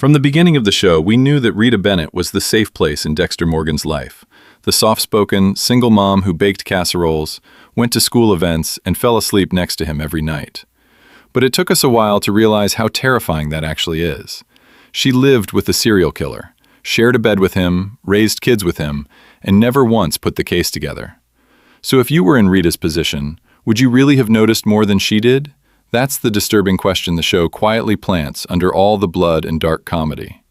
From the beginning of the show, we knew that Rita Bennett was the safe place in Dexter Morgan's life. The soft-spoken, single mom who baked casseroles, went to school events, and fell asleep next to him every night. But it took us a while to realize how terrifying that actually is. She lived with the serial killer, shared a bed with him, raised kids with him, and never once put the case together. So if you were in Rita's position, would you really have noticed more than she did? That's the disturbing question the show quietly plants under all the blood and dark comedy.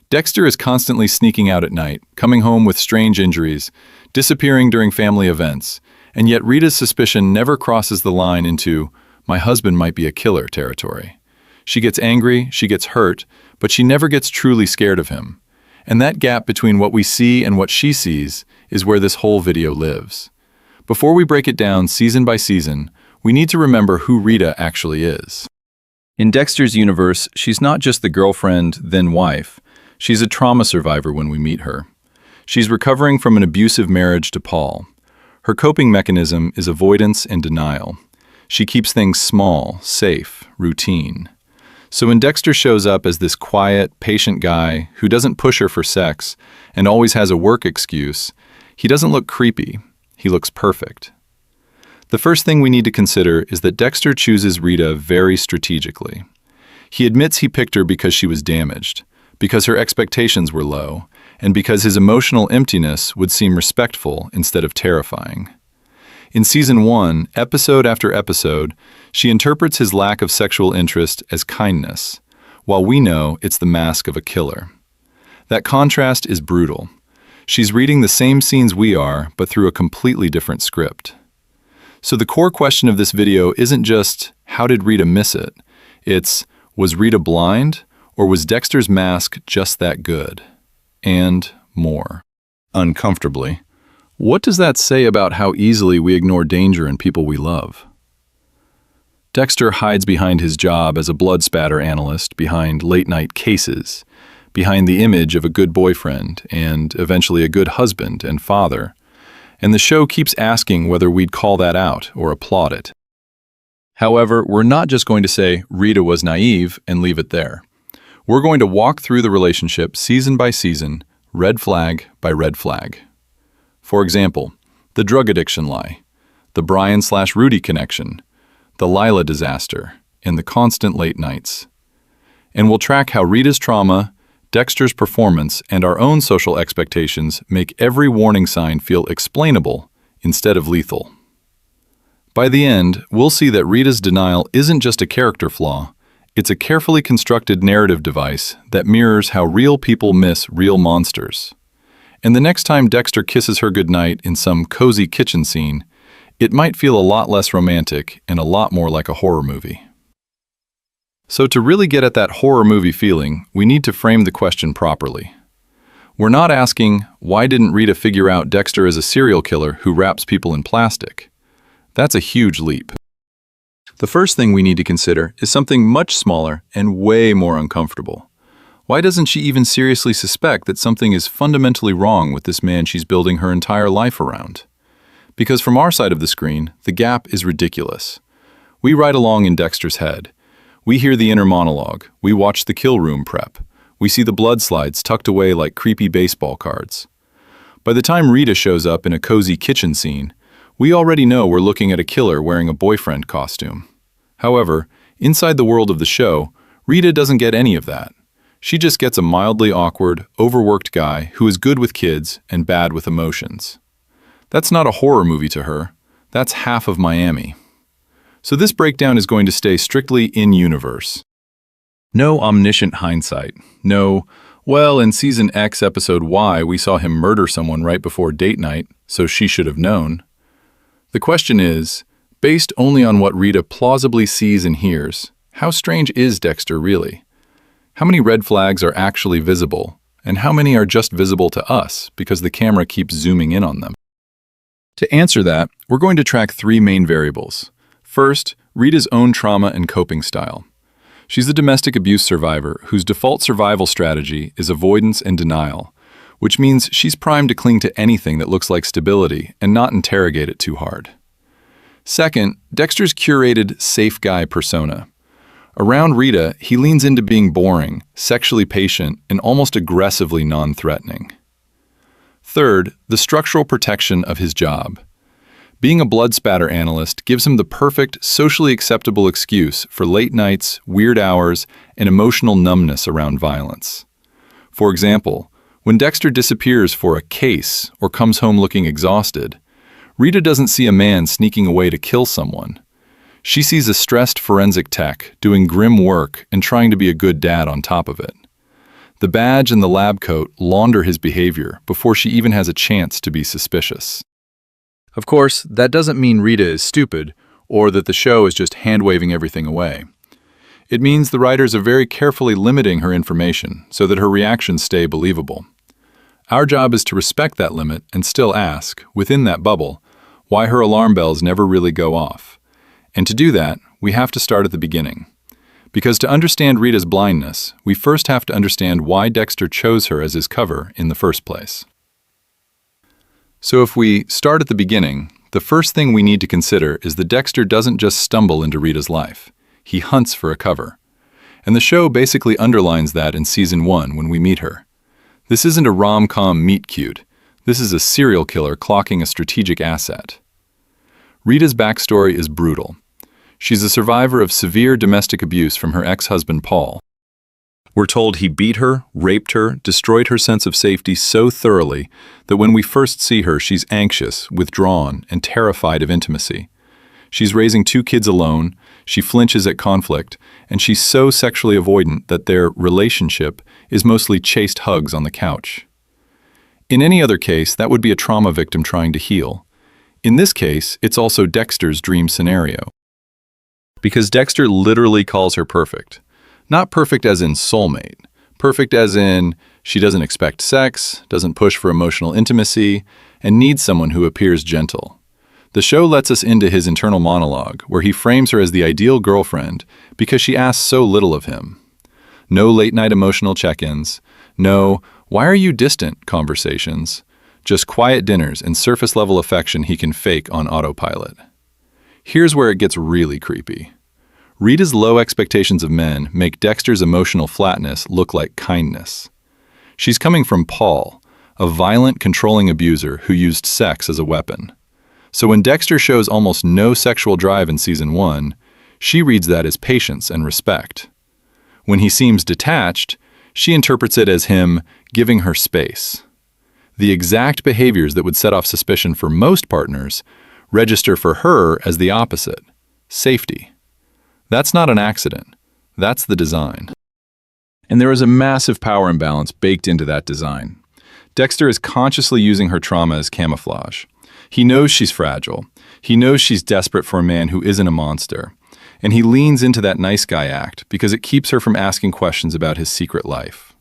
Dexter is constantly sneaking out at night, coming home with strange injuries, disappearing during family events, and yet Rita's suspicion never crosses the line into, "my husband might be a killer" territory. She gets angry, she gets hurt, but she never gets truly scared of him. And that gap between what we see and what she sees is where this whole video lives. Before we break it down season by season, we need to remember who Rita actually is. In Dexter's universe, she's not just the girlfriend, then wife. She's a trauma survivor when we meet her. She's recovering from an abusive marriage to Paul. Her coping mechanism is avoidance and denial. She keeps things small, safe, routine. So when Dexter shows up as this quiet, patient guy who doesn't push her for sex and always has a work excuse, he doesn't look creepy. He looks perfect. The first thing we need to consider is that Dexter chooses Rita very strategically. He admits he picked her because she was damaged, because her expectations were low, and because his emotional emptiness would seem respectful instead of terrifying. In Season 1, episode after episode, she interprets his lack of sexual interest as kindness, while we know it's the mask of a killer. That contrast is brutal. She's reading the same scenes we are, but through a completely different script. So the core question of this video isn't just, how did Rita miss it? It's, was Rita blind, or was Dexter's mask just that good? And more. Uncomfortably, what does that say about how easily we ignore danger in people we love? Dexter hides behind his job as a blood spatter analyst, behind late-night cases, behind the image of a good boyfriend, and eventually a good husband and father. And the show keeps asking whether we'd call that out or applaud it. However, we're not just going to say Rita was naive and leave it there. We're going to walk through the relationship season by season, red flag by red flag. For example, the drug addiction lie, the Brian/Rudy connection, the Lila disaster, and the constant late nights. And we'll track how Rita's trauma, Dexter's performance, and our own social expectations make every warning sign feel explainable instead of lethal. By the end, we'll see that Rita's denial isn't just a character flaw, it's a carefully constructed narrative device that mirrors how real people miss real monsters. And the next time Dexter kisses her goodnight in some cozy kitchen scene, it might feel a lot less romantic and a lot more like a horror movie. So to really get at that horror movie feeling, we need to frame the question properly. We're not asking, why didn't Rita figure out Dexter is a serial killer who wraps people in plastic? That's a huge leap. The first thing we need to consider is something much smaller and way more uncomfortable. Why doesn't she even seriously suspect that something is fundamentally wrong with this man she's building her entire life around? Because from our side of the screen, the gap is ridiculous. We ride along in Dexter's head. We hear the inner monologue. We watch the kill room prep. We see the blood slides tucked away like creepy baseball cards. By the time Rita shows up in a cozy kitchen scene, we already know we're looking at a killer wearing a boyfriend costume. However, inside the world of the show, Rita doesn't get any of that. She just gets a mildly awkward, overworked guy who is good with kids and bad with emotions. That's not a horror movie to her. That's half of Miami. So this breakdown is going to stay strictly in-universe. No omniscient hindsight. No, well, in Season X, Episode Y, we saw him murder someone right before date night, so she should have known. The question is, based only on what Rita plausibly sees and hears, how strange is Dexter really? How many red flags are actually visible, and how many are just visible to us because the camera keeps zooming in on them? To answer that, we're going to track three main variables. First, Rita's own trauma and coping style. She's a domestic abuse survivor whose default survival strategy is avoidance and denial, which means she's primed to cling to anything that looks like stability and not interrogate it too hard. Second, Dexter's curated safe guy persona. Around Rita, he leans into being boring, sexually patient, and almost aggressively non-threatening. Third, the structural protection of his job. Being a blood spatter analyst gives him the perfect, socially acceptable excuse for late nights, weird hours, and emotional numbness around violence. For example, when Dexter disappears for a case or comes home looking exhausted, Rita doesn't see a man sneaking away to kill someone. She sees a stressed forensic tech doing grim work and trying to be a good dad on top of it. The badge and the lab coat launder his behavior before she even has a chance to be suspicious. Of course, that doesn't mean Rita is stupid or that the show is just hand-waving everything away. It means the writers are very carefully limiting her information so that her reactions stay believable. Our job is to respect that limit and still ask, within that bubble, why her alarm bells never really go off. And to do that, we have to start at the beginning. Because to understand Rita's blindness, we first have to understand why Dexter chose her as his cover in the first place. So if we start at the beginning, the first thing we need to consider is that Dexter doesn't just stumble into Rita's life. He hunts for a cover. And the show basically underlines that in Season 1 when we meet her. This isn't a rom-com meet-cute. This is a serial killer clocking a strategic asset. Rita's backstory is brutal. She's a survivor of severe domestic abuse from her ex-husband Paul. We're told he beat her, raped her, destroyed her sense of safety so thoroughly that when we first see her, she's anxious, withdrawn, and terrified of intimacy. She's raising 2 kids alone, she flinches at conflict, and she's so sexually avoidant that their relationship is mostly chaste hugs on the couch. In any other case, that would be a trauma victim trying to heal. In this case, it's also Dexter's dream scenario. Because Dexter literally calls her perfect. Not perfect as in soulmate. Perfect as in she doesn't expect sex, doesn't push for emotional intimacy, and needs someone who appears gentle. The show lets us into his internal monologue, where he frames her as the ideal girlfriend because she asks so little of him. No late-night emotional check-ins. No, why are you distant conversations. Just quiet dinners and surface-level affection he can fake on autopilot. Here's where it gets really creepy. Rita's low expectations of men make Dexter's emotional flatness look like kindness. She's coming from Paul, a violent, controlling abuser who used sex as a weapon. So when Dexter shows almost no sexual drive in Season 1, she reads that as patience and respect. When he seems detached, she interprets it as him giving her space. The exact behaviors that would set off suspicion for most partners register for her as the opposite, safety. That's not an accident. That's the design. And there is a massive power imbalance baked into that design. Dexter is consciously using her trauma as camouflage. He knows she's fragile. He knows she's desperate for a man who isn't a monster. And he leans into that nice guy act because it keeps her from asking questions about his secret life.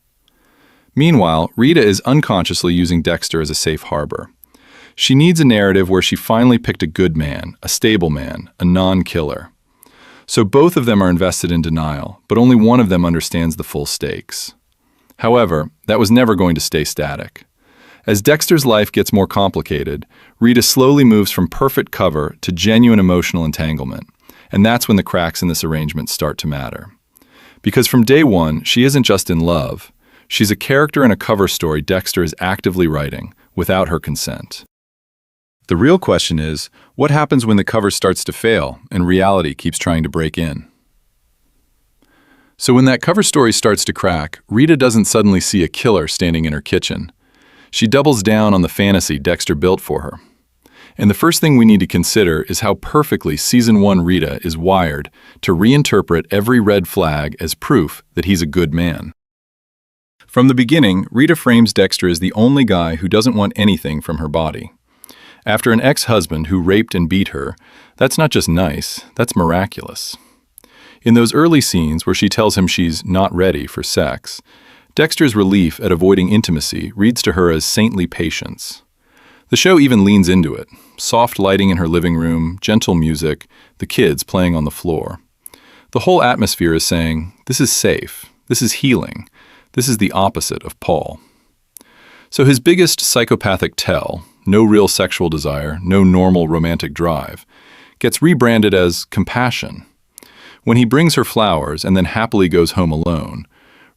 Meanwhile, Rita is unconsciously using Dexter as a safe harbor. She needs a narrative where she finally picked a good man, a stable man, a non-killer. So both of them are invested in denial, but only one of them understands the full stakes. However, that was never going to stay static. As Dexter's life gets more complicated, Rita slowly moves from perfect cover to genuine emotional entanglement, and that's when the cracks in this arrangement start to matter. Because from day one, she isn't just in love. She's a character in a cover story Dexter is actively writing, without her consent. The real question is, what happens when the cover starts to fail and reality keeps trying to break in? So when that cover story starts to crack, Rita doesn't suddenly see a killer standing in her kitchen. She doubles down on the fantasy Dexter built for her. And the first thing we need to consider is how perfectly Season 1 Rita is wired to reinterpret every red flag as proof that he's a good man. From the beginning, Rita frames Dexter as the only guy who doesn't want anything from her body. After an ex-husband who raped and beat her, that's not just nice, that's miraculous. In those early scenes where she tells him she's not ready for sex, Dexter's relief at avoiding intimacy reads to her as saintly patience. The show even leans into it. Soft lighting in her living room, gentle music, the kids playing on the floor. The whole atmosphere is saying, this is safe, this is healing, this is the opposite of Paul. So his biggest psychopathic tell, no real sexual desire, no normal romantic drive, gets rebranded as compassion. When he brings her flowers and then happily goes home alone,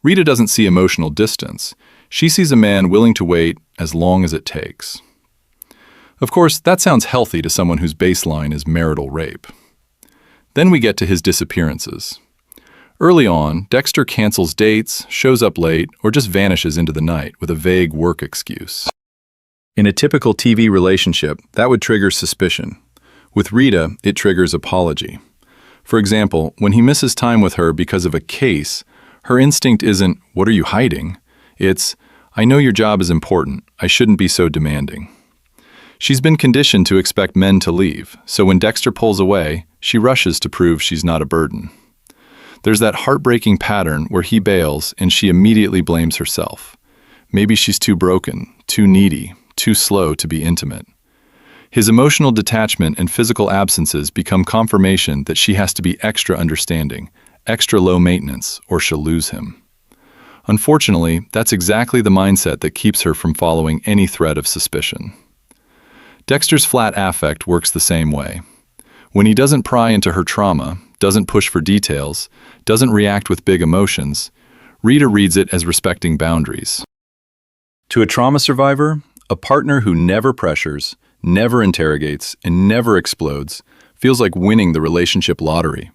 Rita doesn't see emotional distance. She sees a man willing to wait as long as it takes. Of course, that sounds healthy to someone whose baseline is marital rape. Then we get to his disappearances. Early on, Dexter cancels dates, shows up late, or just vanishes into the night with a vague work excuse. In a typical TV relationship, that would trigger suspicion. With Rita, it triggers apology. For example, when he misses time with her because of a case, her instinct isn't, "What are you hiding?" It's, "I know your job is important. I shouldn't be so demanding." She's been conditioned to expect men to leave, so when Dexter pulls away, she rushes to prove she's not a burden. There's that heartbreaking pattern where he bails and she immediately blames herself. Maybe she's too broken, too needy, too slow to be intimate. His emotional detachment and physical absences become confirmation that she has to be extra understanding, extra low maintenance, or she'll lose him. Unfortunately, that's exactly the mindset that keeps her from following any thread of suspicion. Dexter's flat affect works the same way. When he doesn't pry into her trauma, doesn't push for details, doesn't react with big emotions, Rita reads it as respecting boundaries. To a trauma survivor, a partner who never pressures, never interrogates, and never explodes feels like winning the relationship lottery.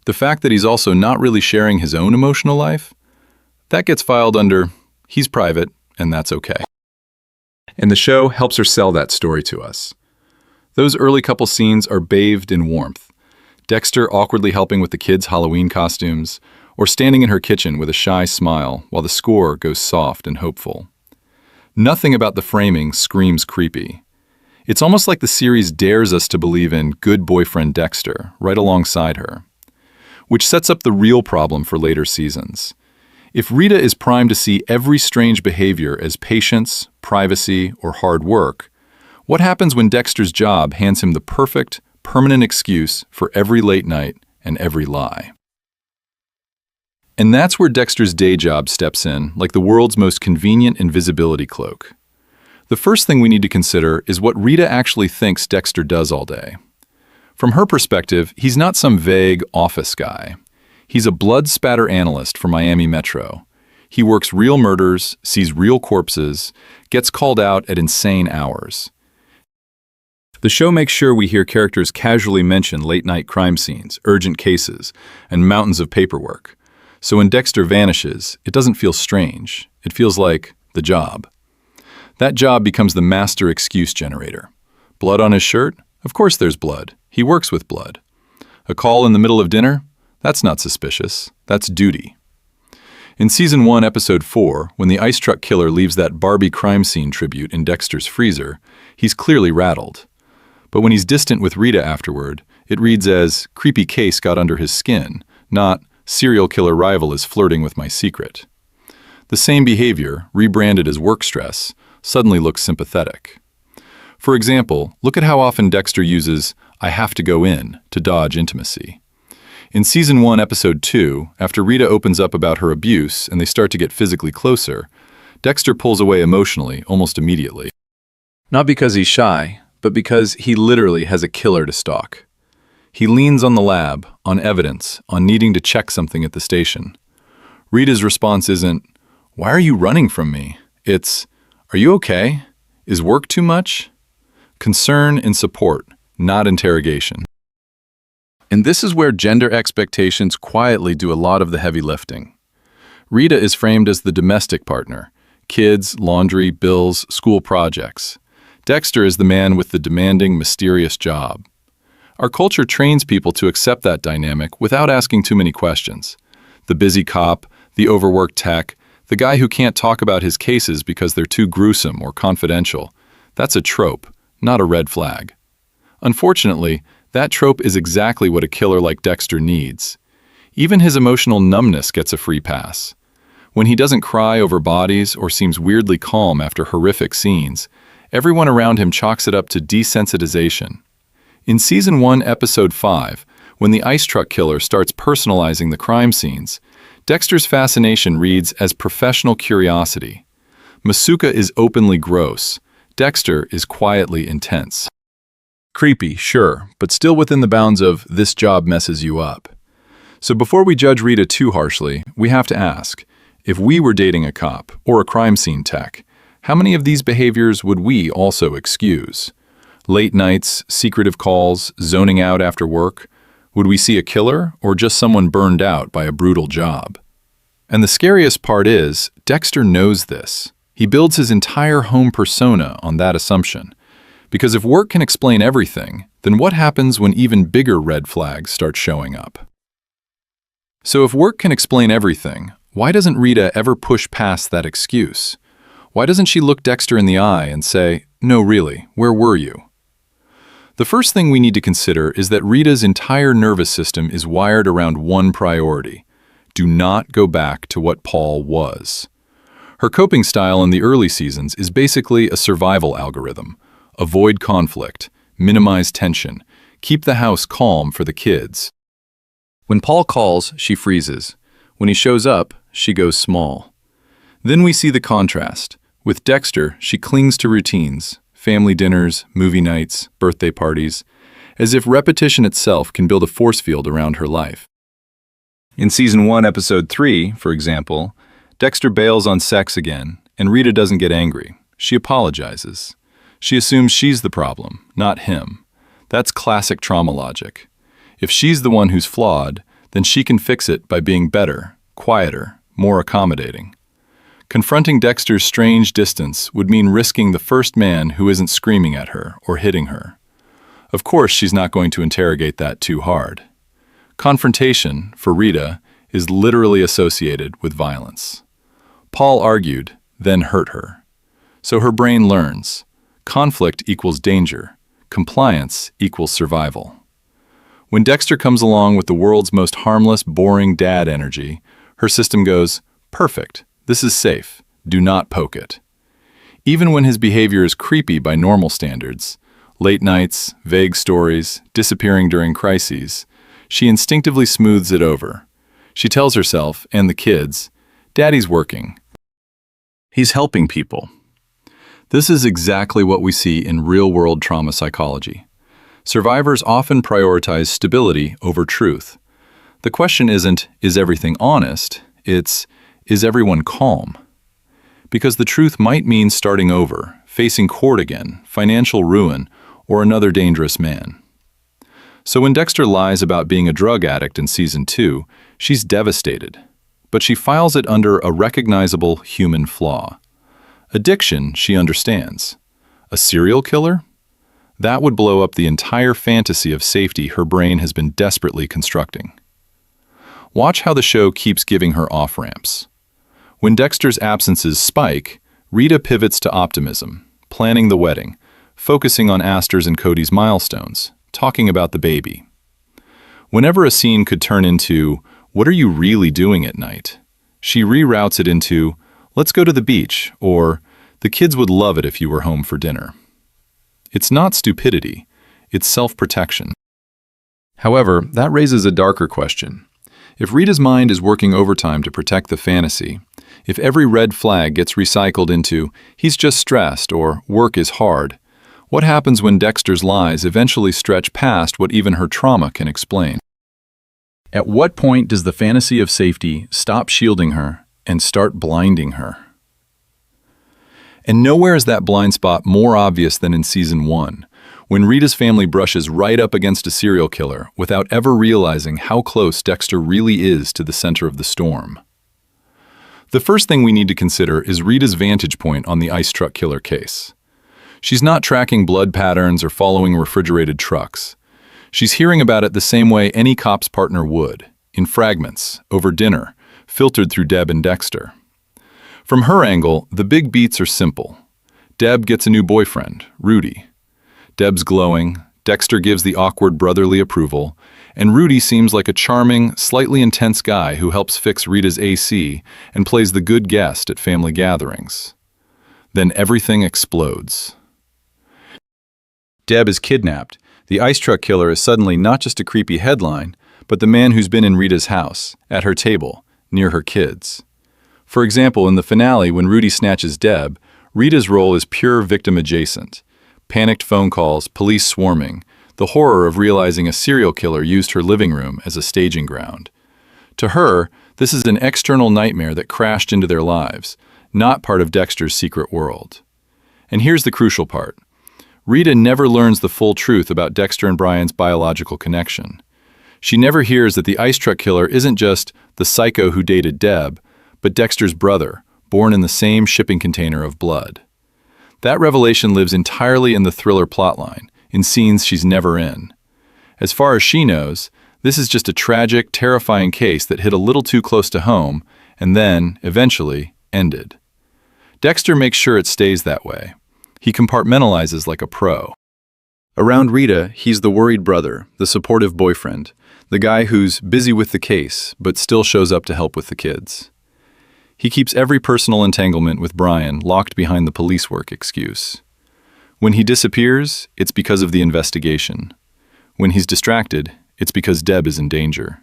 The fact that he's also not really sharing his own emotional life, that gets filed under, he's private, and that's okay. And the show helps her sell that story to us. Those early couple scenes are bathed in warmth. Dexter awkwardly helping with the kids' Halloween costumes, or standing in her kitchen with a shy smile while the score goes soft and hopeful. Nothing about the framing screams creepy. It's almost like the series dares us to believe in good boyfriend Dexter right alongside her, which sets up the real problem for later seasons. If Rita is primed to see every strange behavior as patience, privacy, or hard work, what happens when Dexter's job hands him the perfect, permanent excuse for every late night and every lie? And that's where Dexter's day job steps in, like the world's most convenient invisibility cloak. The first thing we need to consider is what Rita actually thinks Dexter does all day. From her perspective, he's not some vague office guy. He's a blood spatter analyst for Miami Metro. He works real murders, sees real corpses, gets called out at insane hours. The show makes sure we hear characters casually mention late-night crime scenes, urgent cases, and mountains of paperwork. So when Dexter vanishes, it doesn't feel strange. It feels like the job. That job becomes the master excuse generator. Blood on his shirt? Of course there's blood. He works with blood. A call in the middle of dinner? That's not suspicious. That's duty. In Season 1, Episode 4, when the ice truck killer leaves that Barbie crime scene tribute in Dexter's freezer, he's clearly rattled. But when he's distant with Rita afterward, it reads as, creepy case got under his skin, not, serial killer rival is flirting with my secret. The same behavior, rebranded as work stress, suddenly looks sympathetic. For example, look at how often Dexter uses, I have to go in, to dodge intimacy. In Season 1, Episode 2, after Rita opens up about her abuse and they start to get physically closer, Dexter pulls away emotionally almost immediately. Not because he's shy, but because he literally has a killer to stalk. He leans on the lab, on evidence, on needing to check something at the station. Rita's response isn't, why are you running from me? It's, are you okay? Is work too much? Concern and support, not interrogation. And this is where gender expectations quietly do a lot of the heavy lifting. Rita is framed as the domestic partner, kids, laundry, bills, school projects. Dexter is the man with the demanding, mysterious job. Our culture trains people to accept that dynamic without asking too many questions. The busy cop, the overworked tech, the guy who can't talk about his cases because they're too gruesome or confidential. That's a trope, not a red flag. Unfortunately, that trope is exactly what a killer like Dexter needs. Even his emotional numbness gets a free pass. When he doesn't cry over bodies or seems weirdly calm after horrific scenes, everyone around him chalks it up to desensitization. In Season 1, Episode 5, when the ice truck killer starts personalizing the crime scenes, Dexter's fascination reads as professional curiosity. Masuka is openly gross. Dexter is quietly intense. Creepy, sure, but still within the bounds of this job messes you up. So before we judge Rita too harshly, we have to ask, if we were dating a cop or a crime scene tech, how many of these behaviors would we also excuse? Late nights, secretive calls, zoning out after work? Would we see a killer or just someone burned out by a brutal job? And the scariest part is, Dexter knows this. He builds his entire home persona on that assumption. Because if work can explain everything, then what happens when even bigger red flags start showing up? So if work can explain everything, why doesn't Rita ever push past that excuse? Why doesn't she look Dexter in the eye and say, "No, really, where were you?" The first thing we need to consider is that Rita's entire nervous system is wired around one priority: do not go back to what Paul was. Her coping style in the early seasons is basically a survival algorithm. Avoid conflict, minimize tension, keep the house calm for the kids. When Paul calls, she freezes. When he shows up, she goes small. Then we see the contrast. With Dexter, she clings to routines, family dinners, movie nights, birthday parties, as if repetition itself can build a force field around her life. In Season 1, Episode 3, for example, Dexter bails on sex again, and Rita doesn't get angry. She apologizes. She assumes she's the problem, not him. That's classic trauma logic. If she's the one who's flawed, then she can fix it by being better, quieter, more accommodating. Confronting Dexter's strange distance would mean risking the first man who isn't screaming at her or hitting her. Of course, she's not going to interrogate that too hard. Confrontation, for Rita, is literally associated with violence. Paul argued, then hurt her. So her brain learns. Conflict equals danger. Compliance equals survival. When Dexter comes along with the world's most harmless, boring dad energy, her system goes, "Perfect. This is safe. Do not poke it." Even when his behavior is creepy by normal standards, late nights, vague stories, disappearing during crises, she instinctively smooths it over. She tells herself, and the kids, "Daddy's working. He's helping people." This is exactly what we see in real-world trauma psychology. Survivors often prioritize stability over truth. The question isn't, is everything honest? It's, is everyone calm? Because the truth might mean starting over, facing court again, financial ruin, or another dangerous man. So when Dexter lies about being a drug addict in Season 2, she's devastated. But she files it under a recognizable human flaw. Addiction, she understands. A serial killer? That would blow up the entire fantasy of safety her brain has been desperately constructing. Watch how the show keeps giving her off-ramps. When Dexter's absences spike, Rita pivots to optimism, planning the wedding, focusing on Astor's and Cody's milestones, talking about the baby. Whenever a scene could turn into, "What are you really doing at night?" she reroutes it into, "Let's go to the beach," or "The kids would love it if you were home for dinner." It's not stupidity, it's self-protection. However, that raises a darker question. If Rita's mind is working overtime to protect the fantasy, if every red flag gets recycled into, "He's just stressed," or "Work is hard," what happens when Dexter's lies eventually stretch past what even her trauma can explain? At what point does the fantasy of safety stop shielding her and start blinding her? And nowhere is that blind spot more obvious than in Season 1, when Rita's family brushes right up against a serial killer without ever realizing how close Dexter really is to the center of the storm. The first thing we need to consider is Rita's vantage point on the ice truck killer case. She's not tracking blood patterns or following refrigerated trucks. She's hearing about it the same way any cop's partner would, in fragments, over dinner, filtered through Deb and Dexter. From her angle, the big beats are simple. Deb gets a new boyfriend, Rudy. Deb's glowing, Dexter gives the awkward brotherly approval, and Rudy seems like a charming, slightly intense guy who helps fix Rita's AC and plays the good guest at family gatherings. Then everything explodes. Deb is kidnapped. The ice truck killer is suddenly not just a creepy headline, but the man who's been in Rita's house, at her table, near her kids. For example, in the finale, when Rudy snatches Deb, Rita's role is pure victim adjacent. Panicked phone calls, police swarming, the horror of realizing a serial killer used her living room as a staging ground. To her, this is an external nightmare that crashed into their lives, not part of Dexter's secret world. And here's the crucial part. Rita never learns the full truth about Dexter and Brian's biological connection. She never hears that the ice truck killer isn't just the psycho who dated Deb, but Dexter's brother, born in the same shipping container of blood. That revelation lives entirely in the thriller plotline, in scenes she's never in. As far as she knows, this is just a tragic, terrifying case that hit a little too close to home and then, eventually, ended. Dexter makes sure it stays that way. He compartmentalizes like a pro. Around Rita, he's the worried brother, the supportive boyfriend, the guy who's busy with the case but still shows up to help with the kids. He keeps every personal entanglement with Brian locked behind the police work excuse. When he disappears, it's because of the investigation. When he's distracted, it's because Deb is in danger.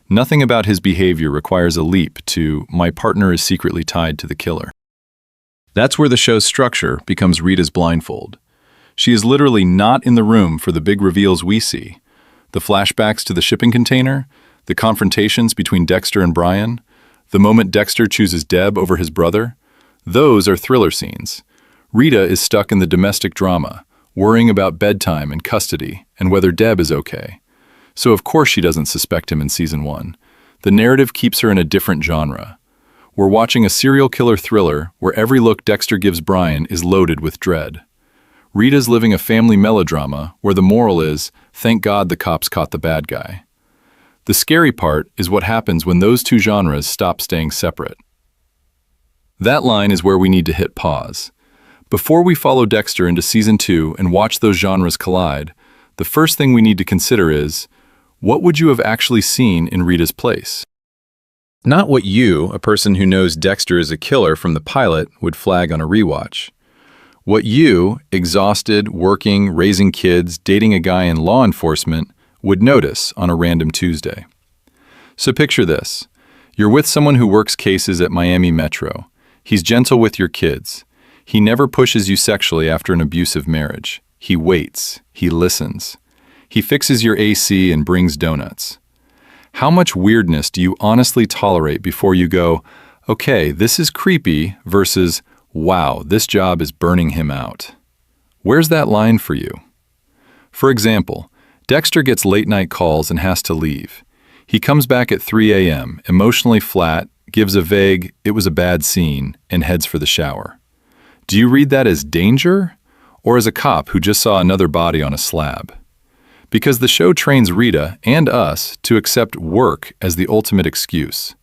Nothing about his behavior requires a leap to "my partner is secretly tied to the killer." That's where the show's structure becomes Rita's blindfold. She is literally not in the room for the big reveals we see. The flashbacks to the shipping container, the confrontations between Dexter and Brian, the moment Dexter chooses Deb over his brother, those are thriller scenes. Rita is stuck in the domestic drama, worrying about bedtime and custody and whether Deb is okay. So of course she doesn't suspect him in season 1. The narrative keeps her in a different genre. We're watching a serial killer thriller where every look Dexter gives Brian is loaded with dread. Rita's living a family melodrama where the moral is, thank God the cops caught the bad guy. The scary part is what happens when those two genres stop staying separate. That line is where we need to hit pause. Before we follow Dexter into season 2 and watch those genres collide, the first thing we need to consider is, what would you have actually seen in Rita's place? Not what you, a person who knows Dexter is a killer from the pilot, would flag on a rewatch. What you, exhausted, working, raising kids, dating a guy in law enforcement, would notice on a random Tuesday. So picture this. You're with someone who works cases at Miami Metro. He's gentle with your kids. He never pushes you sexually after an abusive marriage. He waits. He listens. He fixes your AC and brings donuts. How much weirdness do you honestly tolerate before you go, okay, this is creepy, versus, wow, this job is burning him out? Where's that line for you? For example, Dexter gets late-night calls and has to leave. He comes back at 3 a.m., emotionally flat, gives a vague, "it was a bad scene," and heads for the shower. Do you read that as danger, or as a cop who just saw another body on a slab? Because the show trains Rita and us to accept work as the ultimate excuse.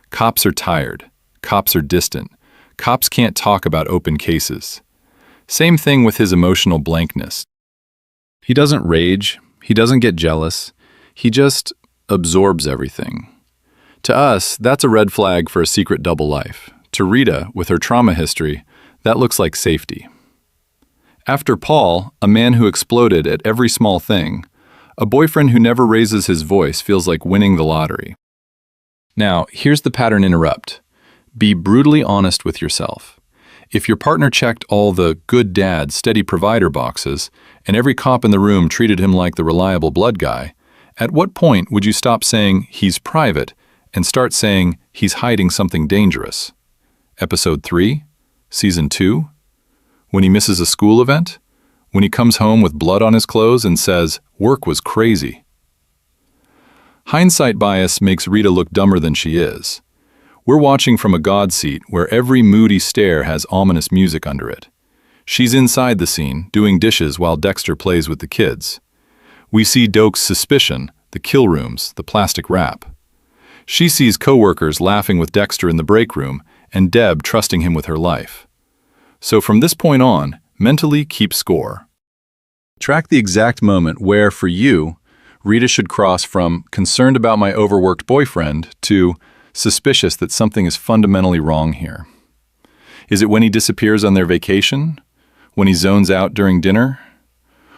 Cops are tired. Cops are distant. Cops can't talk about open cases. Same thing with his emotional blankness. He doesn't rage. He doesn't get jealous. He just absorbs everything. To us, that's a red flag for a secret double life. To Rita, with her trauma history, that looks like safety. After Paul, a man who exploded at every small thing, a boyfriend who never raises his voice feels like winning the lottery. Now, here's the pattern interrupt. Be brutally honest with yourself. If your partner checked all the good dad, steady provider boxes, and every cop in the room treated him like the reliable blood guy, at what point would you stop saying he's private and start saying he's hiding something dangerous? Episode 3? Season 2? When he misses a school event? When he comes home with blood on his clothes and says, "Work was crazy"? Hindsight bias makes Rita look dumber than she is. We're watching from a God seat where every moody stare has ominous music under it. She's inside the scene, doing dishes while Dexter plays with the kids. We see Doak's suspicion, the kill rooms, the plastic wrap. She sees coworkers laughing with Dexter in the break room and Deb trusting him with her life. So from this point on, mentally keep score. Track the exact moment where, for you, Rita should cross from concerned about my overworked boyfriend to suspicious that something is fundamentally wrong here. Is it when he disappears on their vacation? When he zones out during dinner?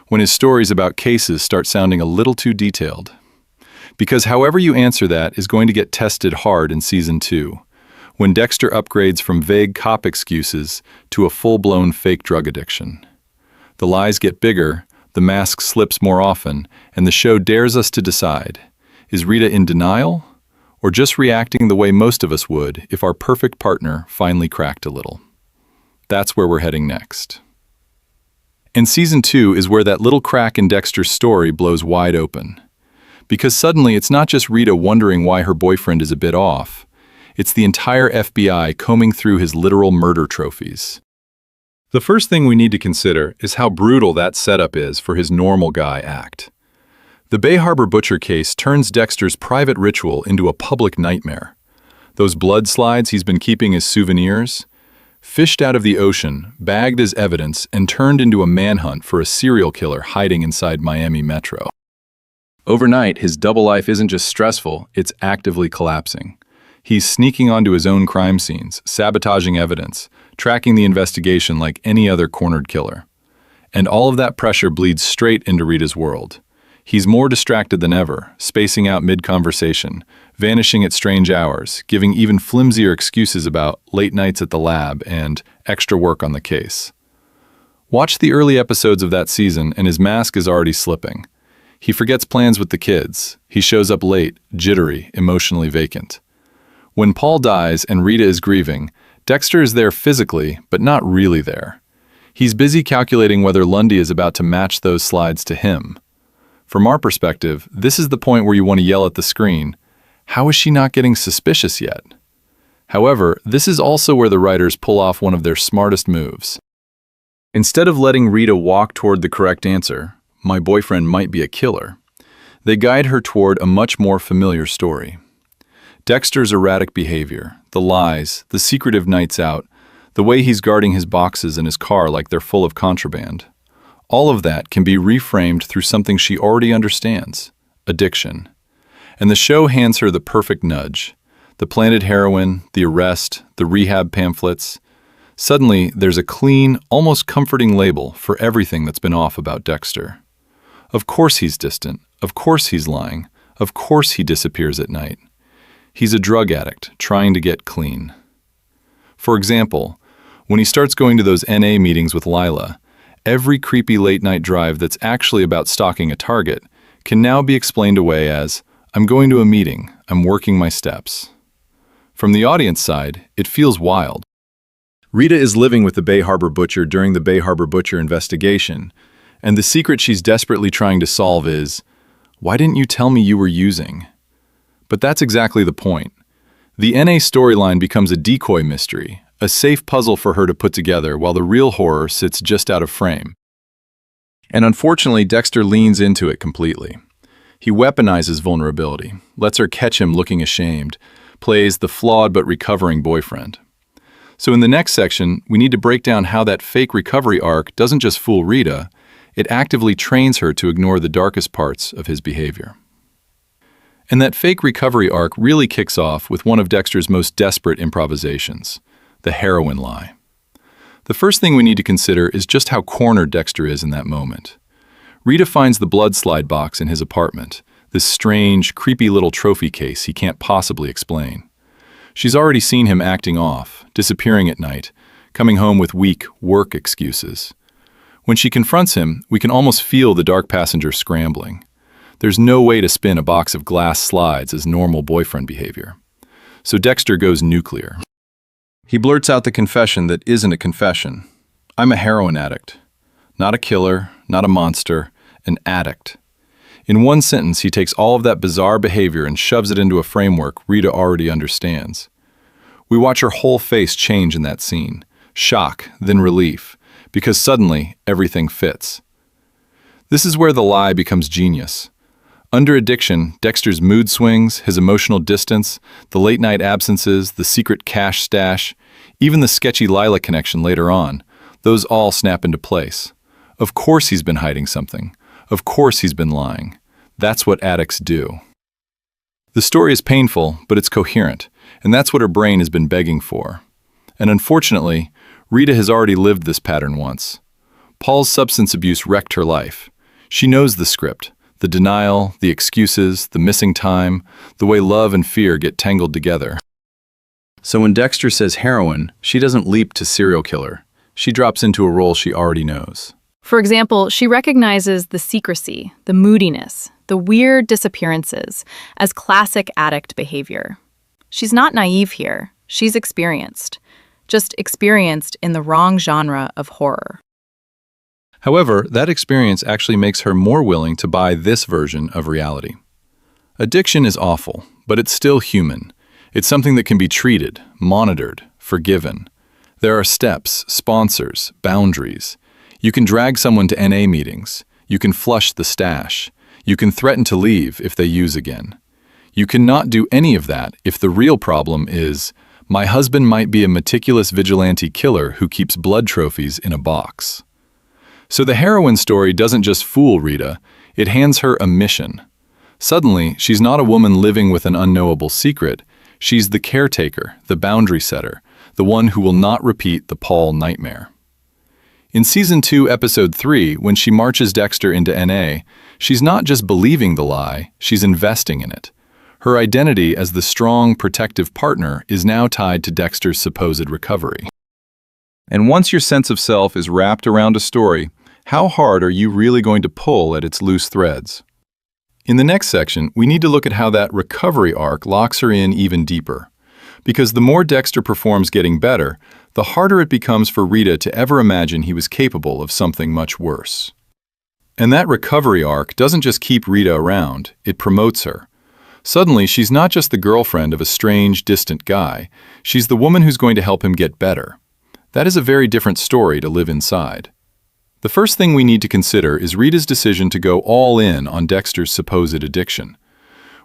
When his stories about cases start sounding a little too detailed? Because however you answer that is going to get tested hard in season 2, when Dexter upgrades from vague cop excuses to a full-blown fake drug addiction. The lies get bigger, the mask slips more often, and the show dares us to decide, is Rita in denial, or just reacting the way most of us would if our perfect partner finally cracked a little? That's where we're heading next. And Season 2 is where that little crack in Dexter's story blows wide open. Because suddenly it's not just Rita wondering why her boyfriend is a bit off. It's the entire FBI combing through his literal murder trophies. The first thing we need to consider is how brutal that setup is for his normal guy act. The Bay Harbor butcher case turns Dexter's private ritual into a public nightmare. Those blood slides he's been keeping as souvenirs, fished out of the ocean, bagged as evidence, and turned into a manhunt for a serial killer hiding inside Miami Metro. Overnight, his double life isn't just stressful, it's actively collapsing. He's sneaking onto his own crime scenes, sabotaging evidence, tracking the investigation like any other cornered killer. And all of that pressure bleeds straight into Rita's world. He's more distracted than ever, spacing out mid-conversation, vanishing at strange hours, giving even flimsier excuses about late nights at the lab and extra work on the case. Watch the early episodes of that season and his mask is already slipping. He forgets plans with the kids. He shows up late, jittery, emotionally vacant. When Paul dies and Rita is grieving, Dexter is there physically, but not really there. He's busy calculating whether Lundy is about to match those slides to him. From our perspective, this is the point where you want to yell at the screen, how is she not getting suspicious yet? However, this is also where the writers pull off one of their smartest moves. Instead of letting Rita walk toward the correct answer, my boyfriend might be a killer, they guide her toward a much more familiar story. Dexter's erratic behavior, the lies, the secretive nights out, the way he's guarding his boxes in his car like they're full of contraband. All of that can be reframed through something she already understands, addiction. And the show hands her the perfect nudge. The planted heroin, the arrest, the rehab pamphlets. Suddenly, there's a clean, almost comforting label for everything that's been off about Dexter. Of course he's distant. Of course he's lying. Of course he disappears at night. He's a drug addict trying to get clean. For example, when he starts going to those NA meetings with Lila, every creepy late-night drive that's actually about stalking a target can now be explained away as, I'm going to a meeting, I'm working my steps. From the audience side, it feels wild. Rita is living with the Bay Harbor butcher during the Bay Harbor butcher investigation, and the secret she's desperately trying to solve is, why didn't you tell me you were using? But that's exactly the point. The NA storyline becomes a decoy mystery, a safe puzzle for her to put together while the real horror sits just out of frame. And unfortunately, Dexter leans into it completely. He weaponizes vulnerability, lets her catch him looking ashamed, plays the flawed but recovering boyfriend. So in the next section, we need to break down how that fake recovery arc doesn't just fool Rita, it actively trains her to ignore the darkest parts of his behavior. And that fake recovery arc really kicks off with one of Dexter's most desperate improvisations, the heroin lie. The first thing we need to consider is just how cornered Dexter is in that moment. Rita finds the blood slide box in his apartment, this strange, creepy little trophy case he can't possibly explain. She's already seen him acting off, disappearing at night, coming home with weak work excuses. When she confronts him, we can almost feel the dark passenger scrambling. There's no way to spin a box of glass slides as normal boyfriend behavior. So Dexter goes nuclear. He blurts out the confession that isn't a confession. I'm a heroin addict. Not a killer, not a monster, an addict. In one sentence, he takes all of that bizarre behavior and shoves it into a framework Rita already understands. We watch her whole face change in that scene. Shock, then relief, because suddenly everything fits. This is where the lie becomes genius. Under addiction, Dexter's mood swings, his emotional distance, the late-night absences, the secret cash stash, even the sketchy Lila connection later on, those all snap into place. Of course he's been hiding something. Of course he's been lying. That's what addicts do. The story is painful, but it's coherent, and that's what her brain has been begging for. And unfortunately, Rita has already lived this pattern once. Paul's substance abuse wrecked her life. She knows the script. The denial, the excuses, the missing time, the way love and fear get tangled together. So when Dexter says heroin, she doesn't leap to serial killer. She drops into a role she already knows. For example, she recognizes the secrecy, the moodiness, the weird disappearances as classic addict behavior. She's not naive here. She's experienced. Just experienced in the wrong genre of horror. However, that experience actually makes her more willing to buy this version of reality. Addiction is awful, but it's still human. It's something that can be treated, monitored, forgiven. There are steps, sponsors, boundaries. You can drag someone to NA meetings. You can flush the stash. You can threaten to leave if they use again. You cannot do any of that if the real problem is, my husband might be a meticulous vigilante killer who keeps blood trophies in a box. So the heroine story doesn't just fool Rita, it hands her a mission. Suddenly, she's not a woman living with an unknowable secret. She's the caretaker, the boundary setter, the one who will not repeat the Paul nightmare. In Season 2, Episode 3, when she marches Dexter into NA, she's not just believing the lie, she's investing in it. Her identity as the strong, protective partner is now tied to Dexter's supposed recovery. And once your sense of self is wrapped around a story, how hard are you really going to pull at its loose threads? In the next section, we need to look at how that recovery arc locks her in even deeper. Because the more Dexter performs getting better, the harder it becomes for Rita to ever imagine he was capable of something much worse. And that recovery arc doesn't just keep Rita around, it promotes her. Suddenly, she's not just the girlfriend of a strange, distant guy, she's the woman who's going to help him get better. That is a very different story to live inside. The first thing we need to consider is Rita's decision to go all in on Dexter's supposed addiction.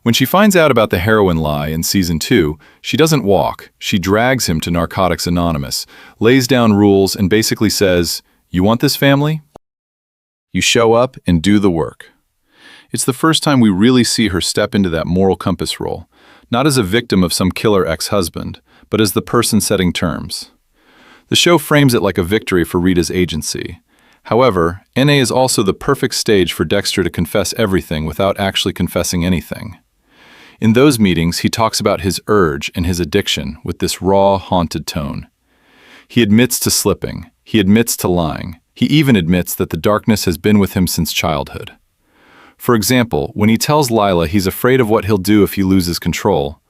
When she finds out about the heroin lie in Season 2, she doesn't walk, she drags him to Narcotics Anonymous, lays down rules, and basically says, "You want this, family? You show up and do the work." It's the first time we really see her step into that moral compass role, not as a victim of some killer ex-husband, but as the person setting terms. The show frames it like a victory for Rita's agency. However, NA is also the perfect stage for Dexter to confess everything without actually confessing anything. In those meetings, he talks about his urge and his addiction with this raw, haunted tone. He admits to slipping. He admits to lying. He even admits that the darkness has been with him since childhood. For example, when he tells Lila he's afraid of what he'll do if he loses control,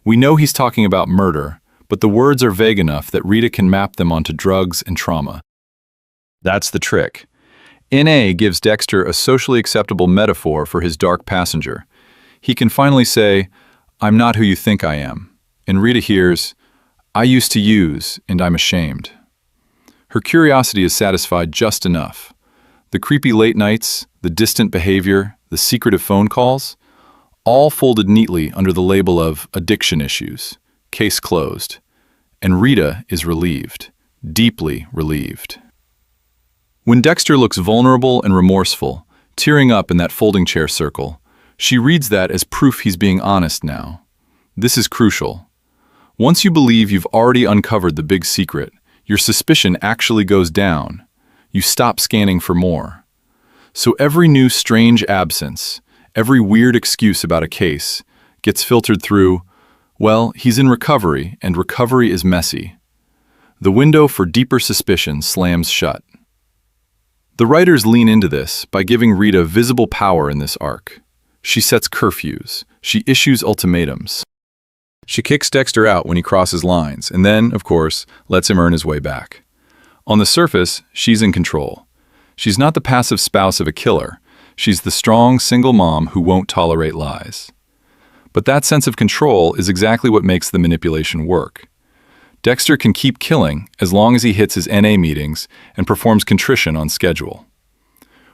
we know he's talking about murder, but the words are vague enough that Rita can map them onto drugs and trauma. That's the trick. NA gives Dexter a socially acceptable metaphor for his dark passenger. He can finally say, "I'm not who you think I am." And Rita hears, "I used to use, and I'm ashamed." Her curiosity is satisfied just enough. The creepy late nights, the distant behavior, the secretive phone calls, all folded neatly under the label of addiction issues. Case closed. And Rita is relieved, deeply relieved. When Dexter looks vulnerable and remorseful, tearing up in that folding chair circle, she reads that as proof he's being honest now. This is crucial. Once you believe you've already uncovered the big secret, your suspicion actually goes down. You stop scanning for more. So every new strange absence, every weird excuse about a case, gets filtered through, well, he's in recovery, and recovery is messy. The window for deeper suspicion slams shut. The writers lean into this by giving Rita visible power in this arc. She sets curfews. She issues ultimatums. She kicks Dexter out when he crosses lines, and then, of course, lets him earn his way back. On the surface, she's in control. She's not the passive spouse of a killer. She's the strong, single mom who won't tolerate lies. But that sense of control is exactly what makes the manipulation work. Dexter can keep killing as long as he hits his NA meetings and performs contrition on schedule.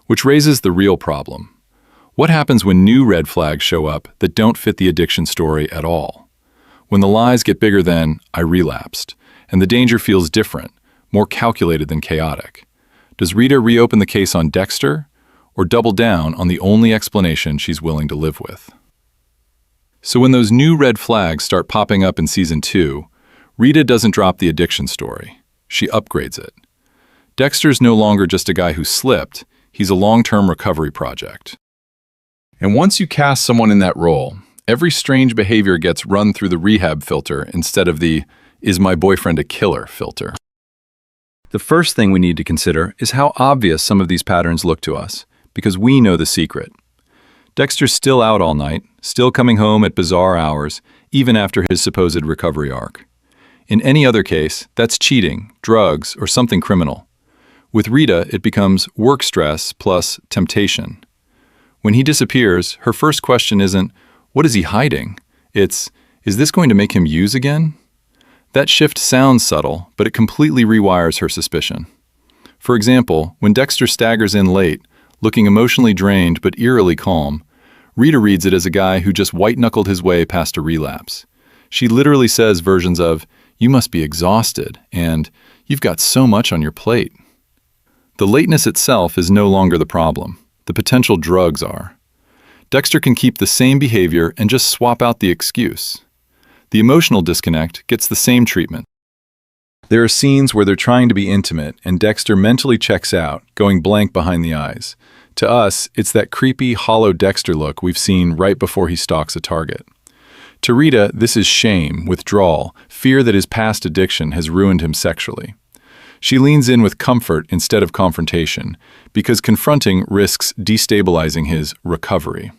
Which raises the real problem. What happens when new red flags show up that don't fit the addiction story at all? When the lies get bigger than, "I relapsed," and the danger feels different, more calculated than chaotic. Does Rita reopen the case on Dexter, or double down on the only explanation she's willing to live with? So when those new red flags start popping up in Season 2, Rita doesn't drop the addiction story. She upgrades it. Dexter's no longer just a guy who slipped, he's a long-term recovery project. And once you cast someone in that role, every strange behavior gets run through the rehab filter instead of the "is my boyfriend a killer" filter. The first thing we need to consider is how obvious some of these patterns look to us, because we know the secret. Dexter's still out all night, still coming home at bizarre hours, even after his supposed recovery arc. In any other case, that's cheating, drugs, or something criminal. With Rita, it becomes work stress plus temptation. When he disappears, her first question isn't, "What is he hiding?" It's, "Is this going to make him use again?" That shift sounds subtle, but it completely rewires her suspicion. For example, when Dexter staggers in late, looking emotionally drained but eerily calm, Rita reads it as a guy who just white-knuckled his way past a relapse. She literally says versions of, "You must be exhausted," and "You've got so much on your plate." The lateness itself is no longer the problem. The potential drugs are. Dexter can keep the same behavior and just swap out the excuse. The emotional disconnect gets the same treatment. There are scenes where they're trying to be intimate and Dexter mentally checks out, going blank behind the eyes. To us, it's that creepy, hollow Dexter look we've seen right before he stalks a target. To Rita, this is shame, withdrawal, fear that his past addiction has ruined him sexually. She leans in with comfort instead of confrontation, because confronting risks destabilizing his recovery.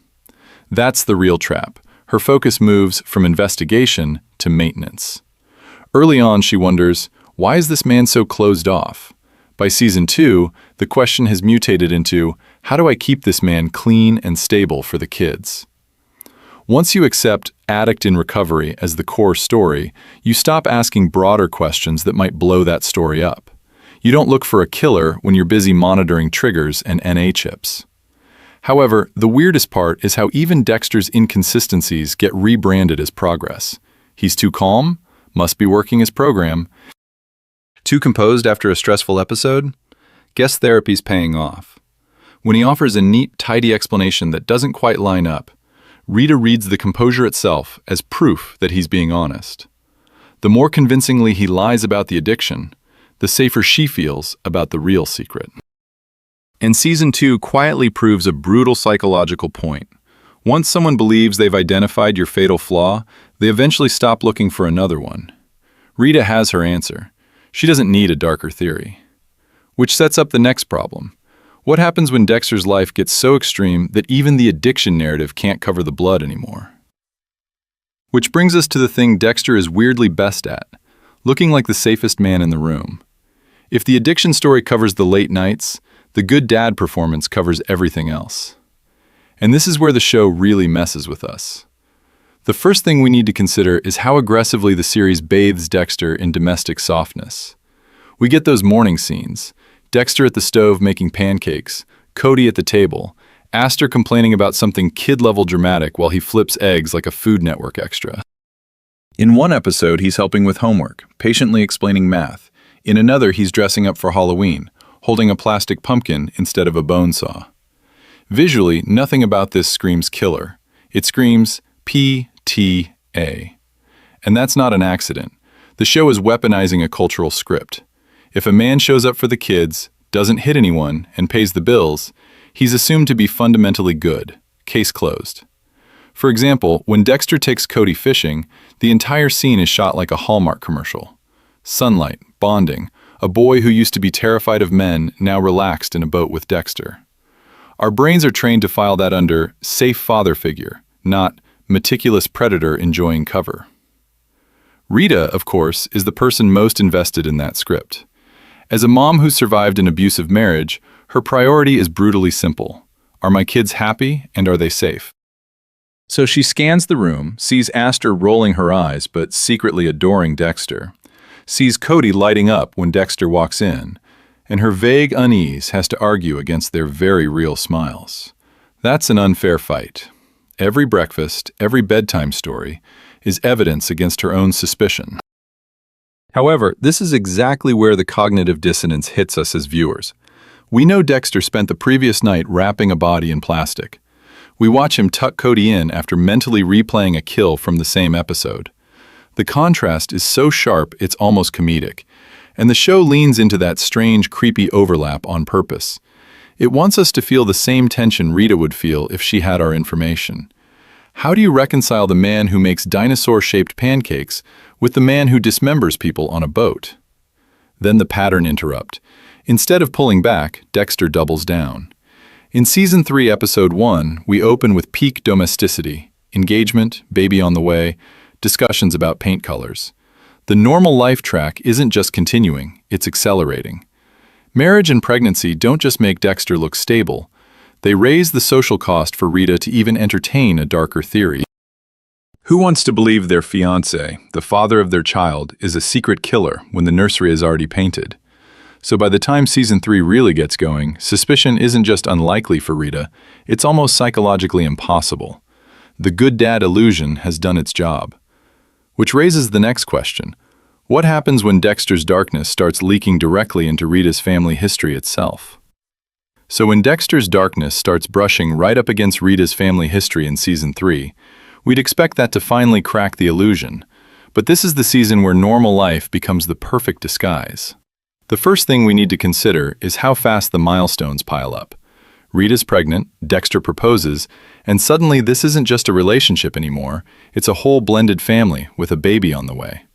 That's the real trap. Her focus moves from investigation to maintenance. Early on, she wonders, why is this man so closed off? By season 2, the question has mutated into, how do I keep this man clean and stable for the kids? Once you accept addict in recovery as the core story, you stop asking broader questions that might blow that story up. You don't look for a killer when you're busy monitoring triggers and NA chips. However, the weirdest part is how even Dexter's inconsistencies get rebranded as progress. He's too calm, must be working his program. Too composed after a stressful episode? Guess therapy's paying off. When he offers a neat, tidy explanation that doesn't quite line up, Rita reads the composure itself as proof that he's being honest. The more convincingly he lies about the addiction, the safer she feels about the real secret. And season 2 quietly proves a brutal psychological point. Once someone believes they've identified your fatal flaw, they eventually stop looking for another one. Rita has her answer. She doesn't need a darker theory. Which sets up the next problem. What happens when Dexter's life gets so extreme that even the addiction narrative can't cover the blood anymore? Which brings us to the thing Dexter is weirdly best at, looking like the safest man in the room. If the addiction story covers the late nights, the good dad performance covers everything else. And this is where the show really messes with us. The first thing we need to consider is how aggressively the series bathes Dexter in domestic softness. We get those morning scenes, Dexter at the stove making pancakes, Cody at the table, Aster complaining about something kid-level dramatic while he flips eggs like a Food Network extra. In one episode, he's helping with homework, patiently explaining math. In another, he's dressing up for Halloween, holding a plastic pumpkin instead of a bone saw. Visually, nothing about this screams killer. It screams PTA. And that's not an accident. The show is weaponizing a cultural script. If a man shows up for the kids, doesn't hit anyone, and pays the bills, he's assumed to be fundamentally good. Case closed. For example, when Dexter takes Cody fishing, the entire scene is shot like a Hallmark commercial. Sunlight, bonding, a boy who used to be terrified of men now relaxed in a boat with Dexter. Our brains are trained to file that under safe father figure, not meticulous predator enjoying cover. Rita, of course, is the person most invested in that script. As a mom who survived an abusive marriage, her priority is brutally simple. Are my kids happy and are they safe? So she scans the room, sees Aster rolling her eyes but secretly adoring Dexter, sees Cody lighting up when Dexter walks in, and her vague unease has to argue against their very real smiles. That's an unfair fight. Every breakfast, every bedtime story is evidence against her own suspicion. However, this is exactly where the cognitive dissonance hits us as viewers. We know Dexter spent the previous night wrapping a body in plastic. We watch him tuck Cody in after mentally replaying a kill from the same episode. The contrast is so sharp it's almost comedic, and the show leans into that strange, creepy overlap on purpose. It wants us to feel the same tension Rita would feel if she had our information. How do you reconcile the man who makes dinosaur-shaped pancakes with the man who dismembers people on a boat? Then the pattern interrupt. Instead of pulling back, Dexter doubles down. In Season 3, Episode 1, we open with peak domesticity, engagement, baby on the way, discussions about paint colors. The normal life track isn't just continuing, it's accelerating. Marriage and pregnancy don't just make Dexter look stable, they raise the social cost for Rita to even entertain a darker theory. Who wants to believe their fiancé, the father of their child, is a secret killer when the nursery is already painted? So by the time Season 3 really gets going, suspicion isn't just unlikely for Rita, it's almost psychologically impossible. The good dad illusion has done its job. Which raises the next question. What happens when Dexter's darkness starts leaking directly into Rita's family history itself? So when Dexter's darkness starts brushing right up against Rita's family history in Season 3, we'd expect that to finally crack the illusion. But this is the season where normal life becomes the perfect disguise. The first thing we need to consider is how fast the milestones pile up. Rita's pregnant, Dexter proposes, and suddenly this isn't just a relationship anymore, it's a whole blended family with a baby on the way.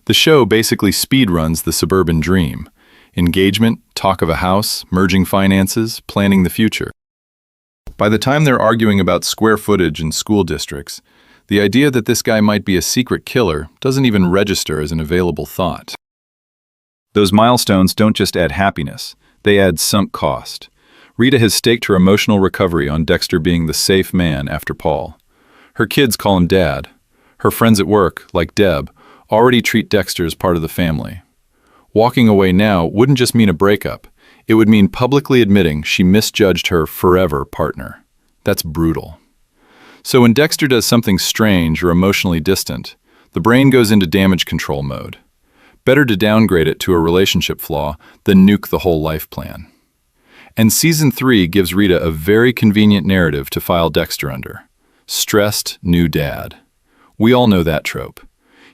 The show basically speedruns the suburban dream. Engagement, talk of a house, merging finances, planning the future. By the time they're arguing about square footage and school districts, the idea that this guy might be a secret killer doesn't even register as an available thought. Those milestones don't just add happiness, they add sunk cost. Rita has staked her emotional recovery on Dexter being the safe man after Paul. Her kids call him Dad. Her friends at work, like Deb, already treat Dexter as part of the family. Walking away now wouldn't just mean a breakup, it would mean publicly admitting she misjudged her forever partner. That's brutal. So when Dexter does something strange or emotionally distant, the brain goes into damage control mode. Better to downgrade it to a relationship flaw than nuke the whole life plan. And Season 3 gives Rita a very convenient narrative to file Dexter under. Stressed new dad. We all know that trope.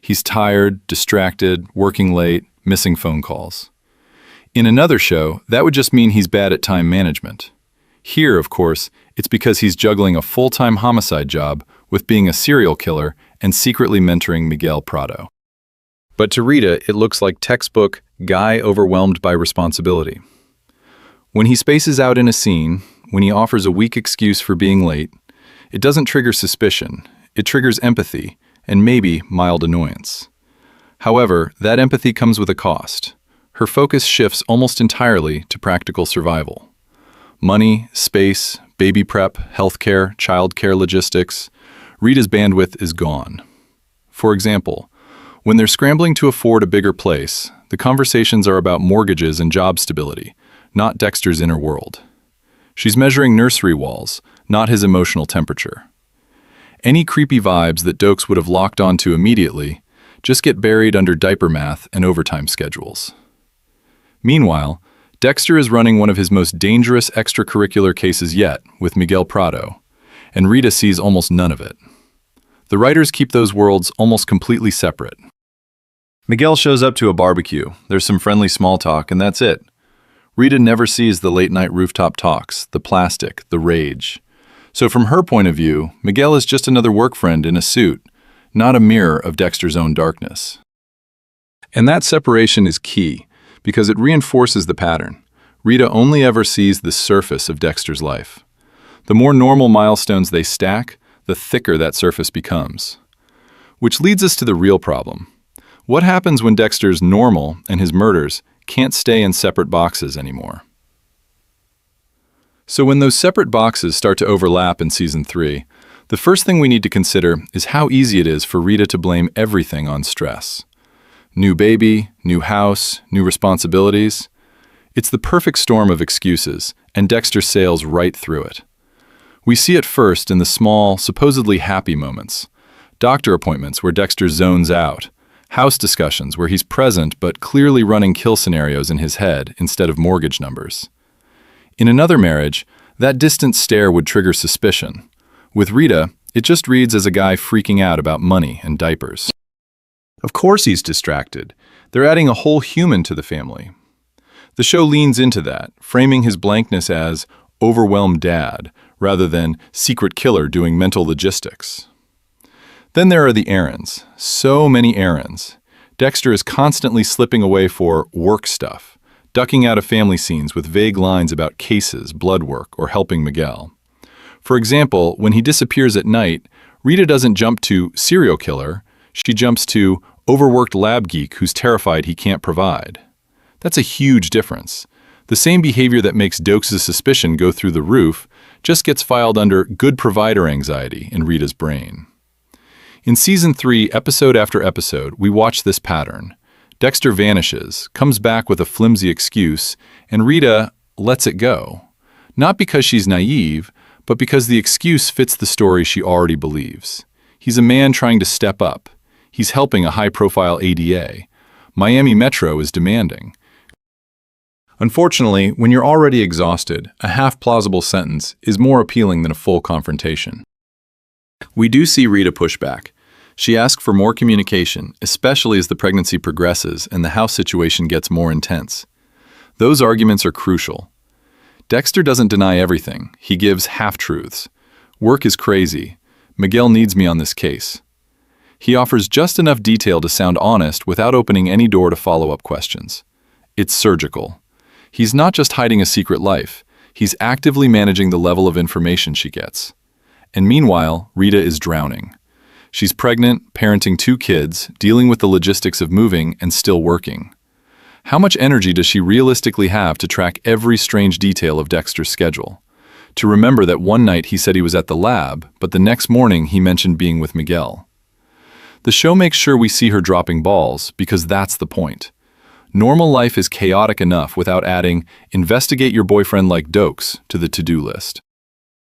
He's tired, distracted, working late, missing phone calls. In another show, that would just mean he's bad at time management. Here, of course, it's because he's juggling a full-time homicide job with being a serial killer and secretly mentoring Miguel Prado. But to Rita, it looks like textbook guy overwhelmed by responsibility. When he spaces out in a scene, when he offers a weak excuse for being late, it doesn't trigger suspicion, it triggers empathy and maybe mild annoyance. However, that empathy comes with a cost. Her focus shifts almost entirely to practical survival. Money, space, baby prep, healthcare, childcare logistics, Rita's bandwidth is gone. For example, when they're scrambling to afford a bigger place, the conversations are about mortgages and job stability, not Dexter's inner world. She's measuring nursery walls, not his emotional temperature. Any creepy vibes that Dokes would have locked onto immediately just get buried under diaper math and overtime schedules. Meanwhile, Dexter is running one of his most dangerous extracurricular cases yet with Miguel Prado, and Rita sees almost none of it. The writers keep those worlds almost completely separate. Miguel shows up to a barbecue, there's some friendly small talk, and that's it. Rita never sees the late-night rooftop talks, the plastic, the rage. So from her point of view, Miguel is just another work friend in a suit, not a mirror of Dexter's own darkness. And that separation is key, because it reinforces the pattern. Rita only ever sees the surface of Dexter's life. The more normal milestones they stack, the thicker that surface becomes. Which leads us to the real problem. What happens when Dexter's normal and his murders can't stay in separate boxes anymore? So when those separate boxes start to overlap in Season 3, the first thing we need to consider is how easy it is for Rita to blame everything on stress. New baby, new house, new responsibilities. It's the perfect storm of excuses, and Dexter sails right through it. We see it first in the small, supposedly happy moments. Doctor appointments where Dexter zones out. House discussions where he's present but clearly running kill scenarios in his head instead of mortgage numbers. In another marriage, that distant stare would trigger suspicion. With Rita, it just reads as a guy freaking out about money and diapers. Of course he's distracted. They're adding a whole human to the family. The show leans into that, framing his blankness as overwhelmed dad rather than secret killer doing mental logistics. Then there are the errands. So many errands. Dexter is constantly slipping away for work stuff, ducking out of family scenes with vague lines about cases, blood work, or helping Miguel. For example, when he disappears at night, Rita doesn't jump to serial killer, she jumps to overworked lab geek who's terrified he can't provide. That's a huge difference. The same behavior that makes Dokes' suspicion go through the roof just gets filed under good provider anxiety in Rita's brain. In Season 3, episode after episode, we watch this pattern. Dexter vanishes, comes back with a flimsy excuse, and Rita lets it go. Not because she's naive, but because the excuse fits the story she already believes. He's a man trying to step up. He's helping a high-profile ADA. Miami Metro is demanding. Unfortunately, when you're already exhausted, a half-plausible sentence is more appealing than a full confrontation. We do see Rita push back. She asks for more communication, especially as the pregnancy progresses and the house situation gets more intense. Those arguments are crucial. Dexter doesn't deny everything. He gives half-truths. Work is crazy. Miguel needs me on this case. He offers just enough detail to sound honest without opening any door to follow-up questions. It's surgical. He's not just hiding a secret life. He's actively managing the level of information she gets. And meanwhile, Rita is drowning. She's pregnant, parenting 2 kids, dealing with the logistics of moving, and still working. How much energy does she realistically have to track every strange detail of Dexter's schedule? To remember that one night he said he was at the lab, but the next morning he mentioned being with Miguel. The show makes sure we see her dropping balls, because that's the point. Normal life is chaotic enough without adding, investigate your boyfriend like Dokes to the to-do list.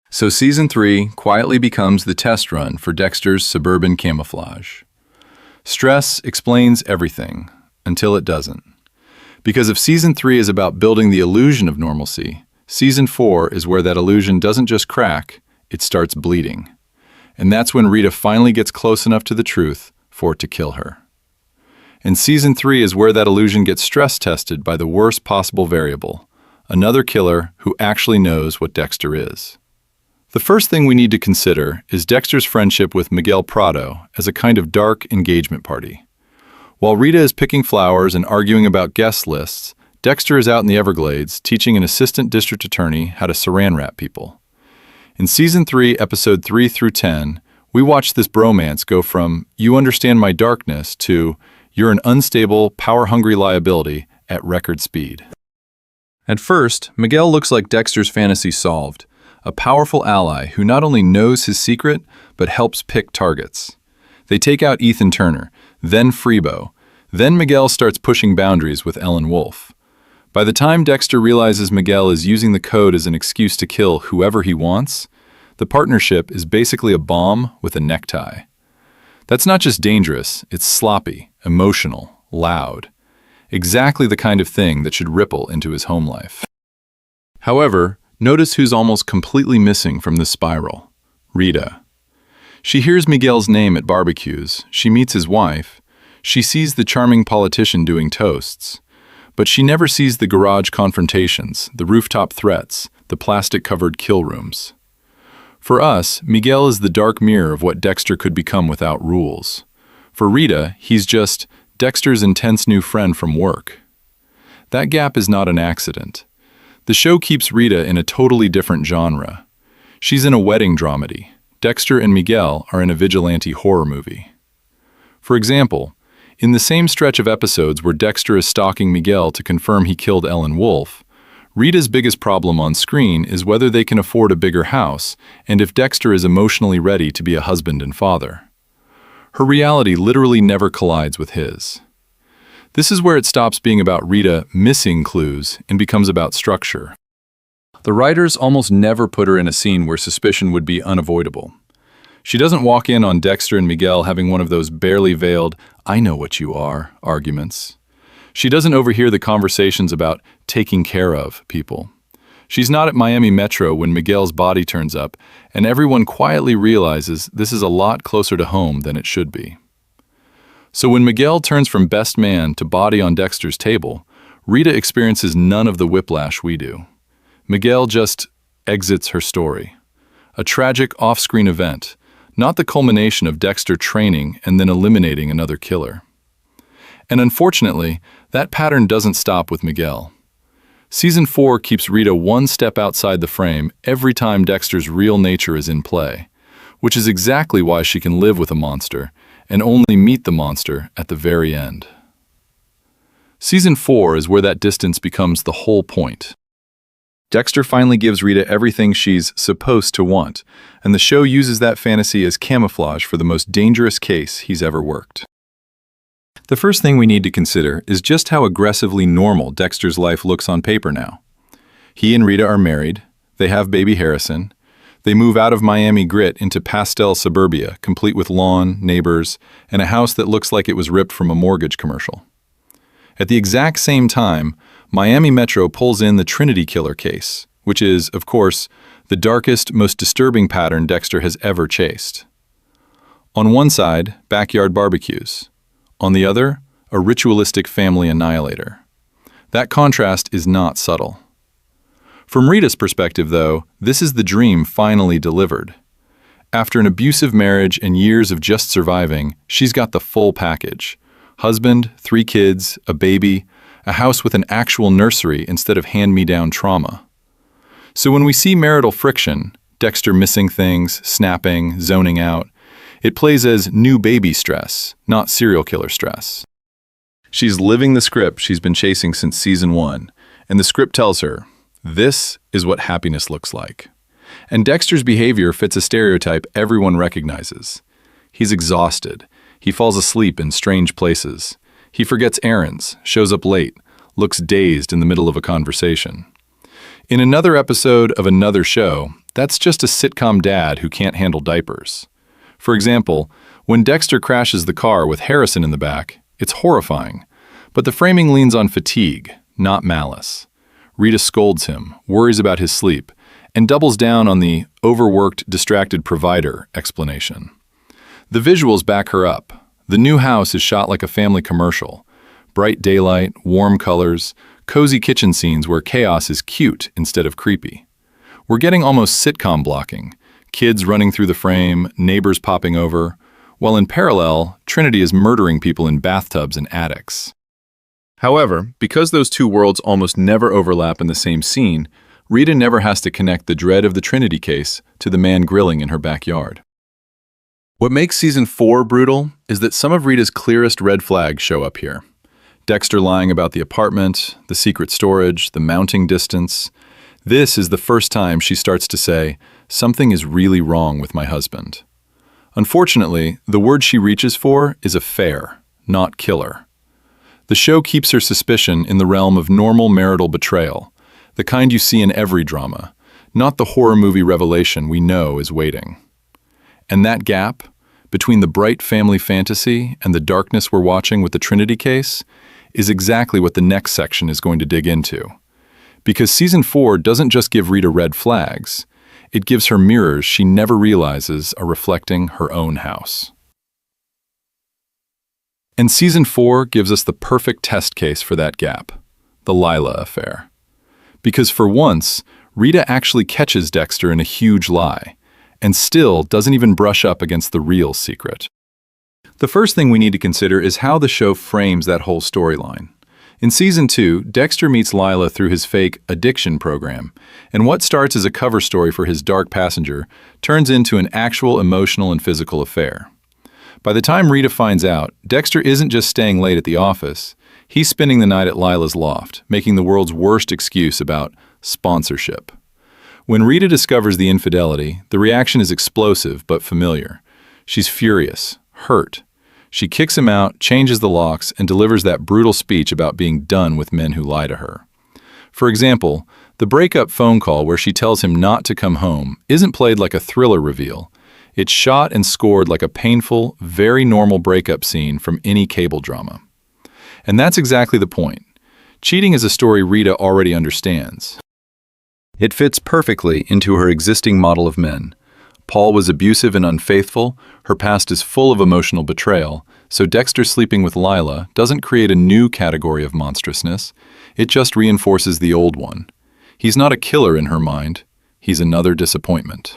So Season 3 quietly becomes the test run for Dexter's suburban camouflage. Stress explains everything, until it doesn't. Because if Season 3 is about building the illusion of normalcy, Season 4 is where that illusion doesn't just crack, it starts bleeding. And that's when Rita finally gets close enough to the truth for it to kill her. And Season 3 is where that illusion gets stress tested by the worst possible variable, another killer who actually knows what Dexter is. The first thing we need to consider is Dexter's friendship with Miguel Prado as a kind of dark engagement party. While Rita is picking flowers and arguing about guest lists, Dexter is out in the Everglades teaching an assistant district attorney how to saran wrap people. In Season 3, Episode 3 through 10, we watch this bromance go from, you understand my darkness, to, you're an unstable, power-hungry liability at record speed. At first, Miguel looks like Dexter's fantasy solved, a powerful ally who not only knows his secret, but helps pick targets. They take out Ethan Turner, then Freebo. Then Miguel starts pushing boundaries with Ellen Wolf. By the time Dexter realizes Miguel is using the code as an excuse to kill whoever he wants, the partnership is basically a bomb with a necktie. That's not just dangerous, it's sloppy, emotional, loud. Exactly the kind of thing that should ripple into his home life. However, notice who's almost completely missing from this spiral. Rita. She hears Miguel's name at barbecues, she meets his wife, she sees the charming politician doing toasts, but she never sees the garage confrontations, the rooftop threats, the plastic-covered kill rooms. For us, Miguel is the dark mirror of what Dexter could become without rules. For Rita, he's just Dexter's intense new friend from work. That gap is not an accident. The show keeps Rita in a totally different genre. She's in a wedding dramedy. Dexter and Miguel are in a vigilante horror movie. For example, in the same stretch of episodes where Dexter is stalking Miguel to confirm he killed Ellen Wolf, Rita's biggest problem on screen is whether they can afford a bigger house and if Dexter is emotionally ready to be a husband and father. Her reality literally never collides with his. This is where it stops being about Rita missing clues and becomes about structure. The writers almost never put her in a scene where suspicion would be unavoidable. She doesn't walk in on Dexter and Miguel having one of those barely veiled, I know what you are, arguments. She doesn't overhear the conversations about taking care of people. She's not at Miami Metro when Miguel's body turns up, and everyone quietly realizes this is a lot closer to home than it should be. So when Miguel turns from best man to body on Dexter's table, Rita experiences none of the whiplash we do. Miguel just exits her story. A tragic off-screen event, not the culmination of Dexter training and then eliminating another killer. And unfortunately, that pattern doesn't stop with Miguel. Season 4 keeps Rita one step outside the frame every time Dexter's real nature is in play, which is exactly why she can live with a monster and only meet the monster at the very end. Season 4 is where that distance becomes the whole point. Dexter finally gives Rita everything she's supposed to want, and the show uses that fantasy as camouflage for the most dangerous case he's ever worked. The first thing we need to consider is just how aggressively normal Dexter's life looks on paper now. He and Rita are married, they have baby Harrison, they move out of Miami grit into pastel suburbia, complete with lawn, neighbors, and a house that looks like it was ripped from a mortgage commercial. At the exact same time, Miami Metro pulls in the Trinity killer case, which is, of course, the darkest, most disturbing pattern Dexter has ever chased. On one side, backyard barbecues. On the other, a ritualistic family annihilator. That contrast is not subtle. From Rita's perspective, though, this is the dream finally delivered. After an abusive marriage and years of just surviving, she's got the full package. Husband, 3 kids, a baby, a house with an actual nursery instead of hand-me-down trauma. So when we see marital friction, Dexter missing things, snapping, zoning out, it plays as new baby stress, not serial killer stress. She's living the script she's been chasing since season 1, and the script tells her, this is what happiness looks like. And Dexter's behavior fits a stereotype everyone recognizes. He's exhausted. He falls asleep in strange places. He forgets errands, shows up late, looks dazed in the middle of a conversation. In another episode of another show, that's just a sitcom dad who can't handle diapers. For example, when Dexter crashes the car with Harrison in the back, it's horrifying, but the framing leans on fatigue, not malice. Rita scolds him, worries about his sleep, and doubles down on the overworked, distracted provider explanation. The visuals back her up. The new house is shot like a family commercial. Bright daylight, warm colors, cozy kitchen scenes where chaos is cute instead of creepy. We're getting almost sitcom blocking. Kids running through the frame, neighbors popping over, while in parallel, Trinity is murdering people in bathtubs and attics. However, because those two worlds almost never overlap in the same scene, Rita never has to connect the dread of the Trinity case to the man grilling in her backyard. What makes season 4 brutal is that some of Rita's clearest red flags show up here. Dexter lying about the apartment, the secret storage, the mounting distance. This is the first time she starts to say, something is really wrong with my husband. Unfortunately, the word she reaches for is affair, not killer. The show keeps her suspicion in the realm of normal marital betrayal, the kind you see in every drama, not the horror movie revelation we know is waiting. And that gap, between the bright family fantasy and the darkness we're watching with the Trinity case, is exactly what the next section is going to dig into. Because season 4 doesn't just give Rita red flags, it gives her mirrors she never realizes are reflecting her own house. And season 4 gives us the perfect test case for that gap, the Lila affair. Because for once, Rita actually catches Dexter in a huge lie, and still doesn't even brush up against the real secret. The first thing we need to consider is how the show frames that whole storyline. In season 2, Dexter meets Lila through his fake addiction program, and what starts as a cover story for his dark passenger turns into an actual emotional and physical affair. By the time Rita finds out, Dexter isn't just staying late at the office, he's spending the night at Lila's loft, making the world's worst excuse about sponsorship. When Rita discovers the infidelity, the reaction is explosive but familiar. She's furious, hurt. She kicks him out, changes the locks, and delivers that brutal speech about being done with men who lie to her. For example, the breakup phone call where she tells him not to come home isn't played like a thriller reveal. It's shot and scored like a painful, very normal breakup scene from any cable drama. And that's exactly the point. Cheating is a story Rita already understands. It fits perfectly into her existing model of men. Paul was abusive and unfaithful, her past is full of emotional betrayal, so Dexter sleeping with Lila doesn't create a new category of monstrousness, it just reinforces the old one. He's not a killer in her mind, he's another disappointment.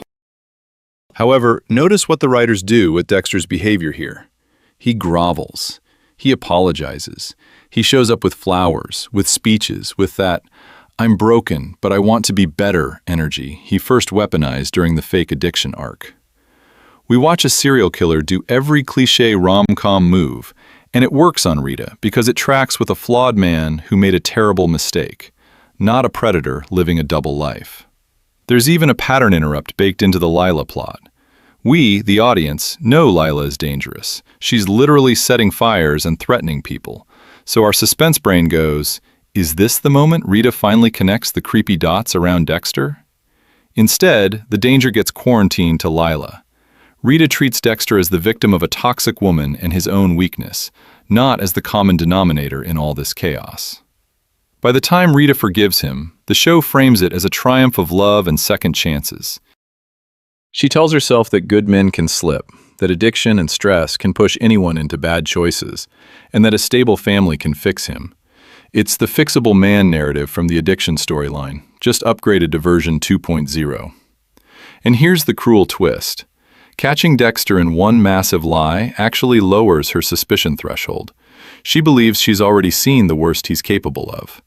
However, notice what the writers do with Dexter's behavior here. He grovels. He apologizes. He shows up with flowers, with speeches, with that "I'm broken, but I want to be better" energy he first weaponized during the fake addiction arc. We watch a serial killer do every cliché rom-com move, and it works on Rita because it tracks with a flawed man who made a terrible mistake, not a predator living a double life. There's even a pattern interrupt baked into the Lila plot. We, the audience, know Lila is dangerous. She's literally setting fires and threatening people. So our suspense brain goes, is this the moment Rita finally connects the creepy dots around Dexter? Instead, the danger gets quarantined to Lila. Rita treats Dexter as the victim of a toxic woman and his own weakness, not as the common denominator in all this chaos. By the time Rita forgives him, the show frames it as a triumph of love and second chances. She tells herself that good men can slip, that addiction and stress can push anyone into bad choices, and that a stable family can fix him. It's the fixable man narrative from the addiction storyline, just upgraded to version 2.0. And here's the cruel twist. Catching Dexter in one massive lie actually lowers her suspicion threshold. She believes she's already seen the worst he's capable of.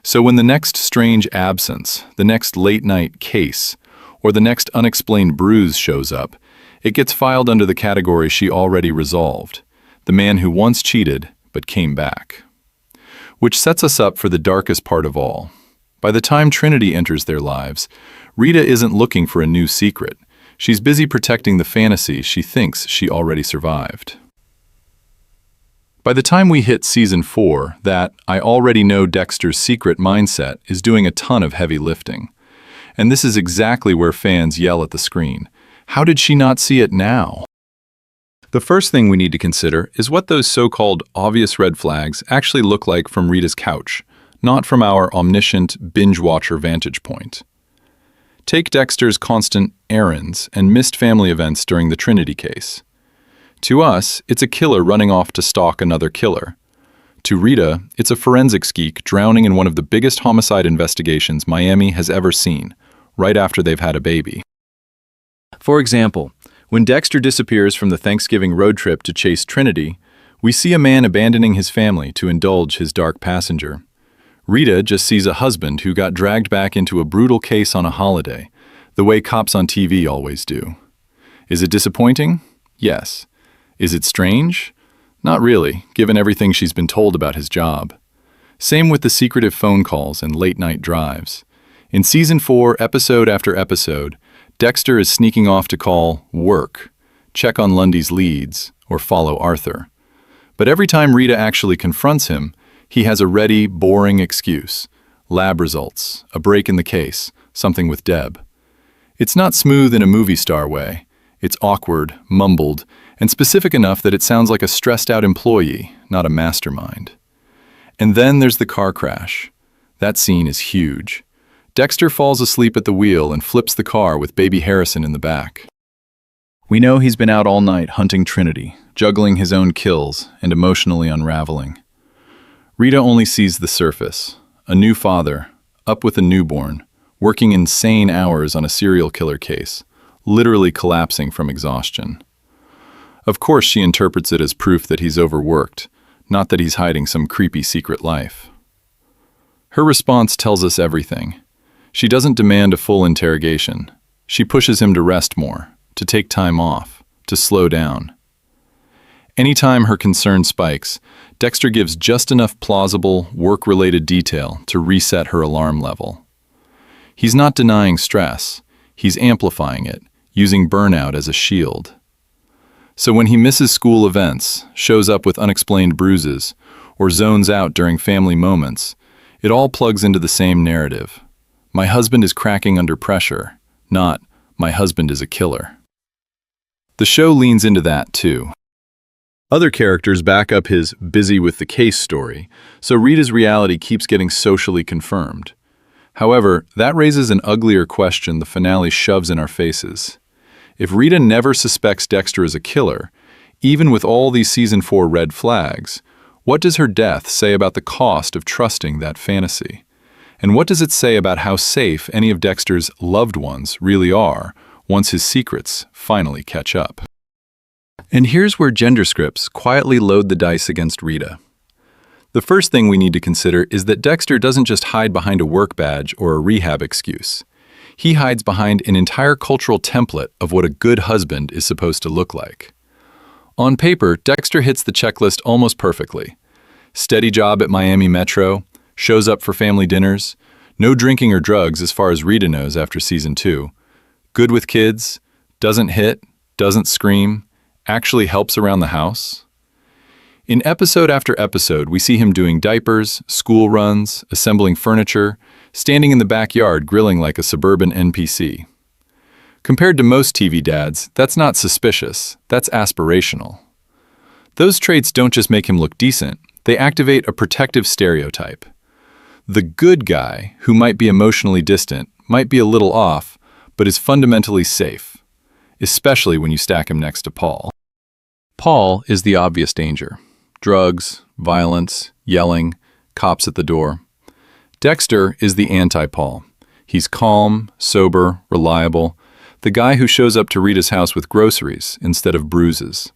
So when the next strange absence, the next late-night case, or the next unexplained bruise shows up, it gets filed under the category she already resolved, the man who once cheated but came back. Which sets us up for the darkest part of all. By the time Trinity enters their lives, Rita isn't looking for a new secret. She's busy protecting the fantasy she thinks she already survived. By the time we hit Season 4, that "I already know Dexter's secret" mindset is doing a ton of heavy lifting. And this is exactly where fans yell at the screen. How did she not see it now? The first thing we need to consider is what those so-called obvious red flags actually look like from Rita's couch, not from our omniscient binge-watcher vantage point. Take Dexter's constant errands and missed family events during the Trinity case. To us, it's a killer running off to stalk another killer. To Rita, it's a forensics geek drowning in one of the biggest homicide investigations Miami has ever seen, right after they've had a baby. For example, when Dexter disappears from the Thanksgiving road trip to chase Trinity, we see a man abandoning his family to indulge his dark passenger. Rita just sees a husband who got dragged back into a brutal case on a holiday, the way cops on TV always do. Is it disappointing? Yes. Is it strange? Not really, given everything she's been told about his job. Same with the secretive phone calls and late-night drives. In Season 4, episode after episode, Dexter is sneaking off to call work, check on Lundy's leads, or follow Arthur. But every time Rita actually confronts him, he has a ready, boring excuse. Lab results, a break in the case, something with Deb. It's not smooth in a movie star way. It's awkward, mumbled, and specific enough that it sounds like a stressed-out employee, not a mastermind. And then there's the car crash. That scene is huge. Dexter falls asleep at the wheel and flips the car with baby Harrison in the back. We know he's been out all night hunting Trinity, juggling his own kills and emotionally unraveling. Rita only sees the surface. A new father, up with a newborn, working insane hours on a serial killer case, literally collapsing from exhaustion. Of course, she interprets it as proof that he's overworked, not that he's hiding some creepy secret life. Her response tells us everything. She doesn't demand a full interrogation. She pushes him to rest more, to take time off, to slow down. Anytime her concern spikes, Dexter gives just enough plausible, work-related detail to reset her alarm level. He's not denying stress. He's amplifying it, using burnout as a shield. So when he misses school events, shows up with unexplained bruises, or zones out during family moments, it all plugs into the same narrative. My husband is cracking under pressure, not my husband is a killer. The show leans into that too. Other characters back up his busy with the case story, so Rita's reality keeps getting socially confirmed. However, that raises an uglier question the finale shoves in our faces. If Rita never suspects Dexter as a killer, even with all these Season 4 red flags, what does her death say about the cost of trusting that fantasy? And what does it say about how safe any of Dexter's loved ones really are once his secrets finally catch up? And here's where gender scripts quietly load the dice against Rita. The first thing we need to consider is that Dexter doesn't just hide behind a work badge or a rehab excuse. He hides behind an entire cultural template of what a good husband is supposed to look like. On paper, Dexter hits the checklist almost perfectly. Steady job at Miami Metro, shows up for family dinners, no drinking or drugs as far as Rita knows after season 2, good with kids, doesn't hit, doesn't scream, actually helps around the house. In episode after episode, we see him doing diapers, school runs, assembling furniture, standing in the backyard grilling like a suburban NPC. Compared to most TV dads, that's not suspicious, that's aspirational. Those traits don't just make him look decent, they activate a protective stereotype. The good guy, who might be emotionally distant, might be a little off, but is fundamentally safe, especially when you stack him next to Paul. Paul is the obvious danger. Drugs, violence, yelling, cops at the door. Dexter is the anti-Paul. He's calm, sober, reliable, the guy who shows up to Rita's house with groceries instead of bruises.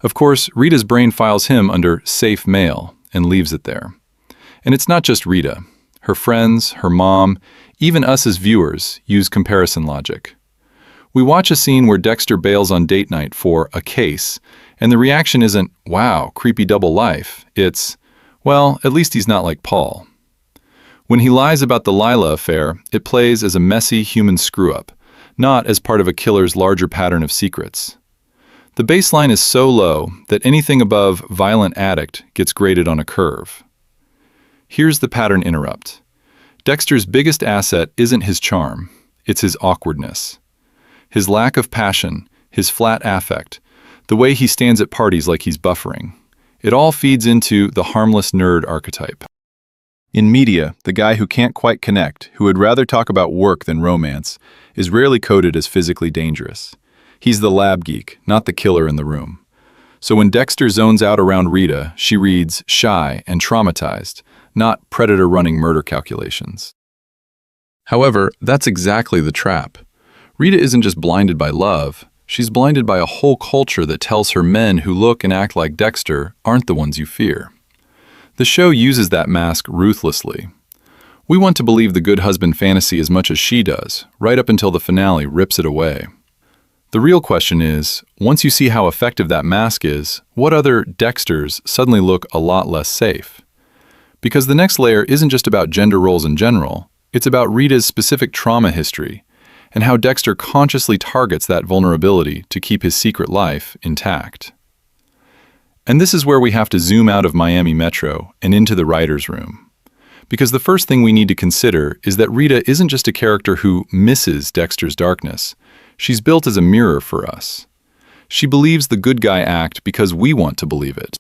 Of course, Rita's brain files him under safe male and leaves it there. And it's not just Rita. Her friends, her mom, even us as viewers use comparison logic. We watch a scene where Dexter bails on date night for a case, and the reaction isn't, wow, creepy double life. It's, well, at least he's not like Paul. When he lies about the Lila affair, it plays as a messy human screw-up, not as part of a killer's larger pattern of secrets. The baseline is so low that anything above violent addict gets graded on a curve. Here's the pattern interrupt. Dexter's biggest asset isn't his charm, it's his awkwardness. His lack of passion, his flat affect, the way he stands at parties like he's buffering. It all feeds into the harmless nerd archetype. In media, the guy who can't quite connect, who would rather talk about work than romance, is rarely coded as physically dangerous. He's the lab geek, not the killer in the room. So when Dexter zones out around Rita, she reads shy and traumatized, not predator running murder calculations. However, that's exactly the trap. Rita isn't just blinded by love, she's blinded by a whole culture that tells her men who look and act like Dexter aren't the ones you fear. The show uses that mask ruthlessly. We want to believe the good husband fantasy as much as she does, right up until the finale rips it away. The real question is, once you see how effective that mask is, what other Dexters suddenly look a lot less safe? Because the next layer isn't just about gender roles in general, it's about Rita's specific trauma history, and how Dexter consciously targets that vulnerability to keep his secret life intact. And this is where we have to zoom out of Miami Metro and into the writer's room. Because the first thing we need to consider is that Rita isn't just a character who misses Dexter's darkness. She's built as a mirror for us. She believes the good guy act because we want to believe it.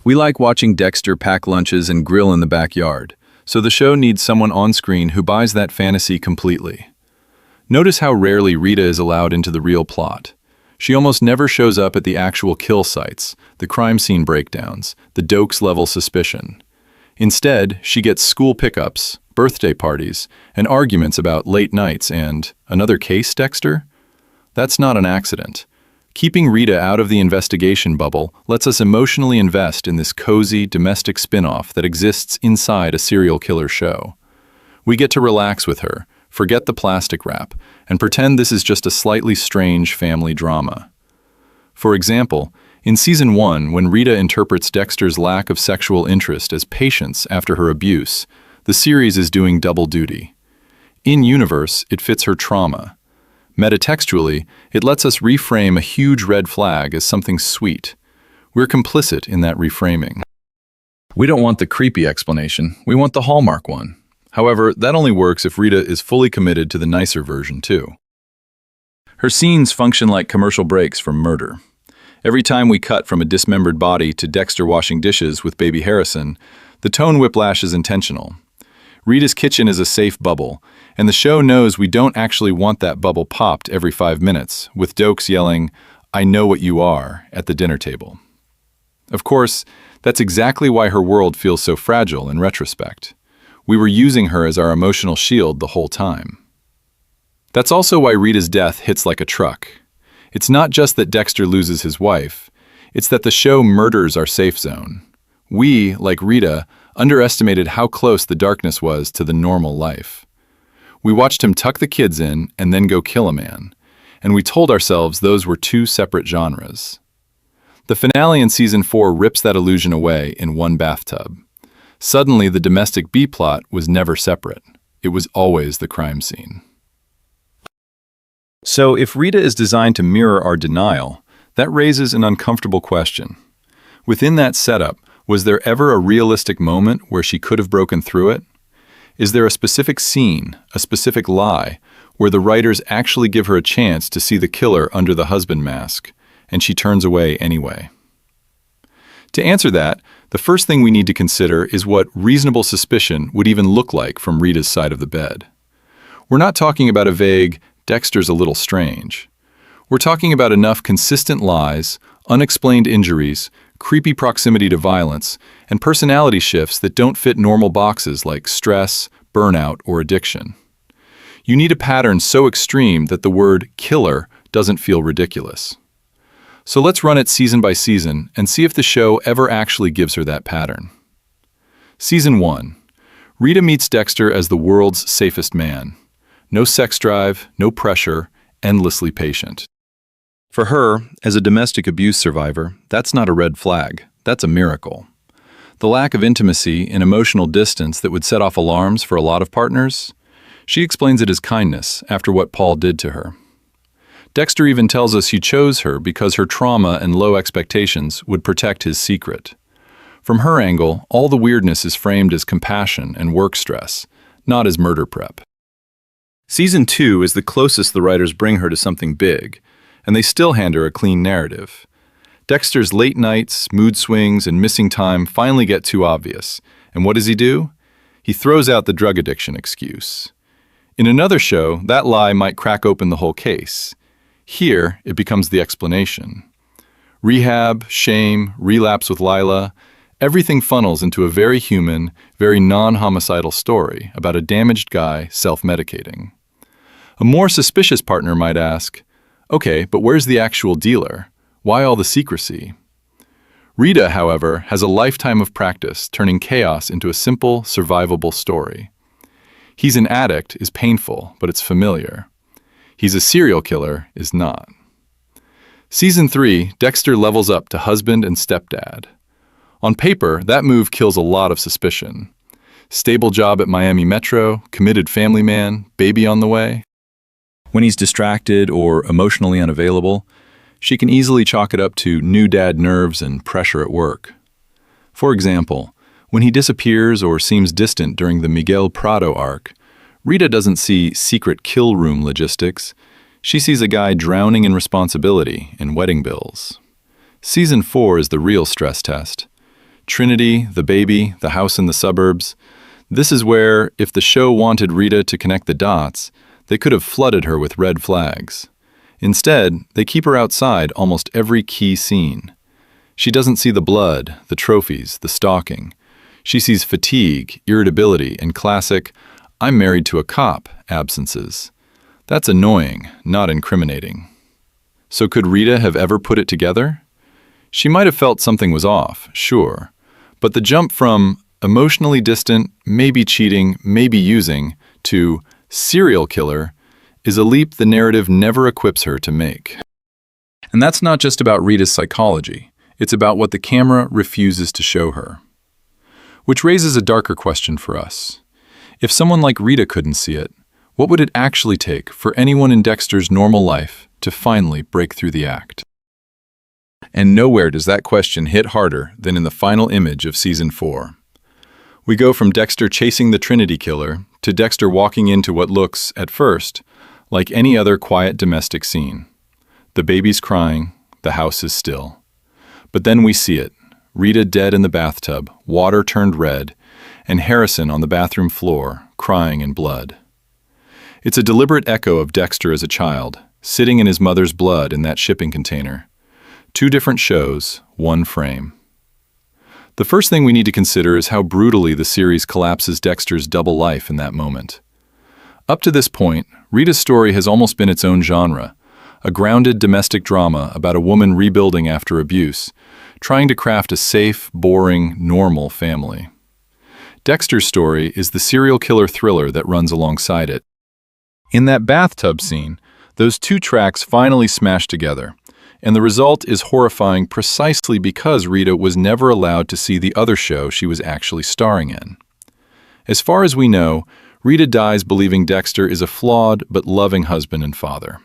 We like watching Dexter pack lunches and grill in the backyard, so the show needs someone on screen who buys that fantasy completely. Notice how rarely Rita is allowed into the real plot. She almost never shows up at the actual kill sites, the crime scene breakdowns, the Dokes-level suspicion. Instead, she gets school pickups, birthday parties, and arguments about late nights and, another case, Dexter? That's not an accident. Keeping Rita out of the investigation bubble lets us emotionally invest in this cozy, domestic spin-off that exists inside a serial killer show. We get to relax with her, forget the plastic wrap, and pretend this is just a slightly strange family drama. For example, in Season 1, when Rita interprets Dexter's lack of sexual interest as patience after her abuse, the series is doing double duty. In-universe, it fits her trauma. Metatextually, it lets us reframe a huge red flag as something sweet. We're complicit in that reframing. We don't want the creepy explanation, we want the hallmark one. However, that only works if Rita is fully committed to the nicer version too. Her scenes function like commercial breaks from murder. Every time we cut from a dismembered body to Dexter washing dishes with baby Harrison, the tone whiplash is intentional. Rita's kitchen is a safe bubble, and the show knows we don't actually want that bubble popped every 5 minutes, with Dokes yelling, "I know what you are," at the dinner table. Of course, that's exactly why her world feels so fragile in retrospect. We were using her as our emotional shield the whole time. That's also why Rita's death hits like a truck. It's not just that Dexter loses his wife, it's that the show murders our safe zone. We, like Rita, underestimated how close the darkness was to the normal life. We watched him tuck the kids in and then go kill a man, and we told ourselves those were two separate genres. The finale in Season 4 rips that illusion away in one bathtub. Suddenly, the domestic B-plot was never separate. It was always the crime scene. So, if Rita is designed to mirror our denial, that raises an uncomfortable question. Within that setup, was there ever a realistic moment where she could have broken through it? Is there a specific scene, a specific lie, where the writers actually give her a chance to see the killer under the husband mask, and she turns away anyway? To answer that, the first thing we need to consider is what reasonable suspicion would even look like from Rita's side of the bed. We're not talking about a vague, Dexter's a little strange. We're talking about enough consistent lies, unexplained injuries, creepy proximity to violence, and personality shifts that don't fit normal boxes like stress, burnout, or addiction. You need a pattern so extreme that the word killer doesn't feel ridiculous. So let's run it season by season and see if the show ever actually gives her that pattern. Season 1. Rita meets Dexter as the world's safest man. No sex drive, no pressure, endlessly patient. For her, as a domestic abuse survivor, that's not a red flag, that's a miracle. The lack of intimacy and emotional distance that would set off alarms for a lot of partners, she explains it as kindness after what Paul did to her. Dexter even tells us he chose her because her trauma and low expectations would protect his secret. From her angle, all the weirdness is framed as compassion and work stress, not as murder prep. Season 2 is the closest the writers bring her to something big, and they still hand her a clean narrative. Dexter's late nights, mood swings, and missing time finally get too obvious, and what does he do? He throws out the drug addiction excuse. In another show, that lie might crack open the whole case. Here, it becomes the explanation. Rehab, shame, relapse with Lila, everything funnels into a very human, very non-homicidal story about a damaged guy self-medicating. A more suspicious partner might ask, okay, but where's the actual dealer? Why all the secrecy? Rita, however, has a lifetime of practice turning chaos into a simple, survivable story. He's an addict is painful, but it's familiar. He's a serial killer is not. Season 3, Dexter levels up to husband and stepdad. On paper, that move kills a lot of suspicion. Stable job at Miami Metro, committed family man, baby on the way. When he's distracted or emotionally unavailable, she can easily chalk it up to new dad nerves and pressure at work. For example, when he disappears or seems distant during the Miguel Prado arc, Rita doesn't see secret kill room logistics. She sees a guy drowning in responsibility and wedding bills. Season 4 is the real stress test. Trinity, the baby, the house in the suburbs. This is where, if the show wanted Rita to connect the dots, they could have flooded her with red flags. Instead, they keep her outside almost every key scene. She doesn't see the blood, the trophies, the stalking. She sees fatigue, irritability, and classic, I'm married to a cop absences. That's annoying, not incriminating. So could Rita have ever put it together? She might have felt something was off, sure. But the jump from emotionally distant, maybe cheating, maybe using, to serial killer is a leap the narrative never equips her to make. And that's not just about Rita's psychology. It's about what the camera refuses to show her. Which raises a darker question for us. If someone like Rita couldn't see it, what would it actually take for anyone in Dexter's normal life to finally break through the act? And nowhere does that question hit harder than in the final image of Season 4. We go from Dexter chasing the Trinity killer to Dexter walking into what looks, at first, like any other quiet domestic scene. The baby's crying, the house is still. But then we see it, Rita dead in the bathtub, water turned red, and Harrison on the bathroom floor, crying in blood. It's a deliberate echo of Dexter as a child, sitting in his mother's blood in that shipping container. Two different shows, one frame. The first thing we need to consider is how brutally the series collapses Dexter's double life in that moment. Up to this point, Rita's story has almost been its own genre, a grounded domestic drama about a woman rebuilding after abuse, trying to craft a safe, boring, normal family. Dexter's story is the serial killer thriller that runs alongside it. In that bathtub scene, those two tracks finally smash together, and the result is horrifying precisely because Rita was never allowed to see the other show she was actually starring in. As far as we know, Rita dies believing Dexter is a flawed but loving husband and father.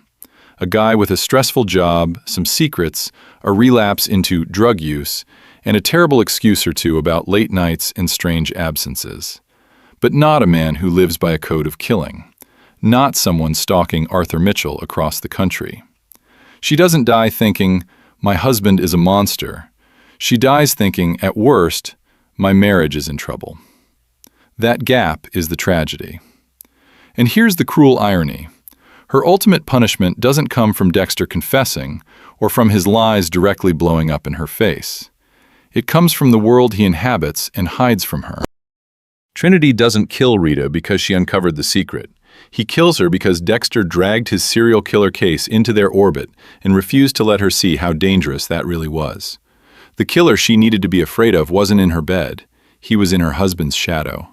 A guy with a stressful job, some secrets, a relapse into drug use, and a terrible excuse or two about late nights and strange absences. But not a man who lives by a code of killing. Not someone stalking Arthur Mitchell across the country. She doesn't die thinking, my husband is a monster. She dies thinking, at worst, my marriage is in trouble. That gap is the tragedy. And here's the cruel irony. Her ultimate punishment doesn't come from Dexter confessing or from his lies directly blowing up in her face. It comes from the world he inhabits and hides from her. Trinity doesn't kill Rita because she uncovered the secret. He kills her because Dexter dragged his serial killer case into their orbit and refused to let her see how dangerous that really was. The killer she needed to be afraid of wasn't in her bed. He was in her husband's shadow.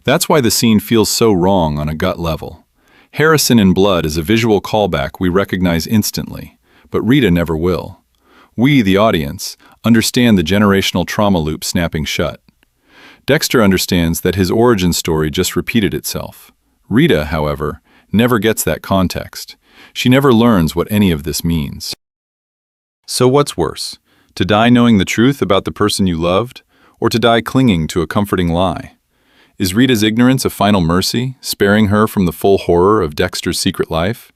That's why the scene feels so wrong on a gut level. Harrison in blood is a visual callback we recognize instantly, but Rita never will. We, the audience, understand the generational trauma loop snapping shut. Dexter understands that his origin story just repeated itself. Rita, however, never gets that context. She never learns what any of this means. So what's worse, to die knowing the truth about the person you loved, or to die clinging to a comforting lie? Is Rita's ignorance a final mercy, sparing her from the full horror of Dexter's secret life?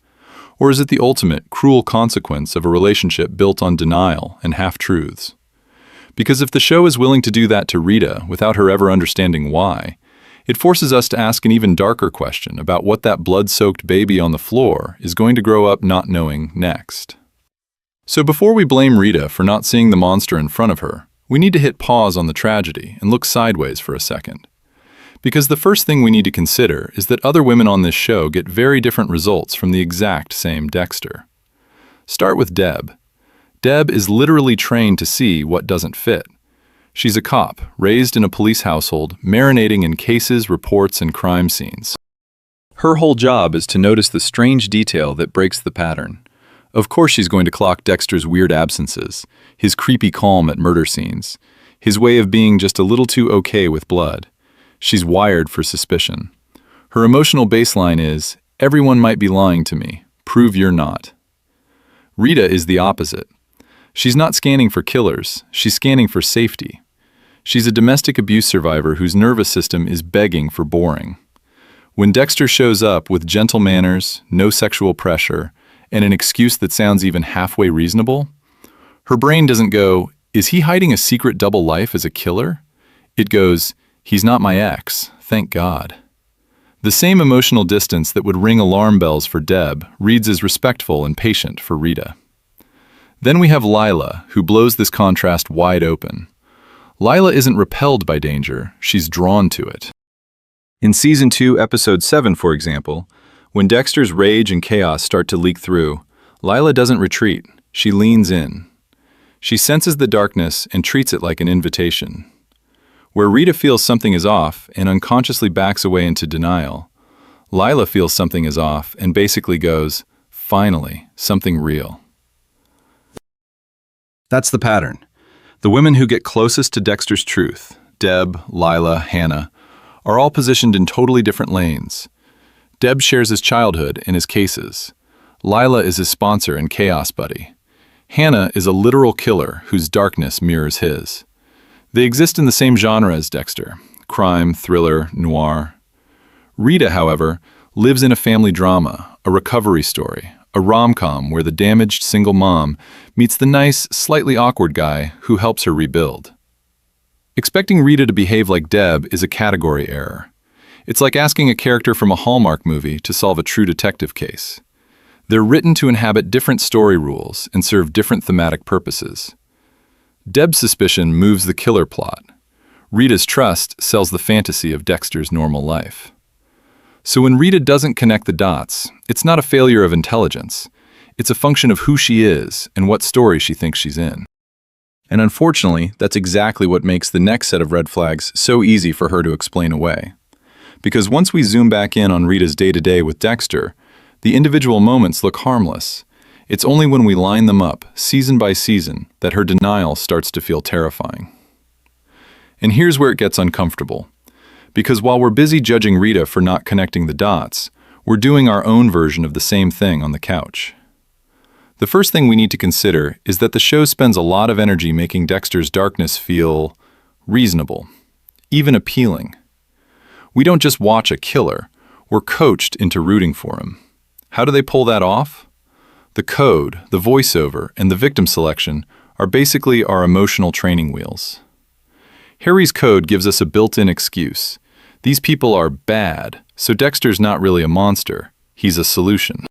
Or is it the ultimate, cruel consequence of a relationship built on denial and half-truths? Because if the show is willing to do that to Rita without her ever understanding why, it forces us to ask an even darker question about what that blood-soaked baby on the floor is going to grow up not knowing next. So before we blame Rita for not seeing the monster in front of her, we need to hit pause on the tragedy and look sideways for a second. Because the first thing we need to consider is that other women on this show get very different results from the exact same Dexter. Start with Deb. Deb is literally trained to see what doesn't fit. She's a cop, raised in a police household, marinating in cases, reports, and crime scenes. Her whole job is to notice the strange detail that breaks the pattern. Of course she's going to clock Dexter's weird absences, his creepy calm at murder scenes, his way of being just a little too okay with blood. She's wired for suspicion. Her emotional baseline is, everyone might be lying to me, prove you're not. Rita is the opposite. She's not scanning for killers, she's scanning for safety. She's a domestic abuse survivor whose nervous system is begging for boring. When Dexter shows up with gentle manners, no sexual pressure, and an excuse that sounds even halfway reasonable, her brain doesn't go, is he hiding a secret double life as a killer? It goes, he's not my ex, thank God. The same emotional distance that would ring alarm bells for Deb reads as respectful and patient for Rita. Then we have Lila, who blows this contrast wide open. Lila isn't repelled by danger, she's drawn to it. In Season 2, Episode 7, for example, when Dexter's rage and chaos start to leak through, Lila doesn't retreat, she leans in. She senses the darkness and treats it like an invitation. Where Rita feels something is off and unconsciously backs away into denial, Lila feels something is off and basically goes, finally, something real. That's the pattern. The women who get closest to Dexter's truth, Deb, Lila, Hannah, are all positioned in totally different lanes. Deb shares his childhood and his cases. Lila is his sponsor and chaos buddy. Hannah is a literal killer whose darkness mirrors his. They exist in the same genre as Dexter, crime, thriller, noir. Rita, however, lives in a family drama, a recovery story, a rom-com where the damaged single mom meets the nice, slightly awkward guy who helps her rebuild. Expecting Rita to behave like Deb is a category error. It's like asking a character from a Hallmark movie to solve a true detective case. They're written to inhabit different story rules and serve different thematic purposes. Deb's suspicion moves the killer plot. Rita's trust sells the fantasy of Dexter's normal life. So when Rita doesn't connect the dots, it's not a failure of intelligence. It's a function of who she is and what story she thinks she's in. And unfortunately, that's exactly what makes the next set of red flags so easy for her to explain away. Because once we zoom back in on Rita's day-to-day with Dexter, the individual moments look harmless. It's only when we line them up, season by season, that her denial starts to feel terrifying. And here's where it gets uncomfortable. Because while we're busy judging Rita for not connecting the dots, we're doing our own version of the same thing on the couch. The first thing we need to consider is that the show spends a lot of energy making Dexter's darkness feel reasonable, even appealing. We don't just watch a killer, we're coached into rooting for him. How do they pull that off? The code, the voiceover, and the victim selection are basically our emotional training wheels. Harry's code gives us a built-in excuse. These people are bad, so Dexter's not really a monster, he's a solution.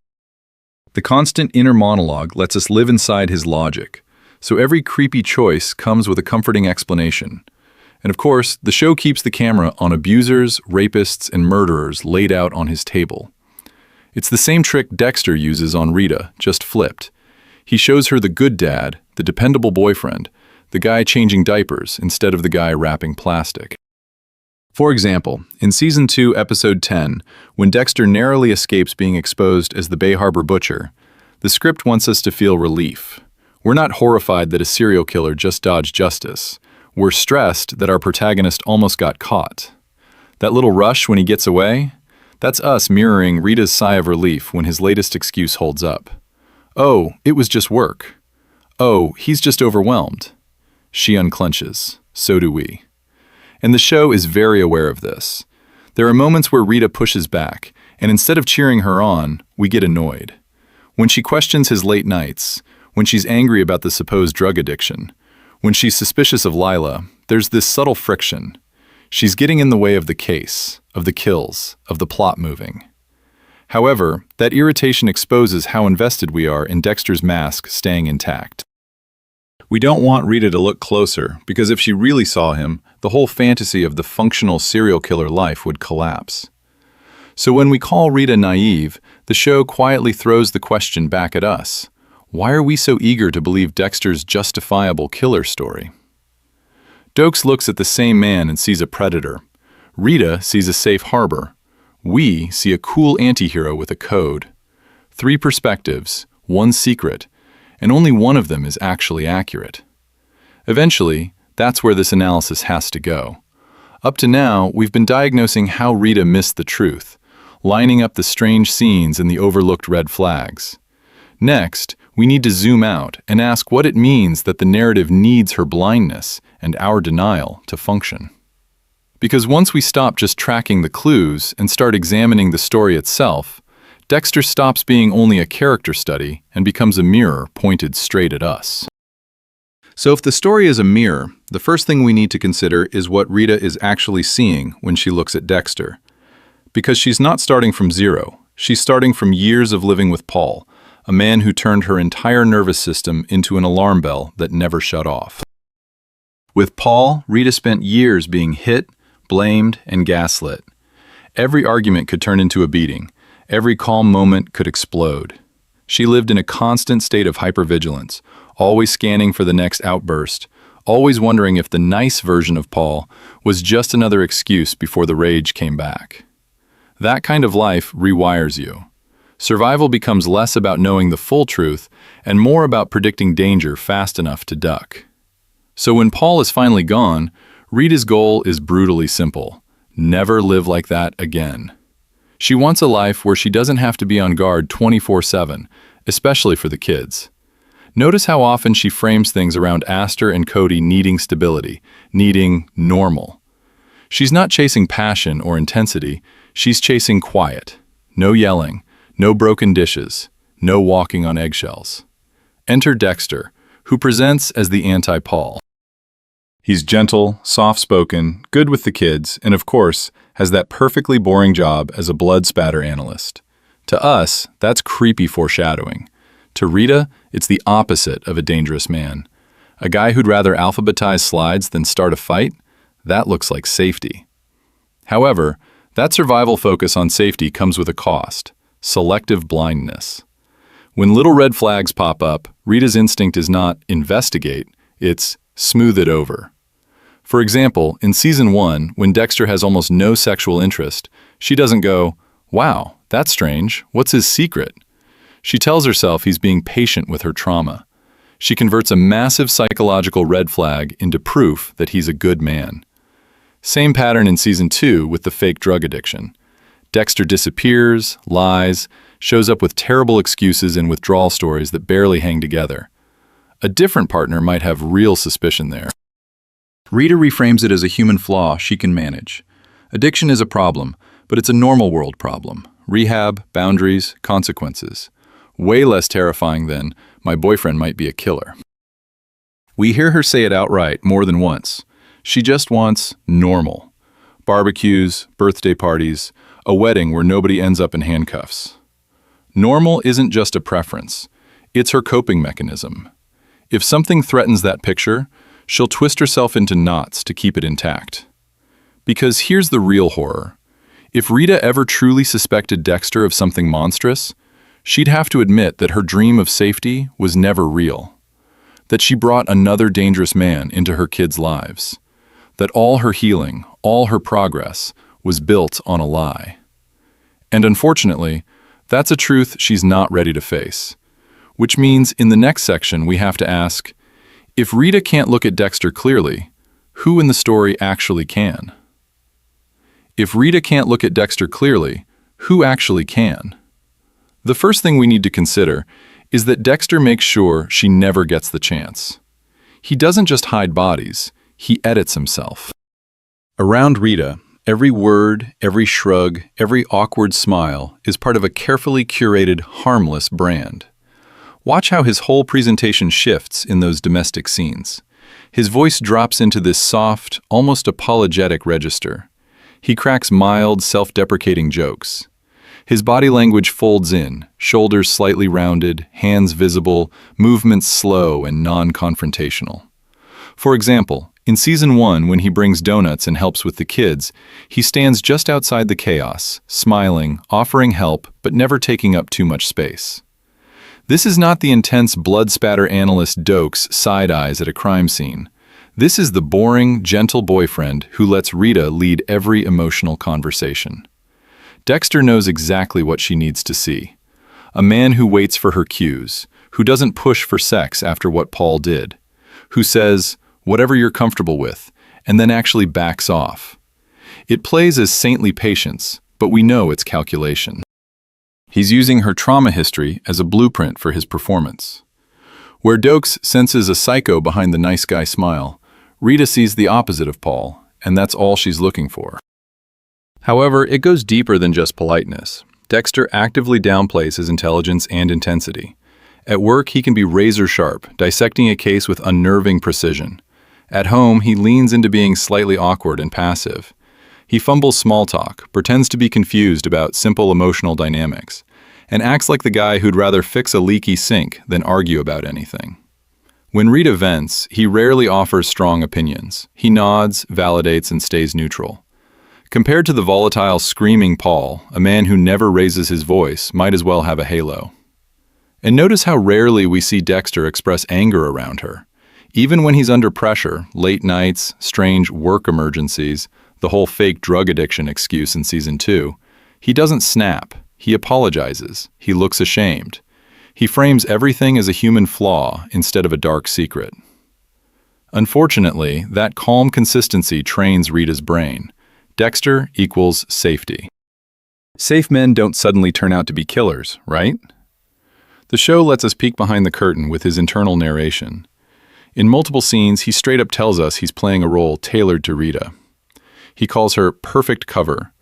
The constant inner monologue lets us live inside his logic, so every creepy choice comes with a comforting explanation. And of course, the show keeps the camera on abusers, rapists, and murderers laid out on his table. It's the same trick Dexter uses on Rita, just flipped. He shows her the good dad, the dependable boyfriend, the guy changing diapers instead of the guy wrapping plastic. For example, in Season 2, Episode 10, when Dexter narrowly escapes being exposed as the Bay Harbor Butcher, the script wants us to feel relief. We're not horrified that a serial killer just dodged justice. We're stressed that our protagonist almost got caught. That little rush when he gets away? That's us mirroring Rita's sigh of relief when his latest excuse holds up. Oh, it was just work. Oh, he's just overwhelmed. She unclenches. So do we. And the show is very aware of this. There are moments where Rita pushes back, and instead of cheering her on, we get annoyed. When she questions his late nights, when she's angry about the supposed drug addiction, when she's suspicious of Lila, there's this subtle friction. She's getting in the way of the case, of the kills, of the plot moving. However, that irritation exposes how invested we are in Dexter's mask staying intact. We don't want Rita to look closer, because if she really saw him, the whole fantasy of the functional serial killer life would collapse. So when we call Rita naive, the show quietly throws the question back at us. Why are we so eager to believe Dexter's justifiable killer story? Dokes looks at the same man and sees a predator. Rita sees a safe harbor. We see a cool anti-hero with a code. 3 perspectives, 1 secret, and only one of them is actually accurate. Eventually, that's where this analysis has to go. Up to now, we've been diagnosing how Rita missed the truth, lining up the strange scenes and the overlooked red flags. Next, we need to zoom out and ask what it means that the narrative needs her blindness and our denial to function. Because once we stop just tracking the clues and start examining the story itself, Dexter stops being only a character study and becomes a mirror pointed straight at us. So if the story is a mirror, the first thing we need to consider is what Rita is actually seeing when she looks at Dexter. Because she's not starting from zero, she's starting from years of living with Paul, a man who turned her entire nervous system into an alarm bell that never shut off. With Paul, Rita spent years being hit, blamed, and gaslit. Every argument could turn into a beating. Every calm moment could explode. She lived in a constant state of hypervigilance, always scanning for the next outburst, always wondering if the nice version of Paul was just another excuse before the rage came back. That kind of life rewires you. Survival becomes less about knowing the full truth and more about predicting danger fast enough to duck. So when Paul is finally gone, Rita's goal is brutally simple: never live like that again. She wants a life where she doesn't have to be on guard 24/7, especially for the kids. Notice how often she frames things around Aster and Cody needing stability, needing normal. She's not chasing passion or intensity, she's chasing quiet. No yelling, no broken dishes, no walking on eggshells. Enter Dexter, who presents as the anti-Paul. He's gentle, soft-spoken, good with the kids, and of course, has that perfectly boring job as a blood spatter analyst. To us, that's creepy foreshadowing. To Rita, it's the opposite of a dangerous man. A guy who'd rather alphabetize slides than start a fight? That looks like safety. However, that survival focus on safety comes with a cost: selective blindness. When little red flags pop up, Rita's instinct is not investigate, it's smooth it over. For example, in season 1, when Dexter has almost no sexual interest, she doesn't go, "Wow, that's strange. What's his secret?" She tells herself he's being patient with her trauma. She converts a massive psychological red flag into proof that he's a good man. Same pattern in season 2 with the fake drug addiction. Dexter disappears, lies, shows up with terrible excuses and withdrawal stories that barely hang together. A different partner might have real suspicion there. Rita reframes it as a human flaw she can manage. Addiction is a problem, but it's a normal world problem. Rehab, boundaries, consequences. Way less terrifying than, my boyfriend might be a killer. We hear her say it outright more than once. She just wants normal. Barbecues, birthday parties, a wedding where nobody ends up in handcuffs. Normal isn't just a preference. It's her coping mechanism. If something threatens that picture, she'll twist herself into knots to keep it intact. Because here's the real horror. If Rita ever truly suspected Dexter of something monstrous, she'd have to admit that her dream of safety was never real. That she brought another dangerous man into her kids' lives. That all her healing, all her progress, was built on a lie. And unfortunately, that's a truth she's not ready to face. Which means in the next section we have to ask, if Rita can't look at Dexter clearly, who in the story actually can? If Rita can't look at Dexter clearly, who actually can? The first thing we need to consider is that Dexter makes sure she never gets the chance. He doesn't just hide bodies, he edits himself. Around Rita, every word, every shrug, every awkward smile is part of a carefully curated, harmless brand. Watch how his whole presentation shifts in those domestic scenes. His voice drops into this soft, almost apologetic register. He cracks mild, self-deprecating jokes. His body language folds in, shoulders slightly rounded, hands visible, movements slow and non-confrontational. For example, in season 1, when he brings donuts and helps with the kids, he stands just outside the chaos, smiling, offering help, but never taking up too much space. This is not the intense blood spatter analyst Dokes side eyes at a crime scene. This is the boring, gentle boyfriend who lets Rita lead every emotional conversation. Dexter knows exactly what she needs to see. A man who waits for her cues, who doesn't push for sex after what Paul did, who says, whatever you're comfortable with, and then actually backs off. It plays as saintly patience, but we know it's calculation. He's using her trauma history as a blueprint for his performance. Where Dokes senses a psycho behind the nice guy smile, Rita sees the opposite of Paul, and that's all she's looking for. However, it goes deeper than just politeness. Dexter actively downplays his intelligence and intensity. At work, he can be razor-sharp, dissecting a case with unnerving precision. At home, he leans into being slightly awkward and passive. He fumbles small talk, pretends to be confused about simple emotional dynamics, and acts like the guy who'd rather fix a leaky sink than argue about anything. When Rita vents, he rarely offers strong opinions. He nods, validates, and stays neutral. Compared to the volatile, screaming Paul, a man who never raises his voice might as well have a halo. And notice how rarely we see Dexter express anger around her. Even when he's under pressure, late nights, strange work emergencies, the whole fake drug addiction excuse in season 2, he doesn't snap, he apologizes, he looks ashamed. He frames everything as a human flaw instead of a dark secret. Unfortunately, that calm consistency trains Rita's brain. Dexter equals safety. Safe men don't suddenly turn out to be killers, right? The show lets us peek behind the curtain with his internal narration. In multiple scenes, he straight up tells us he's playing a role tailored to Rita. He calls her perfect cover,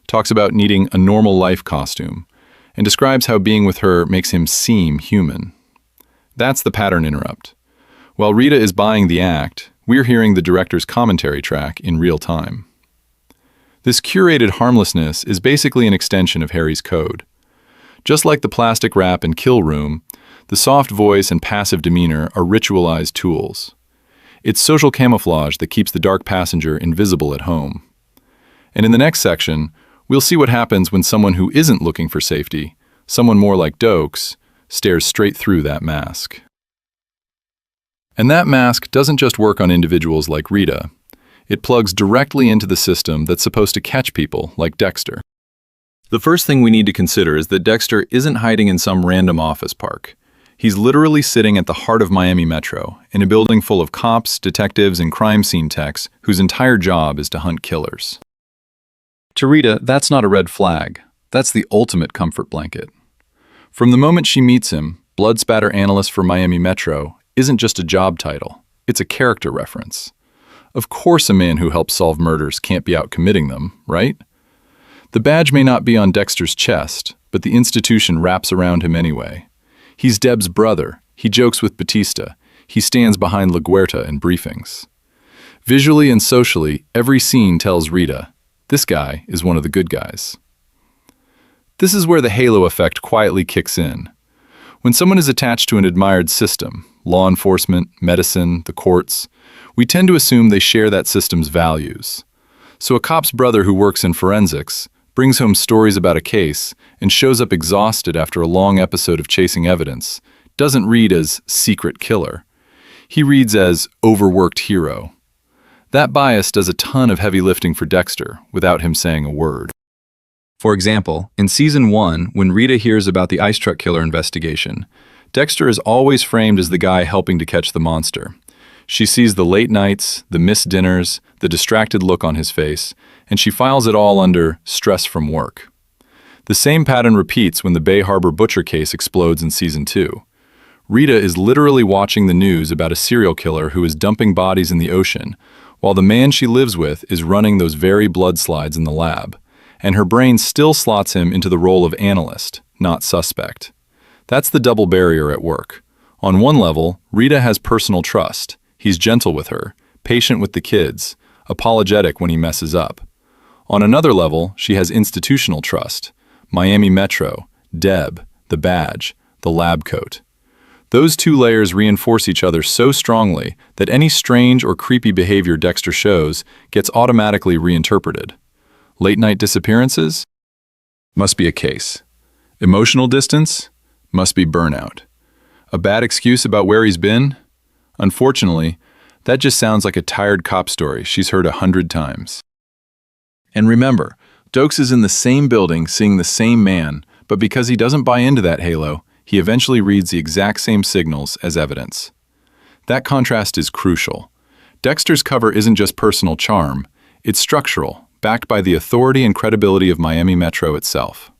talks about needing a normal life costume, and describes how being with her makes him seem human. That's the pattern interrupt. While Rita is buying the act, we're hearing the director's commentary track in real time. This curated harmlessness is basically an extension of Harry's code. Just like the plastic wrap and kill room, the soft voice and passive demeanor are ritualized tools. It's social camouflage that keeps the dark passenger invisible at home. And in the next section, we'll see what happens when someone who isn't looking for safety, someone more like Dokes, stares straight through that mask. And that mask doesn't just work on individuals like Rita. It plugs directly into the system that's supposed to catch people like Dexter. The first thing we need to consider is that Dexter isn't hiding in some random office park. He's literally sitting at the heart of Miami Metro, in a building full of cops, detectives, and crime scene techs whose entire job is to hunt killers. To Rita, that's not a red flag. That's the ultimate comfort blanket. From the moment she meets him, blood spatter analyst for Miami Metro isn't just a job title. It's a character reference. Of course a man who helps solve murders can't be out committing them, right? The badge may not be on Dexter's chest, but the institution wraps around him anyway. He's Deb's brother. He jokes with Batista. He stands behind LaGuerta in briefings. Visually and socially, every scene tells Rita, this guy is one of the good guys. This is where the halo effect quietly kicks in. When someone is attached to an admired system, law enforcement, medicine, the courts, we tend to assume they share that system's values. So a cop's brother who works in forensics brings home stories about a case and shows up exhausted after a long episode of chasing evidence doesn't read as secret killer. He reads as overworked hero. That bias does a ton of heavy lifting for Dexter without him saying a word. For example, in Season 1, when Rita hears about the ice truck killer investigation, Dexter is always framed as the guy helping to catch the monster. She sees the late nights, the missed dinners, the distracted look on his face, and she files it all under stress from work. The same pattern repeats when the Bay Harbor butcher case explodes in Season 2. Rita is literally watching the news about a serial killer who is dumping bodies in the ocean, while the man she lives with is running those very blood slides in the lab, and her brain still slots him into the role of analyst, not suspect. That's the double barrier at work. On one level, Rita has personal trust. He's gentle with her, patient with the kids, apologetic when he messes up. On another level, she has institutional trust. Miami Metro, Deb, the badge, the lab coat. Those two layers reinforce each other so strongly that any strange or creepy behavior Dexter shows gets automatically reinterpreted. Late-night disappearances? Must be a case. Emotional distance? Must be burnout. A bad excuse about where he's been? Unfortunately, that just sounds like a tired cop story she's heard 100 times. And remember, Dokes is in the same building seeing the same man, but because he doesn't buy into that halo, he eventually reads the exact same signals as evidence. That contrast is crucial. Dexter's cover isn't just personal charm, it's structural, backed by the authority and credibility of Miami Metro itself.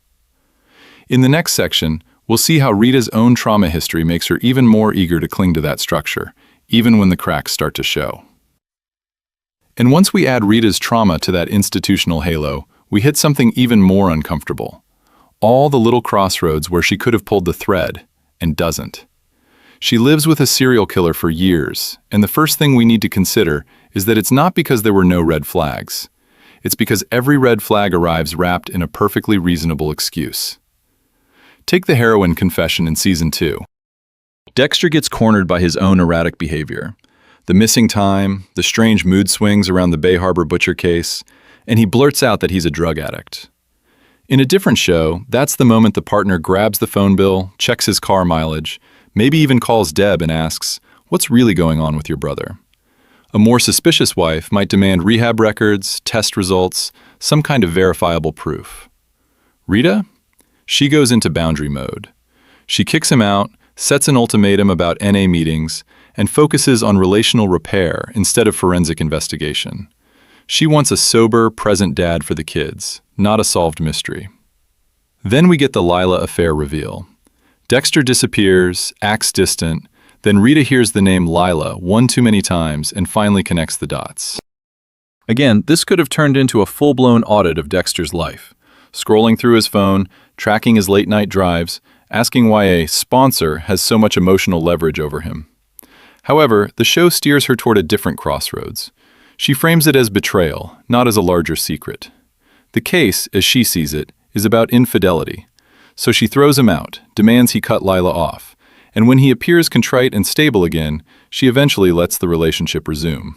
In the next section, we'll see how Rita's own trauma history makes her even more eager to cling to that structure, even when the cracks start to show. And once we add Rita's trauma to that institutional halo, we hit something even more uncomfortable. All the little crossroads where she could have pulled the thread, and doesn't. She lives with a serial killer for years, and the first thing we need to consider is that it's not because there were no red flags. It's because every red flag arrives wrapped in a perfectly reasonable excuse. Take the heroin confession in Season 2. Dexter gets cornered by his own erratic behavior. The missing time, the strange mood swings around the Bay Harbor butcher case, and he blurts out that he's a drug addict. In a different show, that's the moment the partner grabs the phone bill, checks his car mileage, maybe even calls Deb and asks, "What's really going on with your brother?" A more suspicious wife might demand rehab records, test results, some kind of verifiable proof. Rita? She goes into boundary mode. She kicks him out, sets an ultimatum about NA meetings, and focuses on relational repair instead of forensic investigation. She wants a sober, present dad for the kids, not a solved mystery. Then we get the Lila affair reveal. Dexter disappears, acts distant, then Rita hears the name Lila one too many times and finally connects the dots. Again, this could have turned into a full-blown audit of Dexter's life, scrolling through his phone, tracking his late-night drives, asking why a sponsor has so much emotional leverage over him. However, the show steers her toward a different crossroads. She frames it as betrayal, not as a larger secret. The case, as she sees it, is about infidelity. So she throws him out, demands he cut Lila off, and when he appears contrite and stable again, she eventually lets the relationship resume.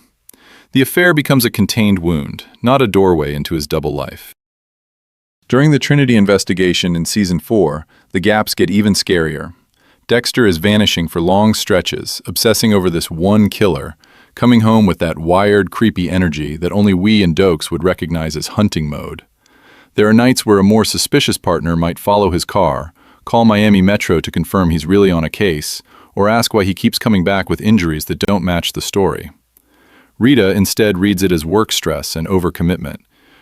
The affair becomes a contained wound, not a doorway into his double life. During the Trinity investigation in Season 4, the gaps get even scarier. Dexter is vanishing for long stretches, obsessing over this one killer, coming home with that wired, creepy energy that only we and Dokes would recognize as hunting mode. There are nights where a more suspicious partner might follow his car, call Miami Metro to confirm he's really on a case, or ask why he keeps coming back with injuries that don't match the story. Rita instead reads it as work stress and overcommitment.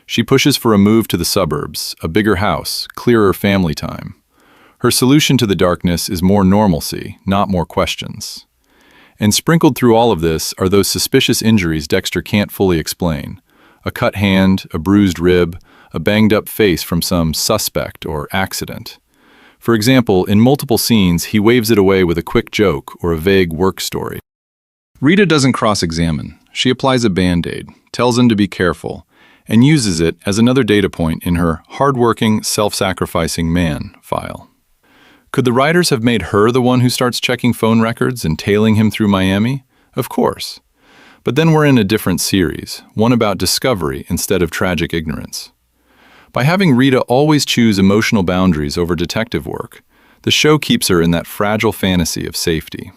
She pushes for a move to the suburbs, a bigger house, clearer family time. Her solution to the darkness is more normalcy, not more questions. And sprinkled through all of this are those suspicious injuries Dexter can't fully explain. A cut hand, a bruised rib, a banged-up face from some suspect or accident. For example, in multiple scenes, he waves it away with a quick joke or a vague work story. Rita doesn't cross-examine. She applies a Band-Aid, tells him to be careful, and uses it as another data point in her hard-working, self-sacrificing man file. Could the writers have made her the one who starts checking phone records and tailing him through Miami? Of course. But then we're in a different series, one about discovery instead of tragic ignorance. By having Rita always choose emotional boundaries over detective work, the show keeps her in that fragile fantasy of safety.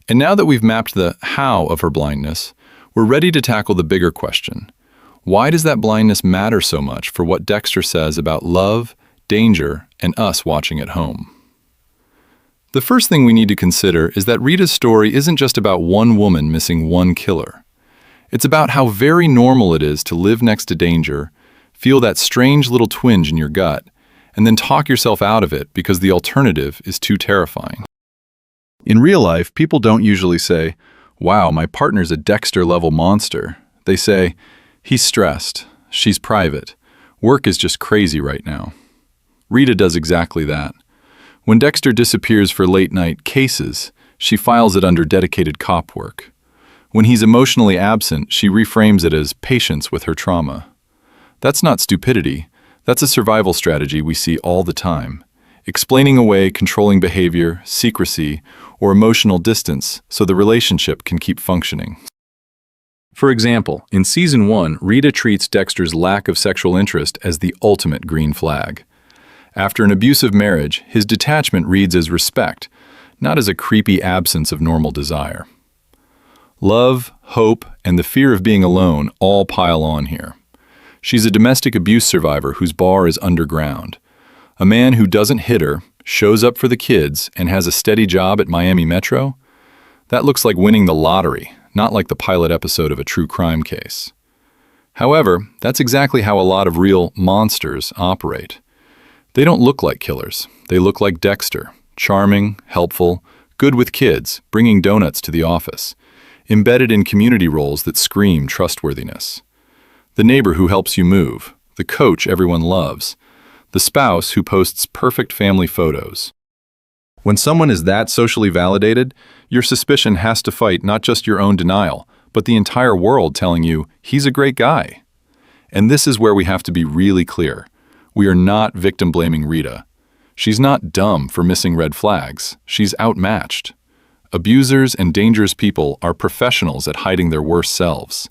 And now that we've mapped the how of her blindness, we're ready to tackle the bigger question. Why does that blindness matter so much for what Dexter says about love, danger, and us watching at home? The first thing we need to consider is that Rita's story isn't just about one woman missing one killer. It's about how very normal it is to live next to danger, feel that strange little twinge in your gut, and then talk yourself out of it because the alternative is too terrifying. In real life, people don't usually say, "Wow, my partner's a Dexter-level monster." They say, "He's stressed, she's private, work is just crazy right now." Rita does exactly that. When Dexter disappears for late-night cases, she files it under dedicated cop work. When he's emotionally absent, she reframes it as patience with her trauma. That's not stupidity. That's a survival strategy we see all the time, explaining away controlling behavior, secrecy, or emotional distance so the relationship can keep functioning. For example, in Season 1, Rita treats Dexter's lack of sexual interest as the ultimate green flag. After an abusive marriage, his detachment reads as respect, not as a creepy absence of normal desire. Love, hope, and the fear of being alone all pile on here. She's a domestic abuse survivor whose bar is underground. A man who doesn't hit her, shows up for the kids, and has a steady job at Miami Metro? That looks like winning the lottery, not like the pilot episode of a true crime case. However, that's exactly how a lot of real monsters operate. They don't look like killers. They look like Dexter, charming, helpful, good with kids, bringing donuts to the office, embedded in community roles that scream trustworthiness. The neighbor who helps you move, the coach everyone loves, the spouse who posts perfect family photos. When someone is that socially validated, your suspicion has to fight not just your own denial, but the entire world telling you, he's a great guy. And this is where we have to be really clear. We are not victim-blaming Rita. She's not dumb for missing red flags. She's outmatched. Abusers and dangerous people are professionals at hiding their worst selves.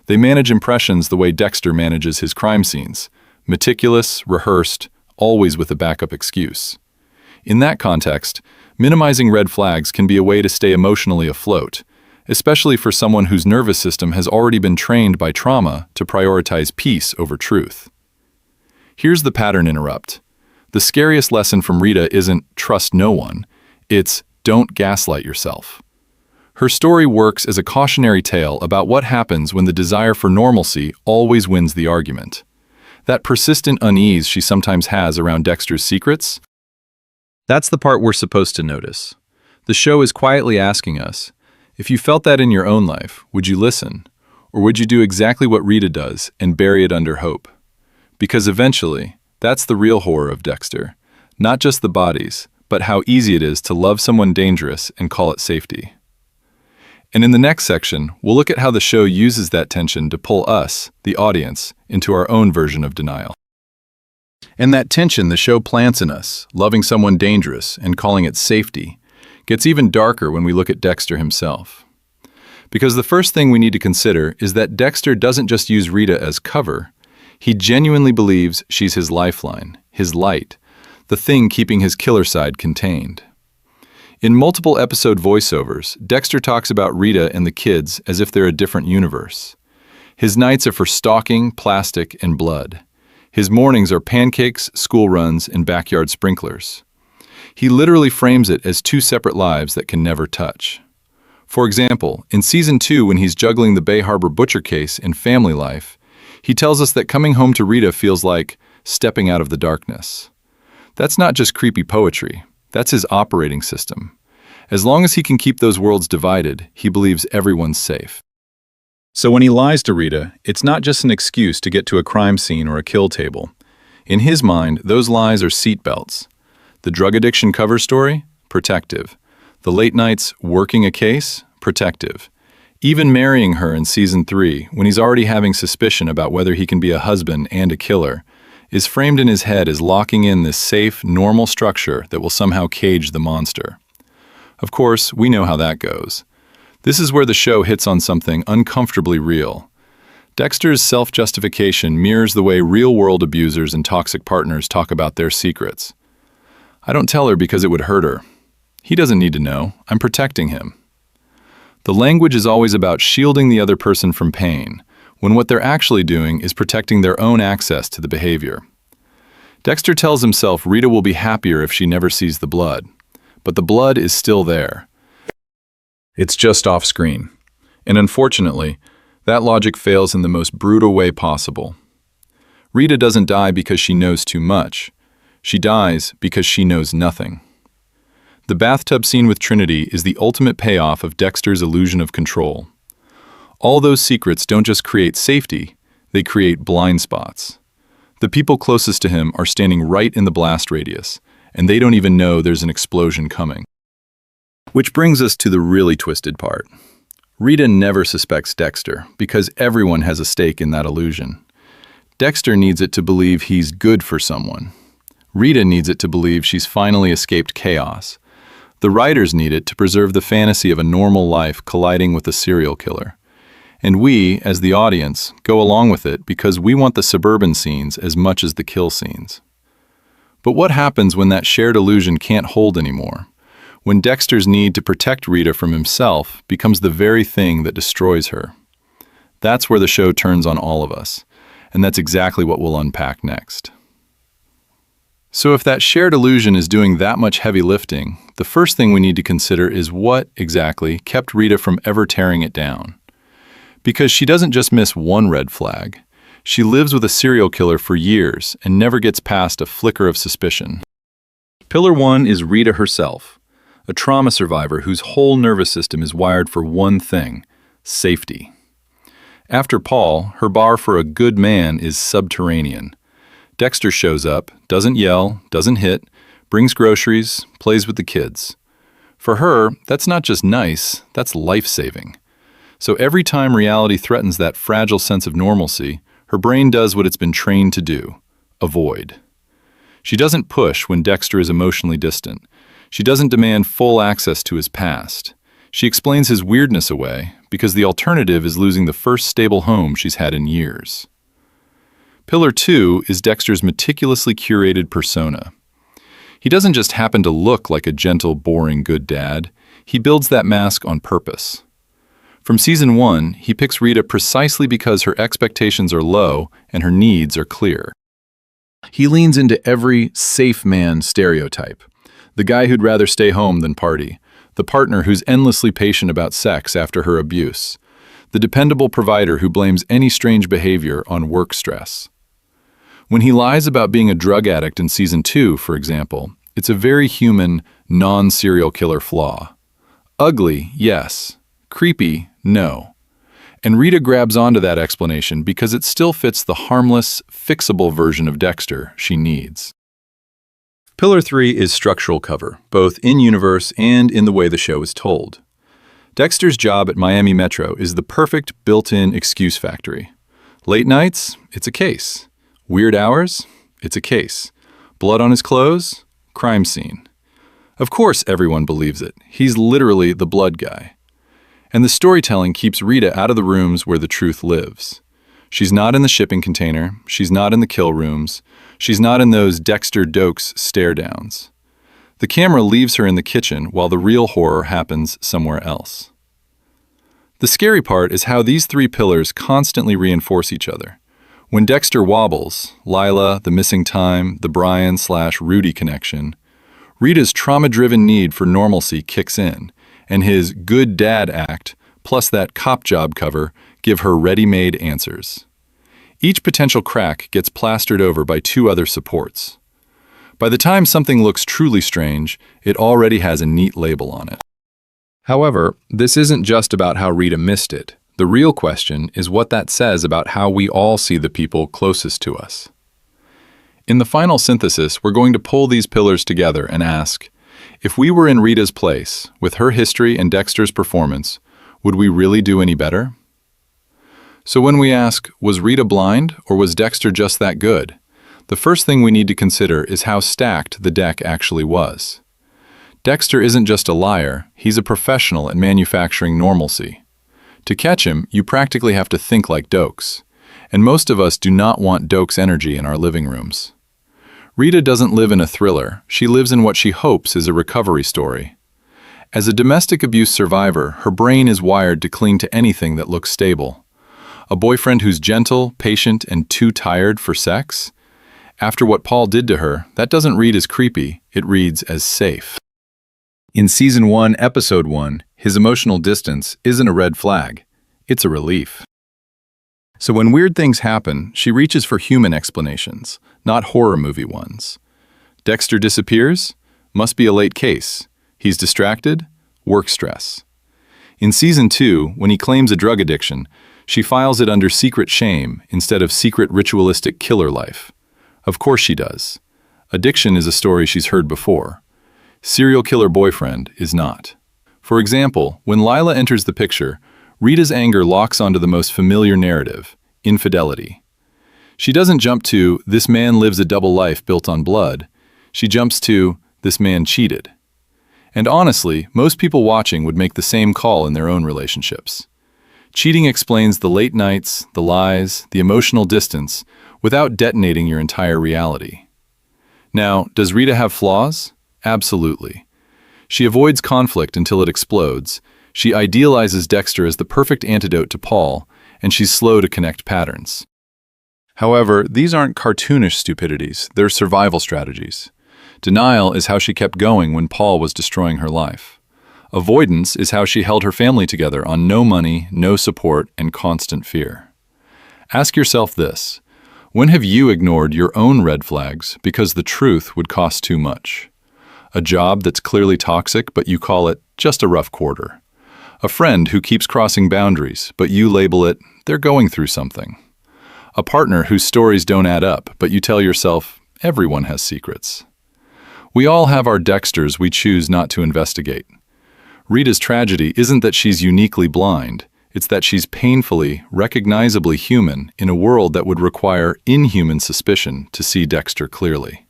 They manage impressions the way Dexter manages his crime scenes, meticulous, rehearsed, always with a backup excuse. In that context, minimizing red flags can be a way to stay emotionally afloat, especially for someone whose nervous system has already been trained by trauma to prioritize peace over truth. Here's the pattern interrupt. The scariest lesson from Rita isn't trust no one, it's don't gaslight yourself. Her story works as a cautionary tale about what happens when the desire for normalcy always wins the argument. That persistent unease she sometimes has around Dexter's secrets? That's the part we're supposed to notice. The show is quietly asking us, if you felt that in your own life, would you listen? Or would you do exactly what Rita does and bury it under hope? Because eventually, that's the real horror of Dexter. Not just the bodies, but how easy it is to love someone dangerous and call it safety. And in the next section, we'll look at how the show uses that tension to pull us, the audience, into our own version of denial. And that tension the show plants in us, loving someone dangerous and calling it safety, gets even darker when we look at Dexter himself. Because the first thing we need to consider is that Dexter doesn't just use Rita as cover. He genuinely believes she's his lifeline, his light, the thing keeping his killer side contained. In multiple episode voiceovers, Dexter talks about Rita and the kids as if they're a different universe. His nights are for stalking, plastic, and blood. His mornings are pancakes, school runs, and backyard sprinklers. He literally frames it as two separate lives that can never touch. For example, in Season 2, when he's juggling the Bay Harbor butcher case and family life, he tells us that coming home to Rita feels like stepping out of the darkness. That's not just creepy poetry. That's his operating system. As long as he can keep those worlds divided, he believes everyone's safe. So when he lies to Rita, it's not just an excuse to get to a crime scene or a kill table. In his mind, those lies are seatbelts. The drug addiction cover story? Protective. The late nights working a case? Protective. Even marrying her in Season 3, when he's already having suspicion about whether he can be a husband and a killer, is framed in his head as locking in this safe, normal structure that will somehow cage the monster. Of course, we know how that goes. This is where the show hits on something uncomfortably real. Dexter's self-justification mirrors the way real-world abusers and toxic partners talk about their secrets. I don't tell her because it would hurt her. He doesn't need to know. I'm protecting him. The language is always about shielding the other person from pain, when what they're actually doing is protecting their own access to the behavior. Dexter tells himself Rita will be happier if she never sees the blood, but the blood is still there. It's just off screen. And unfortunately, that logic fails in the most brutal way possible. Rita doesn't die because she knows too much. She dies because she knows nothing. The bathtub scene with Trinity is the ultimate payoff of Dexter's illusion of control. All those secrets don't just create safety, they create blind spots. The people closest to him are standing right in the blast radius, and they don't even know there's an explosion coming. Which brings us to the really twisted part. Rita never suspects Dexter, because everyone has a stake in that illusion. Dexter needs it to believe he's good for someone. Rita needs it to believe she's finally escaped chaos. The writers need it to preserve the fantasy of a normal life colliding with a serial killer. And we, as the audience, go along with it because we want the suburban scenes as much as the kill scenes. But what happens when that shared illusion can't hold anymore? When Dexter's need to protect Rita from himself becomes the very thing that destroys her? That's where the show turns on all of us, and that's exactly what we'll unpack next. So if that shared illusion is doing that much heavy lifting, the first thing we need to consider is what, exactly, kept Rita from ever tearing it down. Because she doesn't just miss one red flag. She lives with a serial killer for years and never gets past a flicker of suspicion. Pillar 1 is Rita herself, a trauma survivor whose whole nervous system is wired for one thing: safety. After Paul, her bar for a good man is subterranean. Dexter shows up, doesn't yell, doesn't hit, brings groceries, plays with the kids. For her, that's not just nice, that's life-saving. So every time reality threatens that fragile sense of normalcy, her brain does what it's been trained to do: avoid. She doesn't push when Dexter is emotionally distant. She doesn't demand full access to his past. She explains his weirdness away because the alternative is losing the first stable home she's had in years. Pillar 2 is Dexter's meticulously curated persona. He doesn't just happen to look like a gentle, boring, good dad. He builds that mask on purpose. From Season 1, he picks Rita precisely because her expectations are low and her needs are clear. He leans into every safe man stereotype. The guy who'd rather stay home than party. The partner who's endlessly patient about sex after her abuse. The dependable provider who blames any strange behavior on work stress. When he lies about being a drug addict in Season 2, for example, it's a very human, non-serial killer flaw. Ugly, yes. Creepy, no. And Rita grabs onto that explanation because it still fits the harmless, fixable version of Dexter she needs. Pillar 3 is structural cover, both in-universe and in the way the show is told. Dexter's job at Miami Metro is the perfect built-in excuse factory. Late nights, it's a case. Weird hours, it's a case. Blood on his clothes, crime scene. Of course everyone believes it. He's literally the blood guy. And the storytelling keeps Rita out of the rooms where the truth lives. She's not in the shipping container. She's not in the kill rooms. She's not in those Dexter Dokes stare-downs. The camera leaves her in the kitchen while the real horror happens somewhere else. The scary part is how these three pillars constantly reinforce each other. When Dexter wobbles, Lila, the missing time, the Brian/Rudy connection, Rita's trauma-driven need for normalcy kicks in, and his good dad act, plus that cop job cover, give her ready-made answers. Each potential crack gets plastered over by two other supports. By the time something looks truly strange, it already has a neat label on it. However, this isn't just about how Rita missed it. The real question is what that says about how we all see the people closest to us. In the final synthesis, we're going to pull these pillars together and ask, if we were in Rita's place, with her history and Dexter's performance, would we really do any better? So when we ask, was Rita blind or was Dexter just that good? The first thing we need to consider is how stacked the deck actually was. Dexter isn't just a liar, he's a professional at manufacturing normalcy. To catch him, you practically have to think like Dokes. And most of us do not want Dokes energy in our living rooms. Rita doesn't live in a thriller, she lives in what she hopes is a recovery story. As a domestic abuse survivor, her brain is wired to cling to anything that looks stable. A boyfriend who's gentle, patient, and too tired for sex? After what Paul did to her, that doesn't read as creepy, it reads as safe. In Season 1, Episode 1, his emotional distance isn't a red flag, it's a relief. So when weird things happen, she reaches for human explanations, not horror movie ones. Dexter disappears? Must be a late case. He's distracted? Work stress. In Season 2, when he claims a drug addiction, she files it under secret shame instead of secret ritualistic killer life. Of course she does. Addiction is a story she's heard before. Serial killer boyfriend is not. For example, when Lila enters the picture, Rita's anger locks onto the most familiar narrative, infidelity. She doesn't jump to, this man lives a double life built on blood. She jumps to, this man cheated. And honestly, most people watching would make the same call in their own relationships. Cheating explains the late nights, the lies, the emotional distance, without detonating your entire reality. Now, does Rita have flaws? Absolutely. She avoids conflict until it explodes. She idealizes Dexter as the perfect antidote to Paul, and she's slow to connect patterns. However, these aren't cartoonish stupidities, they're survival strategies. Denial is how she kept going when Paul was destroying her life. Avoidance is how she held her family together on no money, no support, and constant fear. Ask yourself this: when have you ignored your own red flags because the truth would cost too much? A job that's clearly toxic, but you call it just a rough quarter. A friend who keeps crossing boundaries, but you label it, they're going through something. A partner whose stories don't add up, but you tell yourself, everyone has secrets. We all have our Dexters we choose not to investigate. Rita's tragedy isn't that she's uniquely blind, it's that she's painfully, recognizably human in a world that would require inhuman suspicion to see Dexter clearly.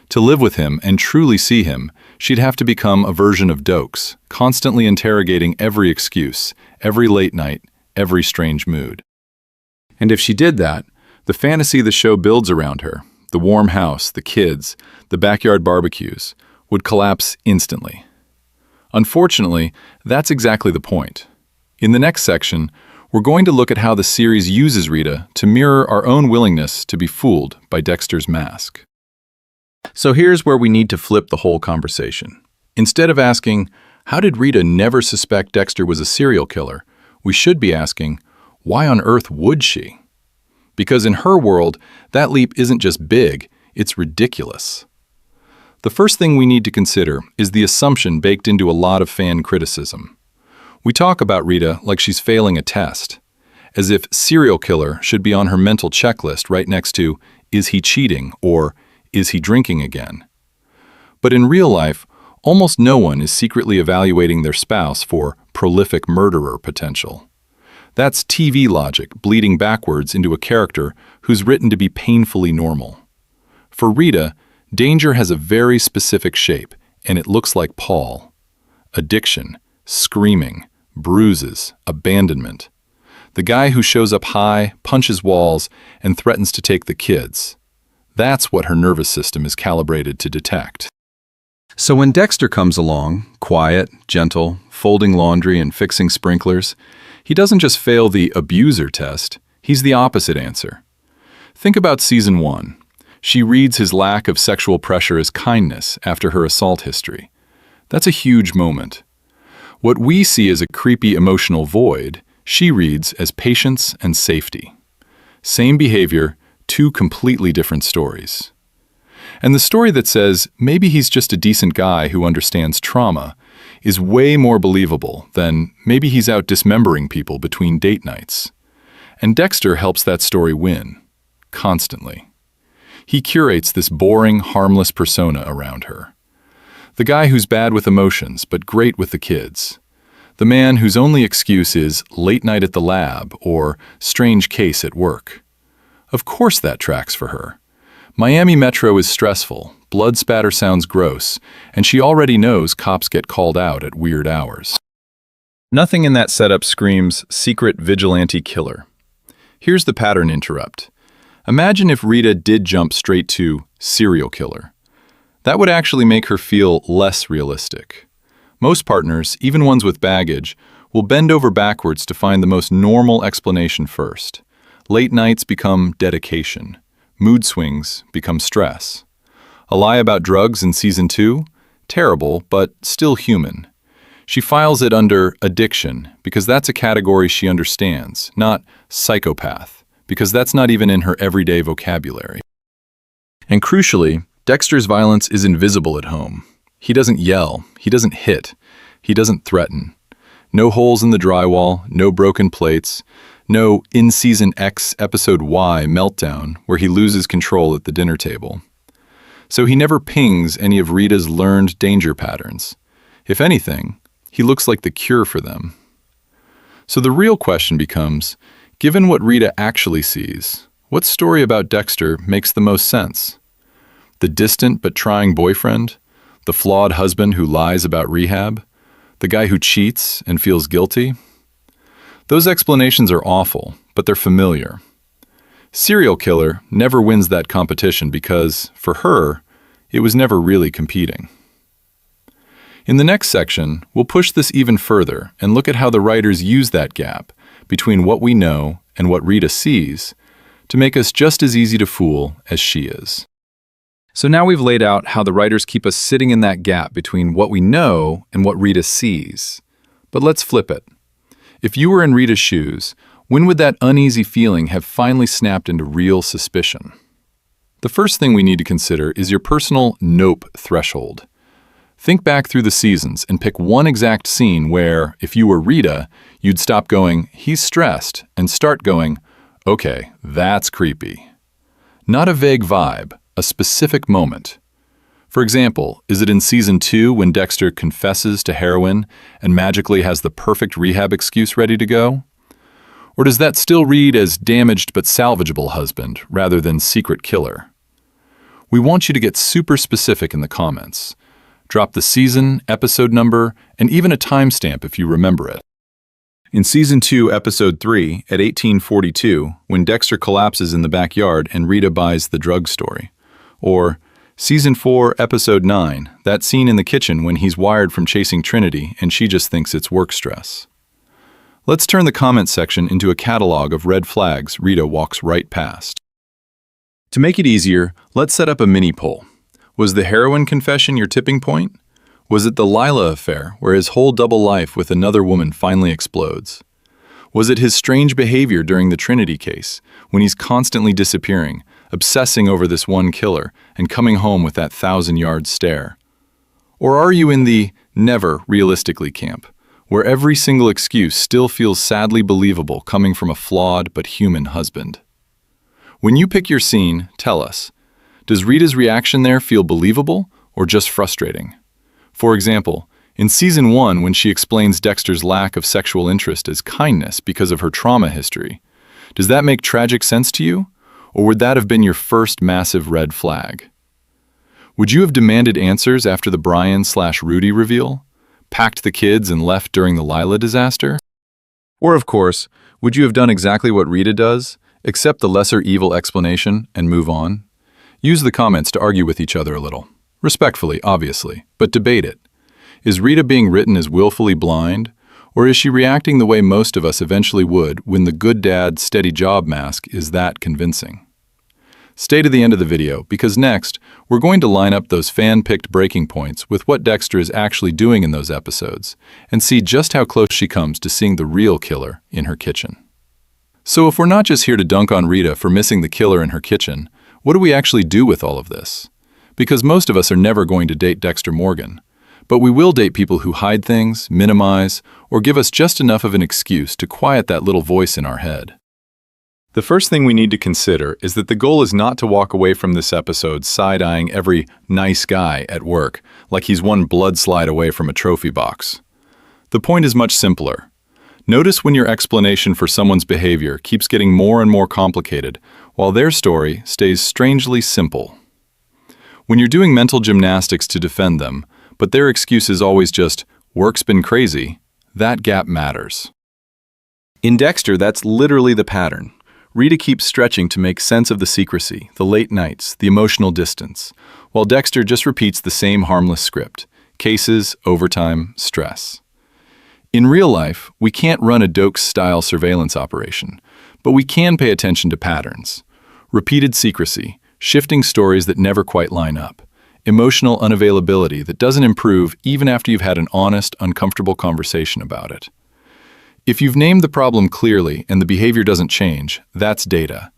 To live with him and truly see him, she'd have to become a version of Dokes, constantly interrogating every excuse, every late night, every strange mood. And if she did that, the fantasy the show builds around her, the warm house, the kids, the backyard barbecues, would collapse instantly. Unfortunately, that's exactly the point. In the next section, we're going to look at how the series uses Rita to mirror our own willingness to be fooled by Dexter's mask. So here's where we need to flip the whole conversation. Instead of asking, how did Rita never suspect Dexter was a serial killer, we should be asking, why on earth would she? Because in her world, that leap isn't just big, it's ridiculous. The first thing we need to consider is the assumption baked into a lot of fan criticism. We talk about Rita like she's failing a test, as if serial killer should be on her mental checklist right next to, is he cheating, or is he drinking again? But in real life, almost no one is secretly evaluating their spouse for prolific murderer potential. That's TV logic bleeding backwards into a character who's written to be painfully normal. For Rita, danger has a very specific shape, and it looks like Paul. Addiction, screaming, bruises, abandonment. The guy who shows up high, punches walls, and threatens to take the kids. That's what her nervous system is calibrated to detect. So when Dexter comes along, quiet, gentle, folding laundry and fixing sprinklers, he doesn't just fail the abuser test, he's the opposite answer. Think about season 1. She reads his lack of sexual pressure as kindness after her assault history. That's a huge moment. What we see as a creepy emotional void, she reads as patience and safety. Same behavior, two completely different stories. And the story that says maybe he's just a decent guy who understands trauma is way more believable than maybe he's out dismembering people between date nights. And Dexter helps that story win, constantly. He curates this boring, harmless persona around her. The guy who's bad with emotions but great with the kids. The man whose only excuse is late night at the lab or strange case at work. Of course that tracks for her. Miami Metro is stressful, blood spatter sounds gross, and she already knows cops get called out at weird hours. Nothing in that setup screams secret vigilante killer. Here's the pattern interrupt. Imagine if Rita did jump straight to serial killer. That would actually make her feel less realistic. Most partners, even ones with baggage, will bend over backwards to find the most normal explanation first. Late nights become dedication. Mood swings become stress. A lie about drugs in season 2? Terrible, but still human. She files it under addiction because that's a category she understands, not psychopath, because that's not even in her everyday vocabulary. And crucially, Dexter's violence is invisible at home. He doesn't yell, he doesn't hit, he doesn't threaten. No holes in the drywall, no broken plates, no in-season X episode Y meltdown where he loses control at the dinner table. So he never pings any of Rita's learned danger patterns. If anything, he looks like the cure for them. So the real question becomes, given what Rita actually sees, what story about Dexter makes the most sense? The distant but trying boyfriend? The flawed husband who lies about rehab? The guy who cheats and feels guilty? Those explanations are awful, but they're familiar. Serial killer never wins that competition because, for her, it was never really competing. In the next section, we'll push this even further and look at how the writers use that gap between what we know and what Rita sees to make us just as easy to fool as she is. So now we've laid out how the writers keep us sitting in that gap between what we know and what Rita sees. But let's flip it. If you were in Rita's shoes, when would that uneasy feeling have finally snapped into real suspicion? The first thing we need to consider is your personal nope threshold. Think back through the seasons and pick one exact scene where, if you were Rita, you'd stop going, "He's stressed," and start going, "Okay, that's creepy." Not a vague vibe, a specific moment. For example, is it in season 2 when Dexter confesses to heroin and magically has the perfect rehab excuse ready to go? Or does that still read as damaged but salvageable husband rather than secret killer? We want you to get super specific in the comments. Drop the season, episode number, and even a timestamp if you remember it. In season 2, episode 3, at 1842, when Dexter collapses in the backyard and Rita buys the drug story. Or season 4, episode 9, that scene in the kitchen when he's wired from chasing Trinity and she just thinks it's work stress. Let's turn the comments section into a catalog of red flags Rita walks right past. To make it easier, let's set up a mini poll. Was the heroin confession your tipping point? Was it the Lila affair, where his whole double life with another woman finally explodes? Was it his strange behavior during the Trinity case, when he's constantly disappearing, obsessing over this one killer, and coming home with that 1,000-yard stare? Or are you in the never realistically camp, where every single excuse still feels sadly believable coming from a flawed but human husband? When you pick your scene, tell us, does Rita's reaction there feel believable or just frustrating? For example, in season 1, when she explains Dexter's lack of sexual interest as kindness because of her trauma history, does that make tragic sense to you? Or would that have been your first massive red flag? Would you have demanded answers after the Brian/Rudy reveal? Packed the kids and left during the Lila disaster? Or, of course, would you have done exactly what Rita does, accept the lesser evil explanation, and move on? Use the comments to argue with each other a little. Respectfully, obviously, but debate it. Is Rita being written as willfully blind, or is she reacting the way most of us eventually would when the good dad, steady job mask is that convincing? Stay to the end of the video, because next, we're going to line up those fan-picked breaking points with what Dexter is actually doing in those episodes, and see just how close she comes to seeing the real killer in her kitchen. So if we're not just here to dunk on Rita for missing the killer in her kitchen, what do we actually do with all of this? Because most of us are never going to date Dexter Morgan, but we will date people who hide things, minimize, or give us just enough of an excuse to quiet that little voice in our head. The first thing we need to consider is that the goal is not to walk away from this episode side-eyeing every nice guy at work like he's one blood slide away from a trophy box. The point is much simpler. Notice when your explanation for someone's behavior keeps getting more and more complicated, while their story stays strangely simple. When you're doing mental gymnastics to defend them, but their excuse is always just, "Work's been crazy," that gap matters. In Dexter, that's literally the pattern. Rita keeps stretching to make sense of the secrecy, the late nights, the emotional distance, while Dexter just repeats the same harmless script: cases, overtime, stress. In real life, we can't run a Dokes-style surveillance operation, but we can pay attention to patterns. Repeated secrecy, shifting stories that never quite line up, emotional unavailability that doesn't improve even after you've had an honest, uncomfortable conversation about it. If you've named the problem clearly and the behavior doesn't change, that's data.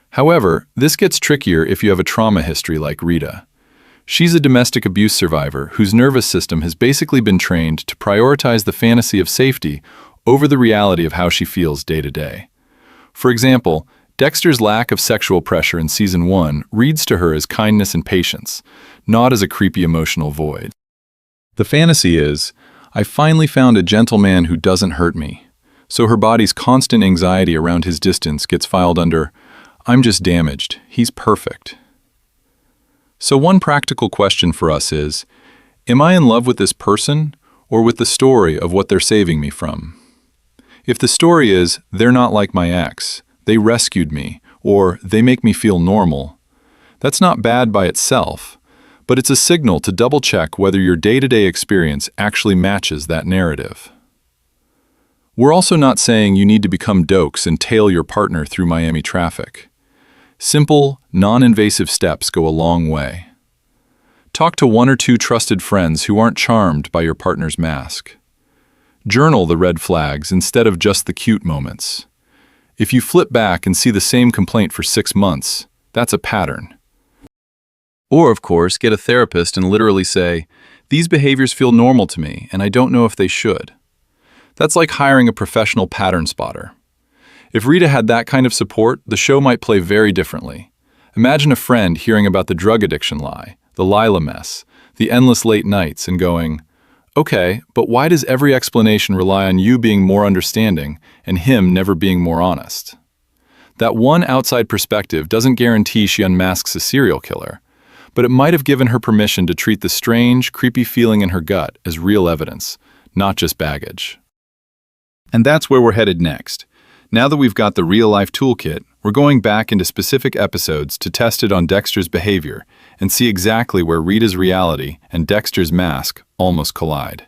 However, this gets trickier if you have a trauma history like Rita. She's a domestic abuse survivor whose nervous system has basically been trained to prioritize the fantasy of safety over the reality of how she feels day to day. For example, Dexter's lack of sexual pressure in Season 1 reads to her as kindness and patience, not as a creepy emotional void. The fantasy is, I finally found a gentleman who doesn't hurt me. So her body's constant anxiety around his distance gets filed under, I'm just damaged, he's perfect. So one practical question for us is, am I in love with this person or with the story of what they're saving me from? If the story is, they're not like my ex, they rescued me, or they make me feel normal, that's not bad by itself, but it's a signal to double-check whether your day-to-day experience actually matches that narrative. We're also not saying you need to become Dokes and tail your partner through Miami traffic. Simple, non-invasive steps go a long way. Talk to one or two trusted friends who aren't charmed by your partner's mask. Journal the red flags instead of just the cute moments. If you flip back and see the same complaint for 6 months, that's a pattern. Or, of course, get a therapist and literally say, these behaviors feel normal to me, and I don't know if they should. That's like hiring a professional pattern spotter. If Rita had that kind of support, the show might play very differently. Imagine a friend hearing about the drug addiction lie, the Lila mess, the endless late nights, and going, okay, but why does every explanation rely on you being more understanding and him never being more honest? That one outside perspective doesn't guarantee she unmasks a serial killer, but it might have given her permission to treat the strange, creepy feeling in her gut as real evidence, not just baggage. And that's where we're headed next. Now that we've got the real-life toolkit, we're going back into specific episodes to test it on Dexter's behavior and see exactly where Rita's reality and Dexter's mask almost collide.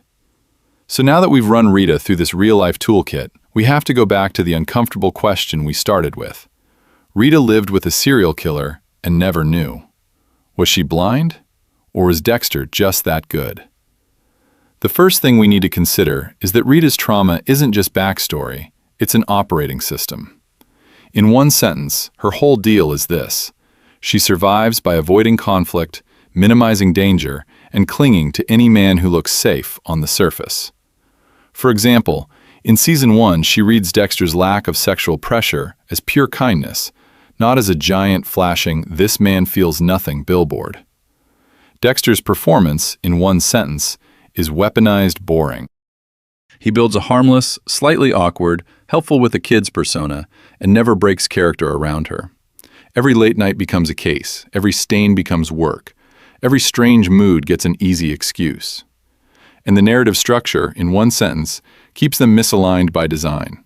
So now that we've run Rita through this real-life toolkit, we have to go back to the uncomfortable question we started with. Rita lived with a serial killer and never knew. Was she blind? Or was Dexter just that good? The first thing we need to consider is that Rita's trauma isn't just backstory, it's an operating system. In one sentence, her whole deal is this: she survives by avoiding conflict, minimizing danger, and clinging to any man who looks safe on the surface. For example, in Season 1, she reads Dexter's lack of sexual pressure as pure kindness, not as a giant, flashing, this man feels nothing billboard. Dexter's performance, in one sentence, is weaponized boring. He builds a harmless, slightly awkward, helpful with a kid's persona, and never breaks character around her. Every late night becomes a case, every stain becomes work, every strange mood gets an easy excuse. And the narrative structure, in one sentence, keeps them misaligned by design.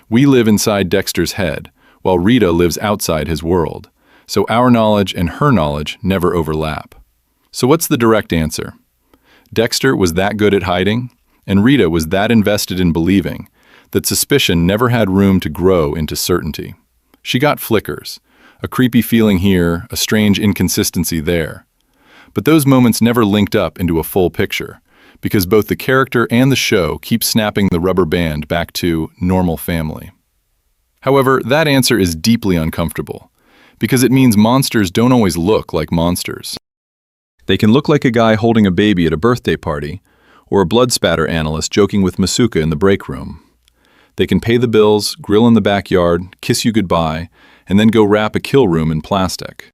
We live inside Dexter's head, while Rita lives outside his world, so our knowledge and her knowledge never overlap. So what's the direct answer? Dexter was that good at hiding, and Rita was that invested in believing that suspicion never had room to grow into certainty. She got flickers, a creepy feeling here, a strange inconsistency there. But those moments never linked up into a full picture, because both the character and the show keep snapping the rubber band back to normal family. However, that answer is deeply uncomfortable, because it means monsters don't always look like monsters. They can look like a guy holding a baby at a birthday party, or a blood spatter analyst joking with Masuka in the break room. They can pay the bills, grill in the backyard, kiss you goodbye, and then go wrap a kill room in plastic.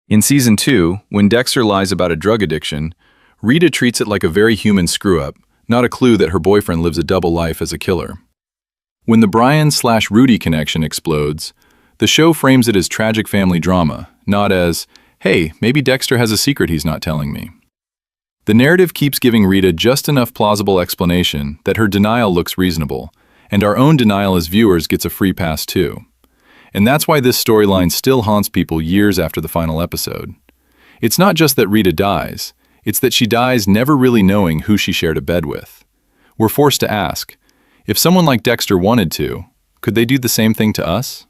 In Season 2, when Dexter lies about a drug addiction, Rita treats it like a very human screw-up, not a clue that her boyfriend lives a double life as a killer. When the Brian/Rudy connection explodes, the show frames it as tragic family drama, not as, hey, maybe Dexter has a secret he's not telling me. The narrative keeps giving Rita just enough plausible explanation that her denial looks reasonable, and our own denial as viewers gets a free pass too. And that's why this storyline still haunts people years after the final episode. It's not just that Rita dies, it's that she dies never really knowing who she shared a bed with. We're forced to ask, if someone like Dexter wanted to, could they do the same thing to us?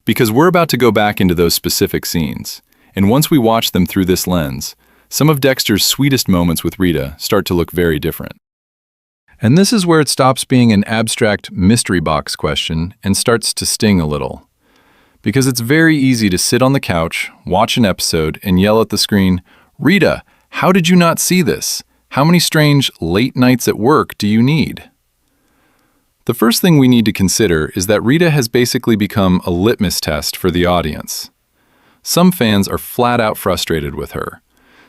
Because we're about to go back into those specific scenes, and once we watch them through this lens, some of Dexter's sweetest moments with Rita start to look very different. And this is where it stops being an abstract mystery box question and starts to sting a little. Because it's very easy to sit on the couch, watch an episode, and yell at the screen, "Rita, how did you not see this? How many strange late nights at work do you need?" The first thing we need to consider is that Rita has basically become a litmus test for the audience. Some fans are flat out frustrated with her.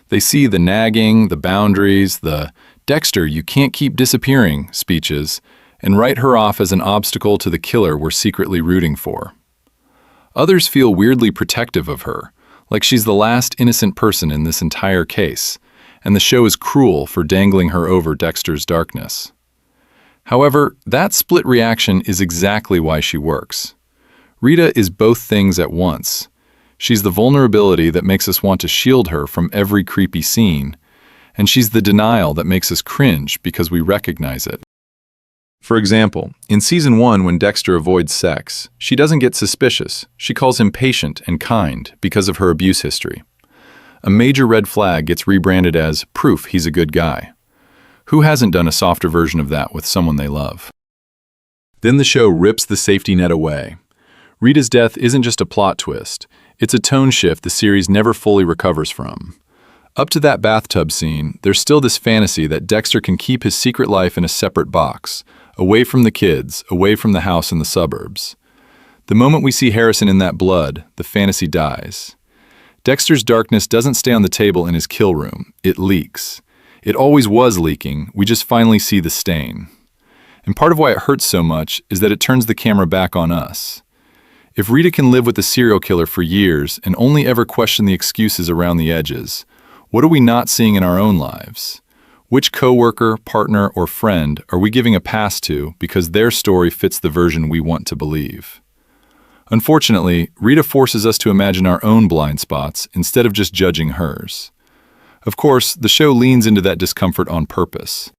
They see the nagging, the boundaries, the "Dexter, you can't keep disappearing" speeches, and write her off as an obstacle to the killer we're secretly rooting for. Others feel weirdly protective of her, like she's the last innocent person in this entire case, and the show is cruel for dangling her over Dexter's darkness. However, that split reaction is exactly why she works. Rita is both things at once. She's the vulnerability that makes us want to shield her from every creepy scene, and she's the denial that makes us cringe because we recognize it. For example, in Season 1 when Dexter avoids sex, she doesn't get suspicious. She calls him patient and kind because of her abuse history. A major red flag gets rebranded as proof he's a good guy. Who hasn't done a softer version of that with someone they love? Then the show rips the safety net away. Rita's death isn't just a plot twist. It's a tone shift the series never fully recovers from. Up to that bathtub scene, there's still this fantasy that Dexter can keep his secret life in a separate box, away from the kids, away from the house in the suburbs. The moment we see Harrison in that blood, the fantasy dies. Dexter's darkness doesn't stay on the table in his kill room, it leaks. It always was leaking, we just finally see the stain. And part of why it hurts so much is that it turns the camera back on us. If Rita can live with a serial killer for years and only ever question the excuses around the edges, what are we not seeing in our own lives? Which coworker, partner, or friend are we giving a pass to because their story fits the version we want to believe? Unfortunately, Rita forces us to imagine our own blind spots instead of just judging hers. Of course, the show leans into that discomfort on purpose.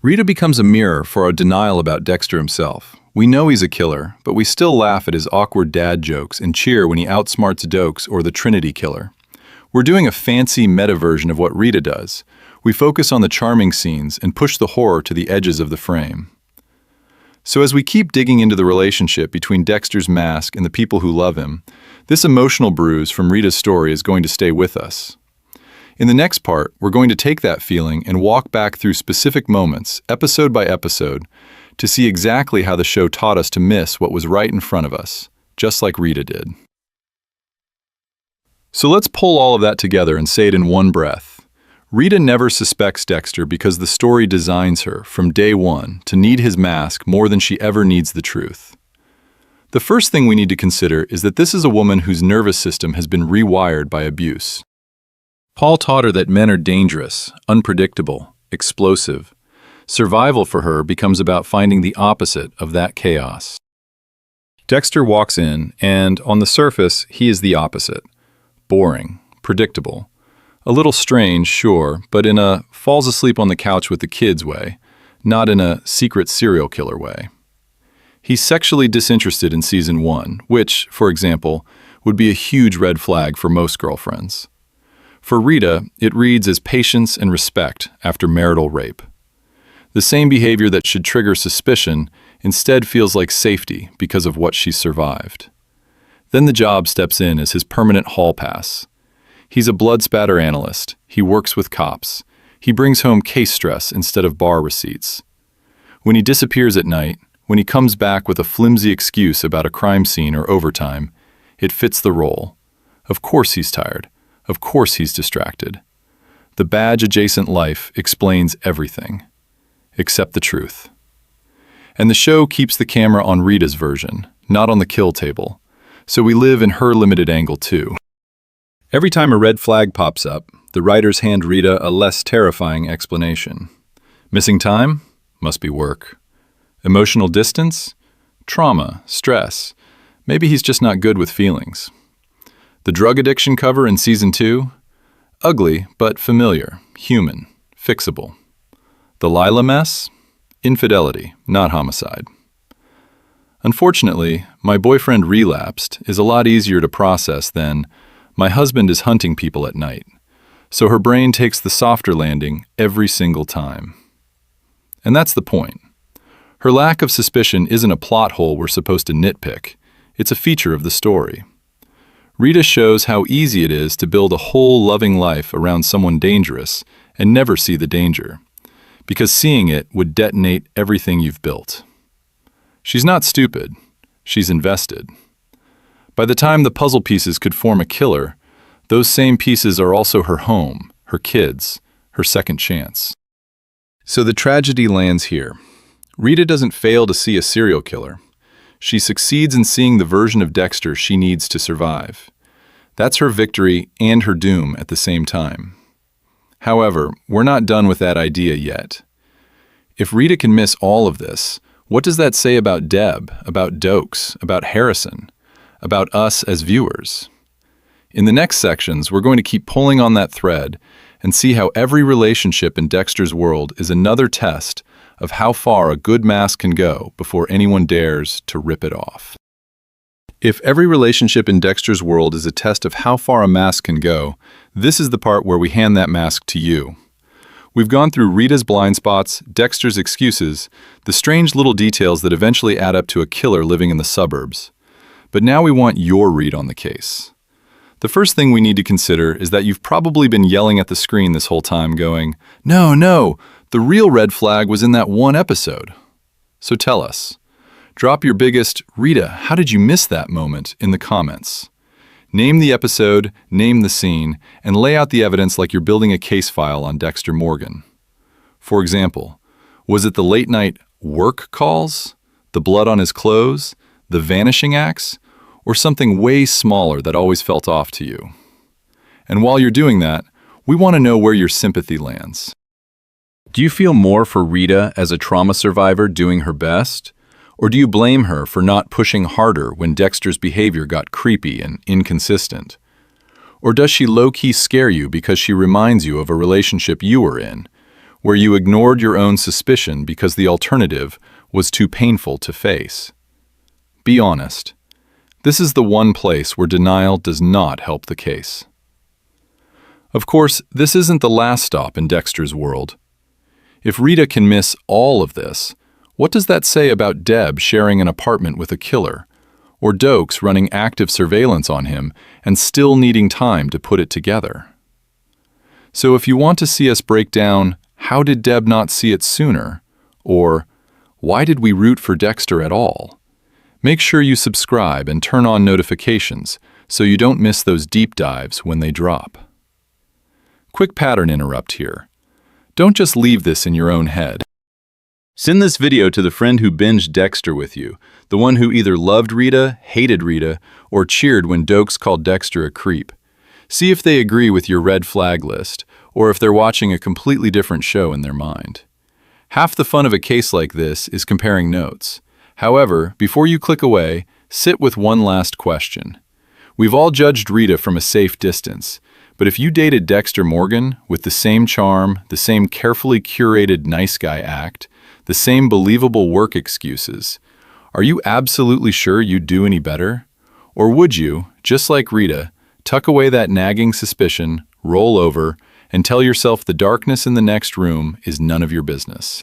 Rita becomes a mirror for our denial about Dexter himself. We know he's a killer, but we still laugh at his awkward dad jokes and cheer when he outsmarts Dokes or the Trinity Killer. We're doing a fancy meta version of what Rita does. We focus on the charming scenes and push the horror to the edges of the frame. So as we keep digging into the relationship between Dexter's mask and the people who love him, this emotional bruise from Rita's story is going to stay with us. In the next part, we're going to take that feeling and walk back through specific moments, episode by episode, to see exactly how the show taught us to miss what was right in front of us, just like Rita did. So let's pull all of that together and say it in one breath. Rita never suspects Dexter because the story designs her, from day one, to need his mask more than she ever needs the truth. The first thing we need to consider is that this is a woman whose nervous system has been rewired by abuse. Paul taught her that men are dangerous, unpredictable, explosive. Survival for her becomes about finding the opposite of that chaos. Dexter walks in, and on the surface, he is the opposite. Boring, predictable. A little strange, sure, but in a falls asleep on the couch with the kids way, not in a secret serial killer way. He's sexually disinterested in season 1, which, for example, would be a huge red flag for most girlfriends. For Rita, it reads as patience and respect after marital rape. The same behavior that should trigger suspicion instead feels like safety because of what she's survived. Then the job steps in as his permanent hall pass. He's a blood spatter analyst. He works with cops. He brings home case stress instead of bar receipts. When he disappears at night, when he comes back with a flimsy excuse about a crime scene or overtime, it fits the role. Of course he's tired. Of course he's distracted. The badge-adjacent life explains everything, except the truth. And the show keeps the camera on Rita's version, not on the kill table, so we live in her limited angle too. Every time a red flag pops up, the writers hand Rita a less terrifying explanation. Missing time? Must be work. Emotional distance? Trauma, stress. Maybe he's just not good with feelings. The drug addiction cover in season 2? Ugly, but familiar, human, fixable. The Lila mess? Infidelity, not homicide. Unfortunately, my boyfriend relapsed is a lot easier to process than my husband is hunting people at night, so her brain takes the softer landing every single time. And that's the point. Her lack of suspicion isn't a plot hole we're supposed to nitpick. It's a feature of the story. Rita shows how easy it is to build a whole loving life around someone dangerous and never see the danger, because seeing it would detonate everything you've built. She's not stupid. She's invested. By the time the puzzle pieces could form a killer, those same pieces are also her home, her kids, her second chance. So the tragedy lands here. Rita doesn't fail to see a serial killer. She succeeds in seeing the version of Dexter she needs to survive. That's her victory and her doom at the same time. However, we're not done with that idea yet. If Rita can miss all of this, what does that say about Deb, about Dokes, about Harrison, about us as viewers? In the next sections, we're going to keep pulling on that thread and see how every relationship in Dexter's world is another test of how far a good mask can go before anyone dares to rip it off. If every relationship in Dexter's world is a test of how far a mask can go, this is the part where we hand that mask to you. We've gone through Rita's blind spots, Dexter's excuses, the strange little details that eventually add up to a killer living in the suburbs. But now we want your read on the case. The first thing we need to consider is that you've probably been yelling at the screen this whole time going, "No, the real red flag was in that one episode." So tell us. Drop your biggest, "Rita, how did you miss that moment?" in the comments. Name the episode, name the scene, and lay out the evidence like you're building a case file on Dexter Morgan. For example, was it the late-night work calls, the blood on his clothes, the vanishing acts, or something way smaller that always felt off to you? And while you're doing that, we want to know where your sympathy lands. Do you feel more for Rita as a trauma survivor doing her best? Or do you blame her for not pushing harder when Dexter's behavior got creepy and inconsistent? Or does she low-key scare you because she reminds you of a relationship you were in, where you ignored your own suspicion because the alternative was too painful to face? Be honest. This is the one place where denial does not help the case. Of course, this isn't the last stop in Dexter's world. If Rita can miss all of this, what does that say about Deb sharing an apartment with a killer, or Dokes running active surveillance on him and still needing time to put it together? So if you want to see us break down, how did Deb not see it sooner? Or, why did we root for Dexter at all? Make sure you subscribe and turn on notifications so you don't miss those deep dives when they drop. Quick pattern interrupt here. Don't just leave this in your own head. Send this video to the friend who binged Dexter with you, the one who either loved Rita, hated Rita, or cheered when Dokes called Dexter a creep. See if they agree with your red flag list, or if they're watching a completely different show in their mind. Half the fun of a case like this is comparing notes. However, before you click away, sit with one last question. We've all judged Rita from a safe distance, But if you dated Dexter Morgan with the same charm, the same carefully curated nice guy act, the same believable work excuses, are you absolutely sure you'd do any better? Or would you, just like Rita, tuck away that nagging suspicion, roll over, and tell yourself the darkness in the next room is none of your business?